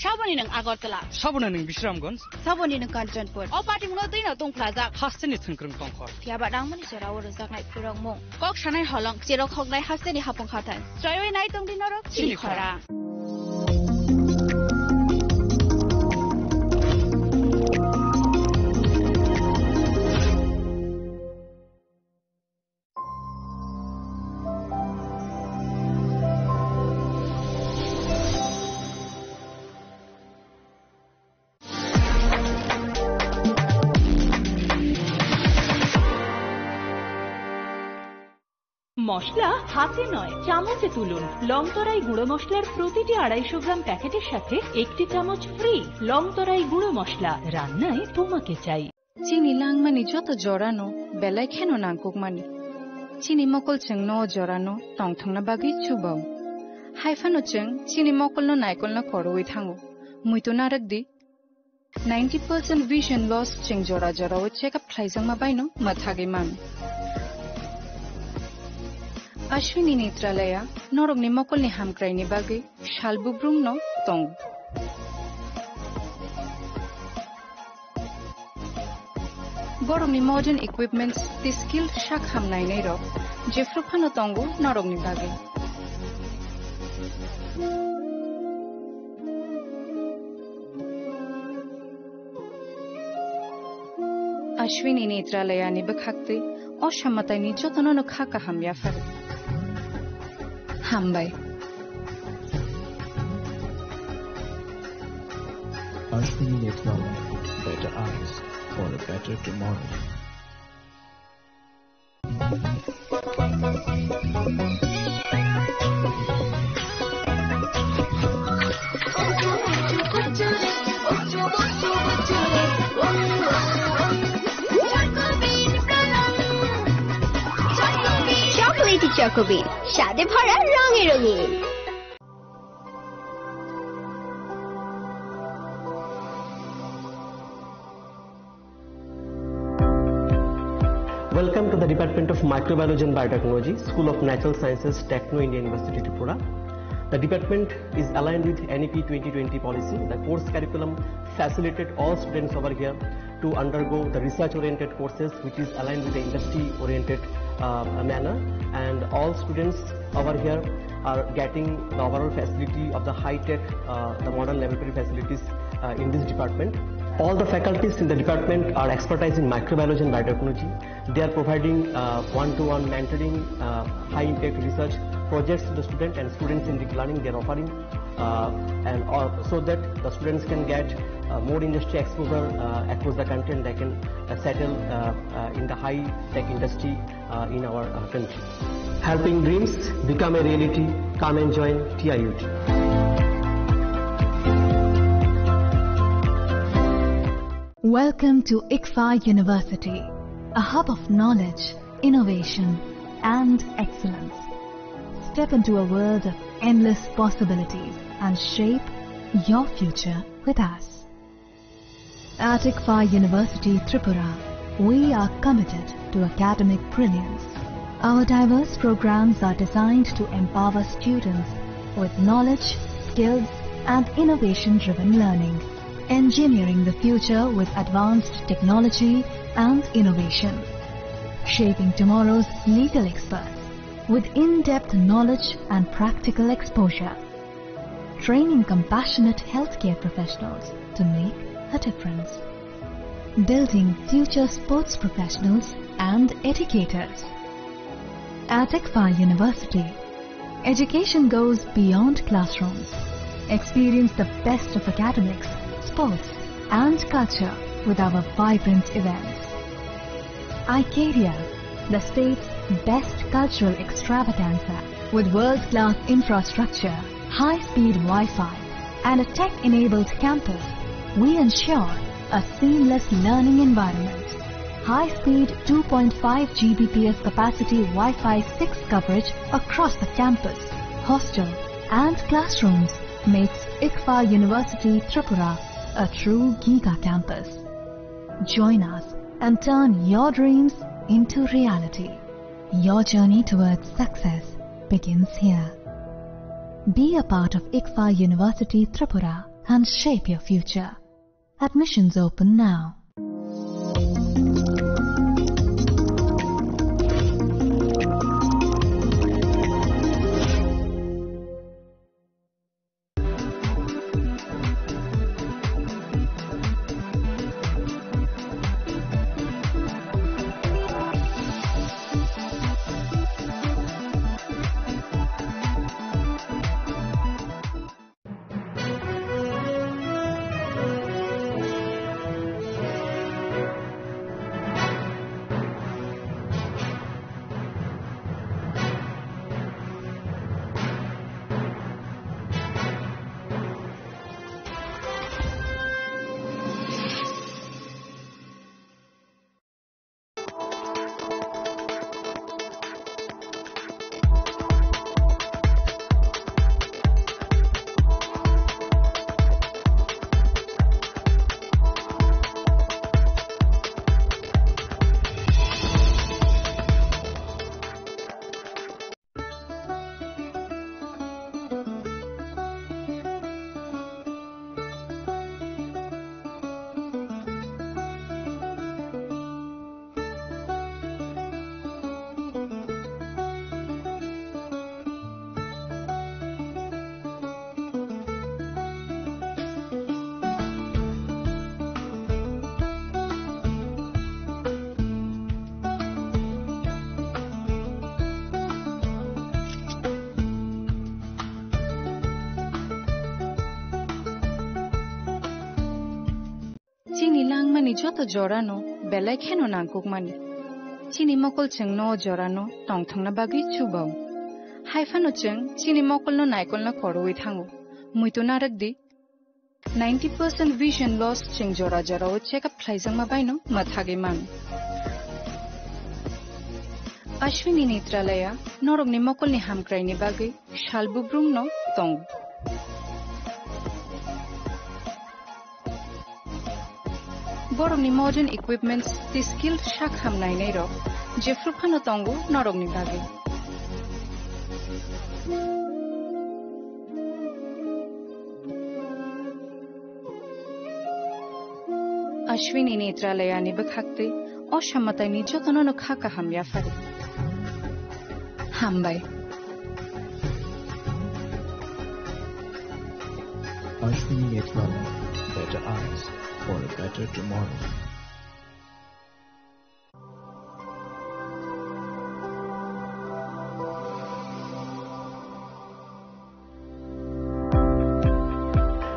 साबोनी नों आगरतला, साबोना नों विश्रामगंज, साबोनी नों कांचनपुर, अ पार्टिमुनो दैनाव दंफ्लाजा, हास्टेनि थोंख्रों दंखर, फियाबा दांमोनि जेराव रोजाकनाय फुरंमु, कक सानाय हलं, जेराव खगनाय हास्टेनि हापुं खाथाय, स्ट्रयवे नाय दंदिनरक चिलिखरा। মশলা হাতে নয় চামচে তুলুন। লংতরাই গুঁড়ো মশলার প্রতিটি 250 গ্রাম প্যাকেটের সাথে 1টি চামচ ফ্রি। লংতরাই গুঁড়ো মশলা, রান্নায় তোমাকে চাই। চিনি লাংমানি যত জরানো বেলায় খেনো নাংকুকমানি, চিনি মকল চেং ন জরানো টংথংনা বাগি চুবাও, হাইফানো চেং চিনি মকল ন নাইকল ন করওই থাঙো, মুইতো নারক দি 90% vision loss চেং জরা জরাও চেকআপ খাইজং মাবাইনো মাথাগে মান। अश्विनी नेत्रालया नरकनि मकलनि हामक्रायनि बागै सालबुब्रुमनो दं। बरकनि मॉडर्न इक्विपमेंट्स दि स्किल्ड शाक हामनायनै रक जेफ्रुफानो दंगो नरकनि बागै। अश्विनी नेत्रालयानि बखाक्ते असामतायनि जतननो खाका हामयाफारो हामबाय। Ashwini Netralaya, better eyes for a better tomorrow. Chocolatey চকোবিন, স্বাদে ভরা রঙে রঙিন। Welcome to the Department of Microbiology and Biotechnology, School of Natural Sciences, Techno India University, Tripura. The department is aligned with NEP 2020 policy. The course curriculum facilitated all students over here to undergo the research-oriented courses, which is aligned with the industry-oriented manner. And all students over here are getting the overall facility of the high-tech, the modern laboratory facilities in this department. All the faculties in the department are expertise in microbiology and biotechnology. They are providing one-to-one mentoring, high-impact research projects to the student and students in the learning they are offering, so that the students can get more industry exposure across the country and they can settle in the high-tech industry in our country. Helping dreams become a reality. Come and join TIUT. Welcome to ICFA University, a hub of knowledge, innovation, and excellence. Step into a world of endless possibilities and shape your future with us. At ICFA University, Tripura, we are committed to academic brilliance. Our diverse programs are designed to empower students with knowledge, skills, and innovation-driven learning. Engineering the future with advanced technology and innovation. Shaping tomorrow's legal experts with in-depth knowledge and practical exposure. Training compassionate healthcare professionals to make a difference. Building future sports professionals and educators. At ICFA University, education goes beyond classrooms. Experience the best of academics, sports and culture with our vibrant events. Icaria, the state's best cultural extravaganza with world-class infrastructure, high-speed Wi-Fi and a tech-enabled campus, we ensure a seamless learning environment. High-speed 2.5 Gbps capacity Wi-Fi 6 coverage across the campus, hostel and classrooms makes ICFA University Tripura a true Giga campus. Join us and turn your dreams into reality. Your journey towards success begins here. Be a part of ICFA University Tripura and shape your future. Admissions open now. Chini langmani joto jorano belai kheno nangkukmani. Chini mokol cheng no jorano tongthongna bagi chubau. Haifano cheng chini mokol no naikol na koroi thangu. Muito narakdi 90% vision loss cheng jora jora o check up thlaijang ma baino mathage man. Ashwini Netralaya norog ni mokol ni hamkrai ni bagi shalbubrum no tong. Borong ni modern equipments the skilled shakham nai nei ro jefru phano tongu norog ni bagi. Ashwini Netralaya ni bakhakte oshammatai ni jotono no khaka hamya fari. Hambai. Ashwini Netralaya. better eyes for a better tomorrow.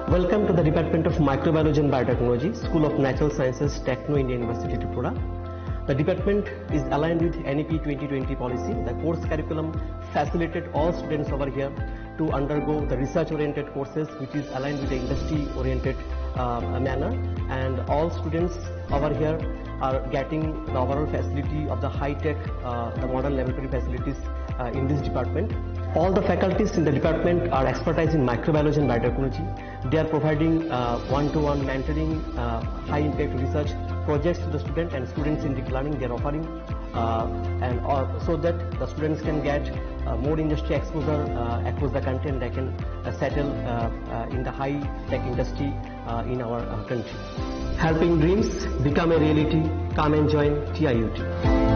Welcome to the Department of Microbiology and Biotechnology, School of Natural Sciences, Techno India University, Tripura. The department is aligned with NEP 2020 policy. The course curriculum facilitated all students over here to undergo the research-oriented courses, which is aligned with the industry-oriented manner. And all students over here are getting the overall facility of the high-tech, the modern laboratory facilities in this department. All the faculties in the department are expertise in microbiology and biotechnology. They are providing one-to-one mentoring, high-impact research projects to the student, and students in deep learning they are offering, so that the students can get more industry exposure across the country, and they can settle in the high-tech industry in our country. Helping dreams become a reality. Come and join TIUT.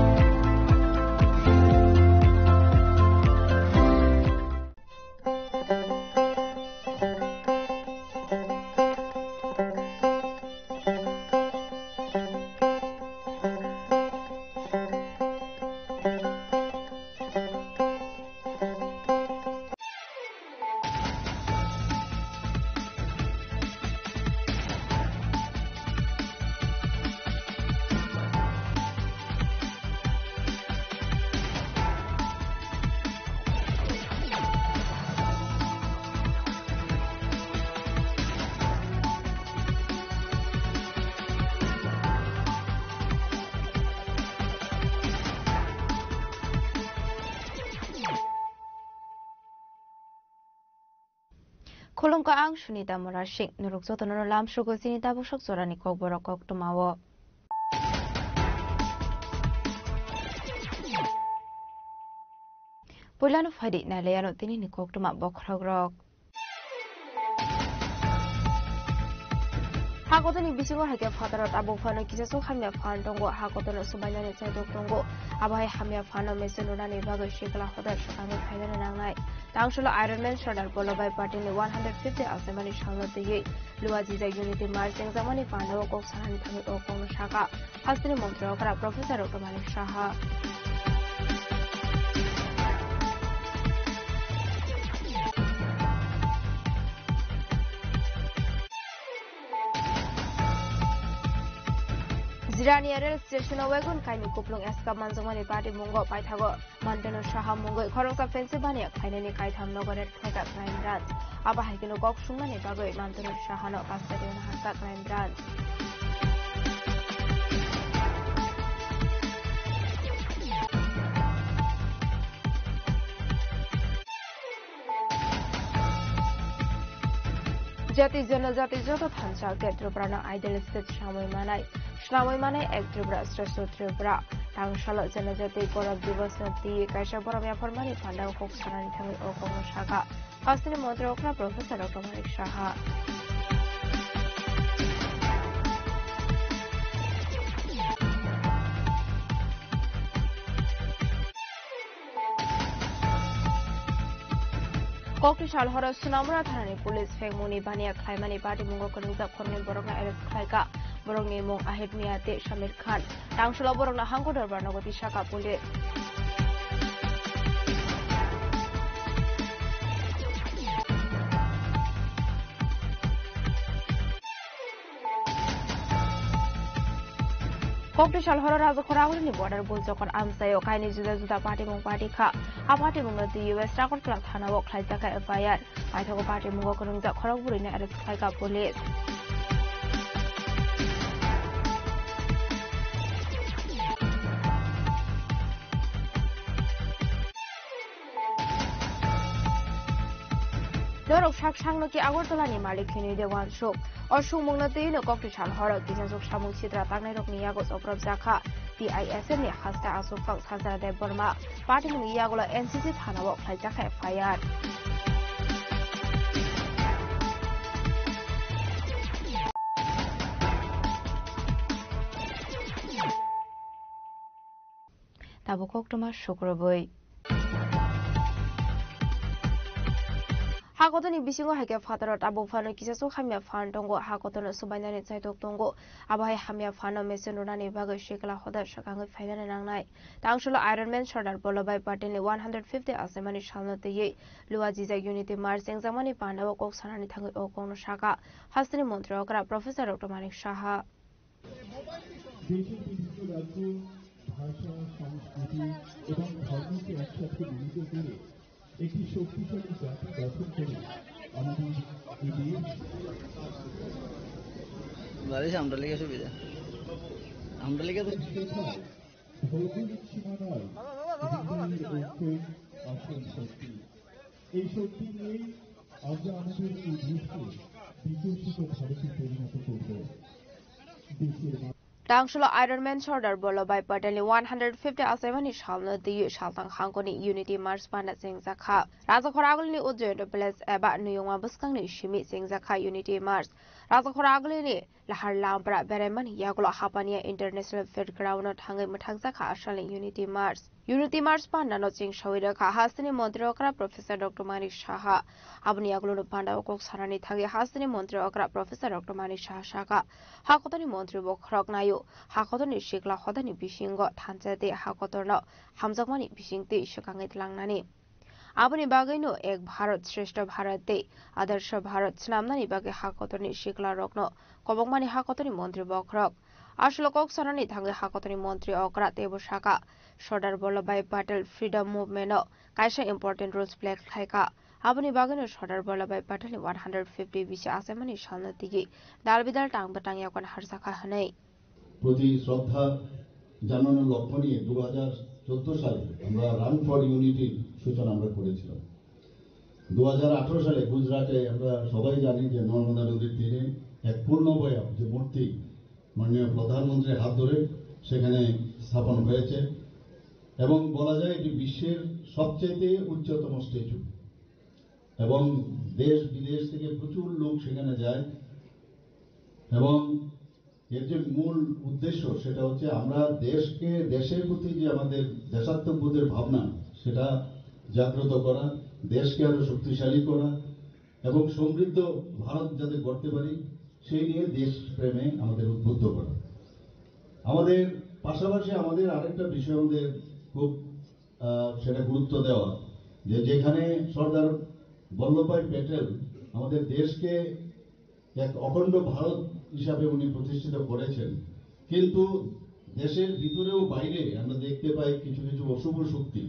Kolong ka ang Sunita Morashik, nurukso tono lam sugo sinita busok sorani kok borokok tumawo. Pulano fadi na leyano tini ni kok tuma bokrogrok. Hakotoni bisingo hake fatarot abo fano kisaso hamya fan tongo hakotoni subanyani saidok tongo abai hamya fano mesenunani bago shikla hodar shakami phaidana nangnai tangsholo Ironman Sardar Vallabhbhai Patel ni 150 asemani shaloteye luwajiza unity march examani fano kok sanani thami okong shaka hastini montre okra Professor Okamani Shaha Zirani Rail Station Wagon Kaimi Kuplung Eska Manzumani Party Mungo Paitago Manteno Shaha Mungo Korosa Pennsylvania Kainani Kaitam Nogonet Kaka Crime Branch Aba Hakino Gok Shumani Bago Manteno Shahano Custodian Haka Crime Branch Jati Janajati Joto Thansal Tripura Idealistic Shamoi Manai Ek Tripura Stresso Tripura Tangshala Janajati Gorab Divas Nati Kaisha Boramia Formani Panda Kok Saran Tami Okomo Shaka Hastini Montre Okra Professor Okamani Shaha Kokti Shalhora Sunamra Thani Police Fengmuni Bania Klaimani Party Mungo Kanuza Korni Borona Eres Klaika Borongi Mong Ahid Miate Shamir Khan Tangshala Borona Hango Darbanagoti Shaka Police Kokti Shalhora Raza Korawani border Bulzokon Amsayo Kaini Juda Party Mong Party Ka A Party Mungo the US Rakot Club Hanao Klaitaka FIR Aitako Party Mungo Kanuza Korawurina Eres Klaika Police Dorok Shak Shangnoki Agortolani Malikini de Wan Shok or Shumunati no Kokti Shalhora Kisasok Shamu Chitra Tagnarok Niagos Oprov Zaka TISM ni Hasta Asofak Hazara de Burma Party Mungiagola NCC Hanawok Klaitaka FIR Tabukok Toma Shukraboi hakotoni bisingo haike fatarot abo phano kisaso khamya phan tongo hakotono subainani chaitok tongo abai hamya phano mesenonani bagai shekla hoda shakangai faidana nangnai tangsholo Ironman Sardar Vallabhbhai Patel ni 150 asemani shalnote ye luajija unity march examani pandawa kok sanani thangai okongno shaka hastini মন্ত্রী অকরা professor doctor Manik Saha দেশের বিভিন্ন রাজ্য ভাষা সংস্কৃতি এবং ধর্মকে একসাথে মিলিত করে একটি শক্তিশালী জাতি গঠন করে আমাদের এই দেশ আমরা লেগে সুবিধা আমরা লেগে ভৌগোলিক সীমা নয় আসল শক্তি এই শক্তি নিয়ে আমরা আমাদের এই দেশকে বিকশিত ভারতে পরিণত করব দেশের Tangsholo Ironman Sardar Vallabhbhai Patel ni 150 asemani shalno diyu shaltang hangkoni unity march panda singjakha raja khoragul ni ujjoy place eba nuyongma buskang ni shimi singjakha unity march raja khoragul ni lahar lambra beremani yagulo hapania international fairground thangai muthangjakha ashali unity march panda no ching shawira kha hastini মন্ত্রী okra professor dr manik saha abni yagulo panda okok sarani thagi hastini মন্ত্রী okra professor dr manik saha shaka hakotoni মন্ত্রী bokrok nayo hakotoni shikla hodani bisingo thanjate hakotorno hamjakmani bisingti shakangai tlangnani aboni bagaino ek bharat shreshto bharate adarsho bharat snamnani bage hakotoni shikla rokno kobokmani hakotoni মন্ত্রী bokrok আসলে কক সরানি থাঙ্গে হাকতনি মন্ত্রী অকরা তেব শাখা সর্দার বল্লভভাই প্যাটেল ফ্রিডম মুভমেন্ট কাইসা ইম্পর্টেন্ট রোলস প্লে খাইকা aboni bagano সর্দার বল্লভভাই প্যাটেল 150 বিশে আসামানি সন্নতিগি দালবিদাল টাংবাটাং yakon হারসাখা হনাই প্রতি শ্রদ্ধা জানানোর লক্ষ্য নিয়ে 2014 সালে আমরা রান ফর ইউনিটির সূচনা আমরা করেছিলাম 2018 সালে গুজরাটে আমরা সবাই জানি যে নর্মদা নদীর তীরে এক পূর্ণবয়ব যে মূর্তি মাননীয় প্রধানমন্ত্রীর হাত ধরে সেখানে স্থাপন হয়েছে এবং বলা যায় এটি বিশ্বের সবচেয়ে উচ্চতম স্ট্যাচু এবং দেশ বিদেশ থেকে প্রচুর লোক সেখানে যায় এবং এর যে মূল উদ্দেশ্য সেটা হচ্ছে আমরা দেশের প্রতি যে আমাদের দেশাত্মবোধের ভাবনা সেটা জাগ্রত করা দেশকে আরো শক্তিশালী করা এবং সমৃদ্ধ ভারত যাতে গড়তে পারি সেই নিয়ে দেশপ্রেমে আমাদের উদ্বুদ্ধ করা আমাদের পাশাপাশি আমাদের আরেকটা বিষয় আমাদের খুব সেটা গুরুত্ব দেওয়া যে যেখানে সর্দার বল্লভভাই প্যাটেল আমাদের দেশকে এক অখণ্ড ভারত হিসাবে উনি প্রতিষ্ঠিত করেছেন কিন্তু দেশের ভিতরেও বাইরে আমরা দেখতে পাই কিছু কিছু অশুভ শক্তি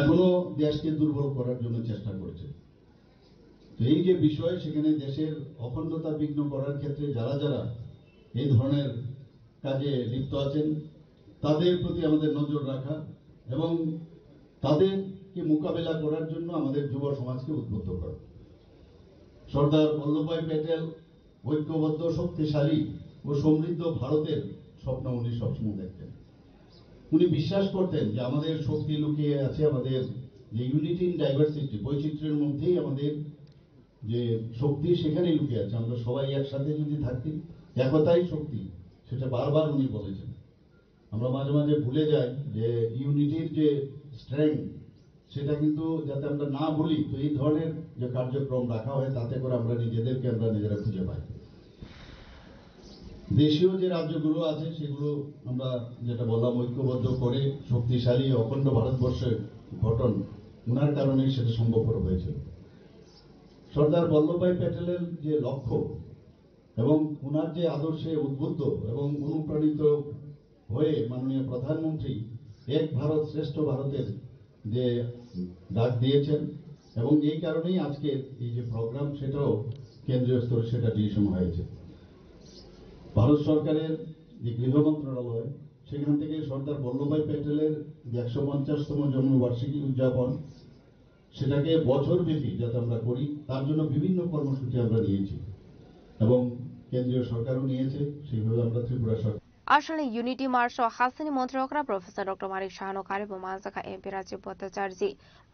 এখনো দেশকে দুর্বল করার জন্য চেষ্টা করছে এই যে বিষয় সেখানে দেশের অখণ্ডতা বিঘ্ন করার ক্ষেত্রে যারা যারা এই ধরনের কাজে লিপ্ত আছেন তাদের প্রতি আমাদের নজর রাখা এবং তাদেরকে মোকাবেলা করার জন্য আমাদের যুব সমাজকে উদ্বুদ্ধ করা সর্দার বল্লভভাই প্যাটেল ঐক্যবদ্ধ শক্তিশালী ও সমৃদ্ধ ভারতের স্বপ্ন উনি সবসময় দেখতেন উনি বিশ্বাস করতেন যে আমাদের শক্তি লুকিয়ে আছে আমাদের যে ইউনিটি ইন ডাইভার্সিটি বৈচিত্র্যের মধ্যেই আমাদের যে শক্তি সেখানেই লুকিয়ে আছে আমরা সবাই একসাথে যদি থাকি একতাই শক্তি সেটা বারবার উনি বলেছেন আমরা মাঝে মাঝে ভুলে যাই যে ইউনিটির যে স্ট্রেংথ সেটা কিন্তু যাতে আমরা না ভুলি তো এই ধরনের যে কার্যক্রম রাখা হয় তাতে করে আমরা নিজেদেরকে আমরা নিজেরা খুঁজে পাই দেশীয় যে রাজ্যগুলো আছে সেগুলো আমরা যেটা বললাম ঐক্যবদ্ধ করে শক্তিশালী অখণ্ড ভারতবর্ষের গঠন ওনার কারণেই সেটা সম্ভবপর হয়েছিল সর্দার বল্লভভাই প্যাটেলের যে লক্ষ্য এবং ওনার যে আদর্শে উদ্বুদ্ধ এবং অনুপ্রাণিত হয়ে মাননীয় প্রধানমন্ত্রী এক ভারত শ্রেষ্ঠ ভারতের যে ডাক দিয়েছেন এবং এই কারণেই আজকে এই যে প্রোগ্রাম সেটাও কেন্দ্রীয় স্তরে সেটা ডিসিশন হয়েছে ভারত সরকারের যে গৃহ মন্ত্রণালয় সেখান থেকে সর্দার বল্লভভাই প্যাটেলের 150তম জন্মবার্ষিকী উদযাপন সেটাকে বছরব্যাপী যাতে আমরা করি তার জন্য বিভিন্ন কর্মসূচি আমরা নিয়েছি এবং কেন্দ্রীয় সরকারও নিয়েছে সেইভাবে আমরা ত্রিপুরা সরকার আসলে ইউনিটি মার্চ হাসিনী মন্ত্রী অকরা প্রফেসর ডক্টর মানিক সাহানো কারিব মানজাকা এমপি রাজীব ভট্টাচার্য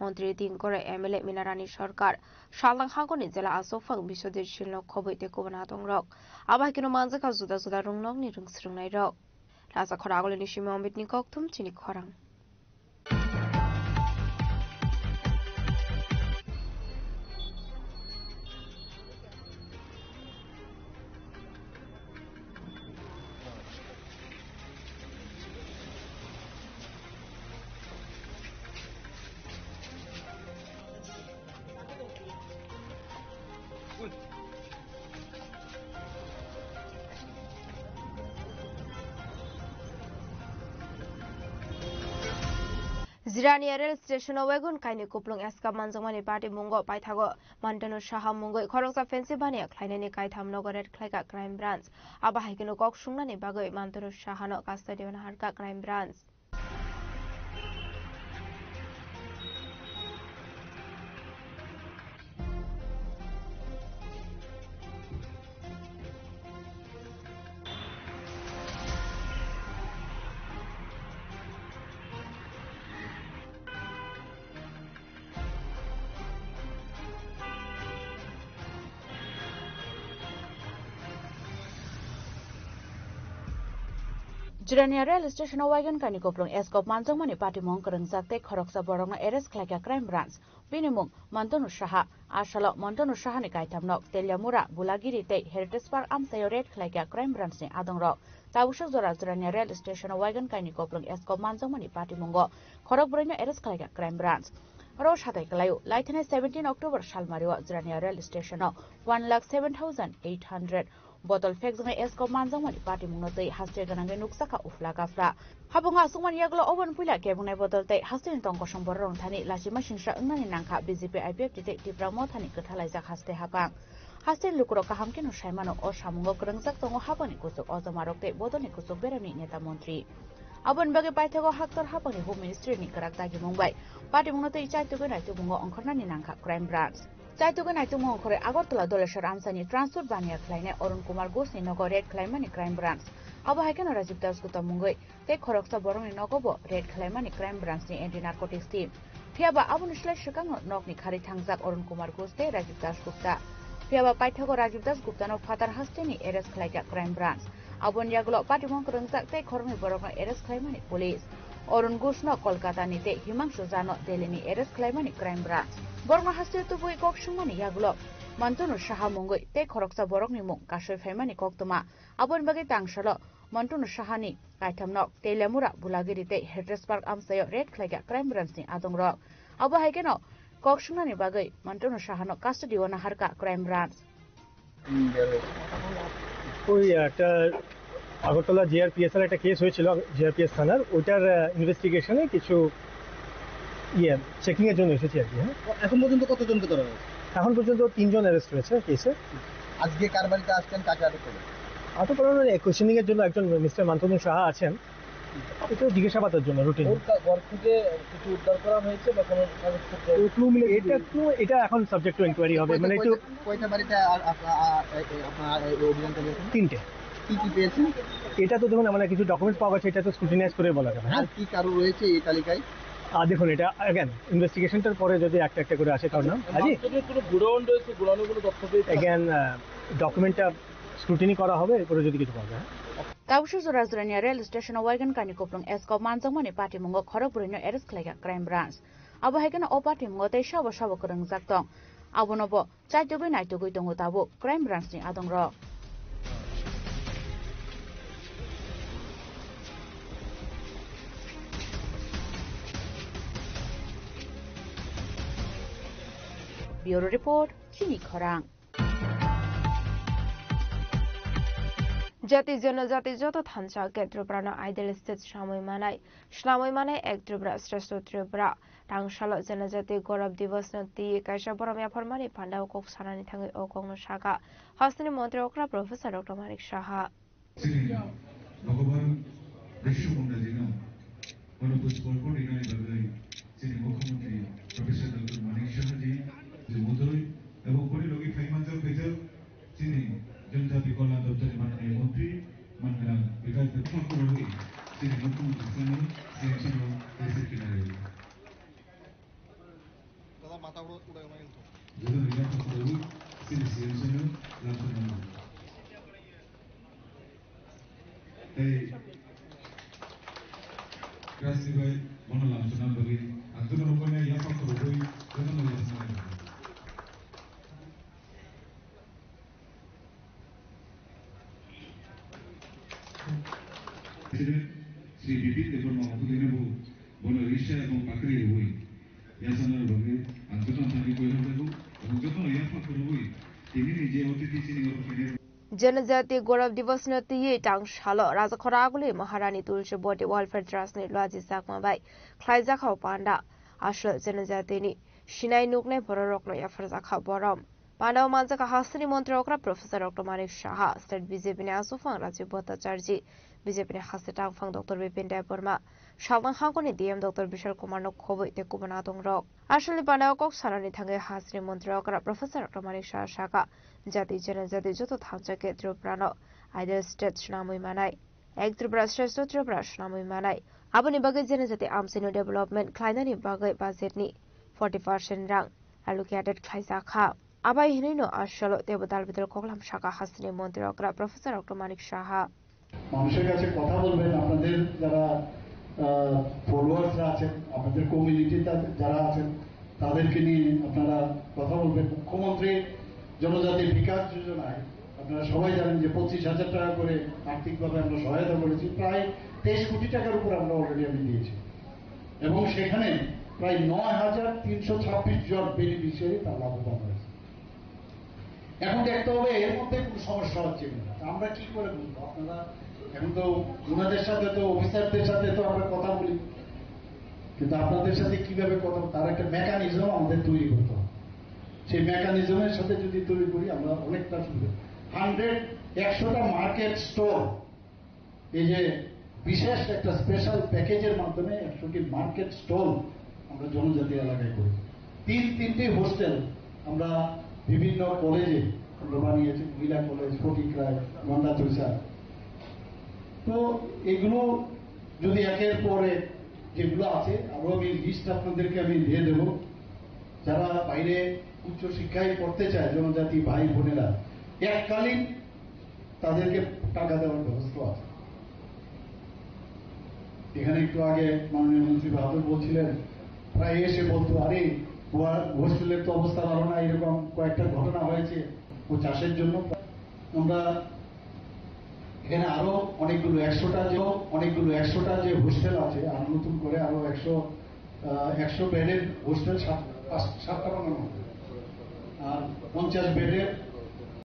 মন্ত্রী তিনকরে এমএলএ মিনারানী সরকার শালদাং হাঙ্গনি জেলা আসফাং বিশ্বজিৎ শিলনক খবৈতে কুবনাতং রক আবাহিকিনো মানজাকা জুদা জুদা রুংনং নি রুংস্রুংনাই রক রাজা খরাগলিনি সিমি অমৃতনি ককথুম চিনি খরাং Zirania rail station wagon kaini kuplung eska manjangmani party mungo paithago Mantanu Saha mungo khoroksa fancy bania khlainani kaitham nogoret khlaika crime branch aba haikino kok sungnani bagoi Mantanu Saha no custody on harka crime branch Jirania rail station wagon kani koplong eskop manjangmani party mong kerengjakte khoroksa borongna arrest khlaika crime branch binimung Mantanu Saha asalo Mantanu Saha ni kaitamnok Teliamura Bulagiri te Heritage Park amsayo red khlaika crime branch ni adongro tabushak jora Jirania rail station wagon kani koplong eskop manjangmani party mongo khorok borongna arrest khlaika crime branch Rosh hatai kalayu laithane 17 October salmariwa Jirania rail station 1,07,800 bottle fek jang esko manjangmani party mungno tei haste ganange nuksaka ufla gafla habunga sungman yaglo oban puila kebungnai bottle tei haste tongko songbor rong thani lasima singsa ungnani nangkha BJP IPF detective ramo thani kathalaijak haste hapang haste lukro kahamke no saimano o samungo krengjak tongo habani kusuk ojomarok tei bodoni kusuk berani neta mantri abon bage paithago haktor hapani home ministry ni karak dagi mumbai party mungno tei chaitugo naitu mungo ongkhornani nangkha crime branch Chaitugo naitu mong khore Agartala Doleshwar amsani transport bania khlaine Arun Kumar Ghosh ni nogo red khlaimani crime branch abo haikeno Rajiv Das Gupta mungoi te khoroksa borong ni nogobo red khlaimani crime branch ni anti narcotics team phiaba abun slai shikang nokni khari thangjak Arun Kumar Ghosh te Rajiv Das Gupta phiaba paithago Rajiv Das Gupta no father haste ni arrest khlaika crime branch abon yaglo party mong krengjak te khorongni borong arrest khlaimani police Arun Ghosh no Kolkata ni te Himangshu Jano Delhi ni arrest khlaimani crime branch Borong haste tubui kok sungmani yaglo Mantanu Saha mungoi te khoroksa borok ni mung kasoi phaimani koktuma abon bagi tangsalo Mantanu Saha ni kaithamnok Teliamura Bulagiri te Heritage Park amsayo red khlaika crime branch ni adongro abo haikeno kok sungmani bagai Mantanu Saha no custody ona harka crime branch ওই একটা Agartala GRPS এর একটা case হয়েছিল GRPS থানার ওটার ইনভেস্টিগেশনে কিছু checking এর জন্য এসেছি আর কি হ্যাঁ এখন পর্যন্ত কতজনকে ধরা হয়েছে এখন পর্যন্ত 3 জন অ্যারেস্ট হয়েছে কেসে আজকে কার বাড়িতে আসছেন কাকে আটক করলেন আটক করার কোয়েশ্চেনিং এর জন্য একজন মিস্টার মান্তনু সাহা আছেন এটা জিজ্ঞাসাবাদের জন্য রুটিন ঘর থেকে কিছু উদ্ধার করা হয়েছে বা কোনো ক্লু মিলে এটা এখন সাবজেক্ট টু ইনকোয়ারি হবে মানে একটু কয়টা বাড়িতে আপনার অভিযান চালিয়েছেন 3টে কি কি পেয়েছেন এটা তো দেখুন আমরা কিছু ডকুমেন্টস পাওয়া গেছে এটা তো স্ক্রুটিনাইজ করে বলা যাবে আর কি কারো রয়েছে এই তালিকায় দেখুন এটা अगेन ইনভেস্টিগেশনটার পরে যদি একটা একটা করে আসে কারণ আজি কোনো গুড়াউন রয়েছে গুড়াউনগুলো তথ্য পেয়েছে अगेन ডকুমেন্টটা স্ক্রুটিনি করা হবে এরপরে যদি কিছু পাওয়া যায় Taushu Zurazurania rail station wagon kani koplong esko manjangmani party mungo khorokburino arrest khlaika crime branch abo haikeno o party mungo tei sabo sabo krengjak tong abonobo chaitugui naitugui tongo tabo crime branch ni adongro Bureau Report, Chini Khorang. জাতি জনজাতি যত থানসা কেত্রপ্রাণ ideal state Samoy মানাই এক ত্রিপুরা শ্রেষ্ঠ ত্রিপুরা টাংসাল জনজাতি গৌরব দিবস তি কাইসা বরমিয়া ফরমানি পান্ডাও cock সানানি থাঙ্গি ও কংনো শাখা হস্তনি মন্ত্রী okra professor doctor Manik Saha ভগবান বিশ্বকর্মা দিন অনুপুষ্পর্পণ ইনানি বাগৈ যিনি মুখ্যমন্ত্রী প্রফেসর ডক্টর মানিক সাহাজি যে মধুরই এবং পরিলোকি ফাইমাঞ্জল পেজল যিনি जनजाति कल्याण दफ्तर माननीय मंत्री माननीय विकास दफ्तर যিনি মুখ্যমন্ত্রী ছিলেন ছিল দেশের কিনারে দাদা মাথা উড়ায় না কিন্তু যদি নিরাপদ করব তিনি সিএনসিন লাঞ্ছনা এই ক্রাসি ভাই মনে লাঞ্ছনা বলি আন্দোলন করে ইয়াপা করবই জন্য লাঞ্ছনা শ্রী বিপিন দেববর্মা মহোদয়নেবু বন রিসা এবং পাকড়ি হই ইয়াসানার বগে আন্তর্জাতিক থাকি কইরা দেবু এবং যত ইয়াফা করবই তিনি নিজে অতিথি ছিলেন। जनजाति गौरव दिवस न तिये टांग शालो राजा खरागुले महारानी तुलसी बोटे वेलफेयर ट्रस्ट ने लाजी साकमा बाई खलाइजा खाव पांडा आश्र जनजाति नि शिनाई नुकने बररकनो याफर जाखा बरम पांडव मानजा का हासनी मंत्री ओकरा professor doctor Manik Saha state BJP ने आसुफांग राजीव भट्टाचार्य बीजेपी ने हासे टांगफांग डॉक्टर विपिन देबबर्मा शावलांग हांगोनि डीएम डॉक्टर विशाल कुमार नो खोबै ते कुबना दंरक आश्रनि पांडव कक सारानि थांगे हासनी मंत्री ओकरा प्रोफेसर डॉक्टर मानिक शाह शाका जाति जनजाति जतो थांजाके त्रिपुरानो आइडल स्टेट सुनामुइ मानाय एक त्रिपुरा श्रेष्ठ त्रिपुरा सुनामुइ मानाय आबनि बागै जनजाति आमसिनो डेभलपमेन्ट ख्लाइनानि बागै बाजेटनि 40% रां allocated ख्लाइजाखा आबाय हिनैनो आशलो देबदाल बिदर कोगलाम शाखा हासनी मन्त्री ओकरा प्रोफेसर डॉक्टर मानिक शाह মানুষের কাছে কথা বলবেন আপনাদের যারা ফলোয়ার্সরা আছেন আপনাদের কমিউনিটি যারা আছেন তাদেরকে নিয়ে আপনারা কথা বলবেন মুখ্যমন্ত্রী জনজাতি বিকাশ যোজনায় আপনারা সবাই জানেন যে 25,000 টাকা করে আর্থিকভাবে আমরা সহায়তা করেছি প্রায় 23 কোটি টাকার উপর আমরা অলরেডি আমি দিয়েছি এবং সেখানে প্রায় 9,326 জন বেনিফিশিয়ারি তার লাভবান হয়েছে এখন দেখতে হবে এর মধ্যে কোনো সমস্যা হচ্ছে কিনা আমরা কি করে বুঝবো আপনারা এখন তো ওনাদের সাথে তো অফিসারদের সাথে তো আমরা কথা বলি কিন্তু আপনাদের সাথে কিভাবে কথা তার একটা মেকানিজম আমাদের তৈরি করতে হবে সেই মেকানিজমের সাথে যদি তৈরি করি আমরা অনেকটা সুবিধা 100টা মার্কেট স্টোর এই যে বিশেষ একটা স্পেশাল প্যাকেজের মাধ্যমে 100টি মার্কেট স্টল আমরা জনজাতি এলাকায় করি 3টি হোস্টেল আমরা বিভিন্ন কলেজে আমরা বানিয়েছি মহিলা কলেজ ফটিকরায় গন্ডাচুরসা তো এগুলো যদি একের পরে যেগুলো আছে আরো আমি লিস্ট আপনাদেরকে আমি দিয়ে দেব যারা বাইরে উচ্চ শিক্ষায় পড়তে চায় জনজাতি ভাই বোনেরা এককালীন তাদেরকে টাকা দেওয়ার ব্যবস্থা আছে এখানে একটু আগে মাননীয় মন্ত্রী বাহাদুর বলছিলেন প্রায় এসে বলতো আরে হোস্টেলের তো অবস্থা ভালো না এরকম কয়েকটা ঘটনা হয়েছে ও চাষের জন্য আমরা এখানে আরো অনেকগুলো 100টা যে হোস্টেল আছে আর নতুন করে আরো 100 বেডের হোস্টেল 7টা বানানো আর 50 বেডের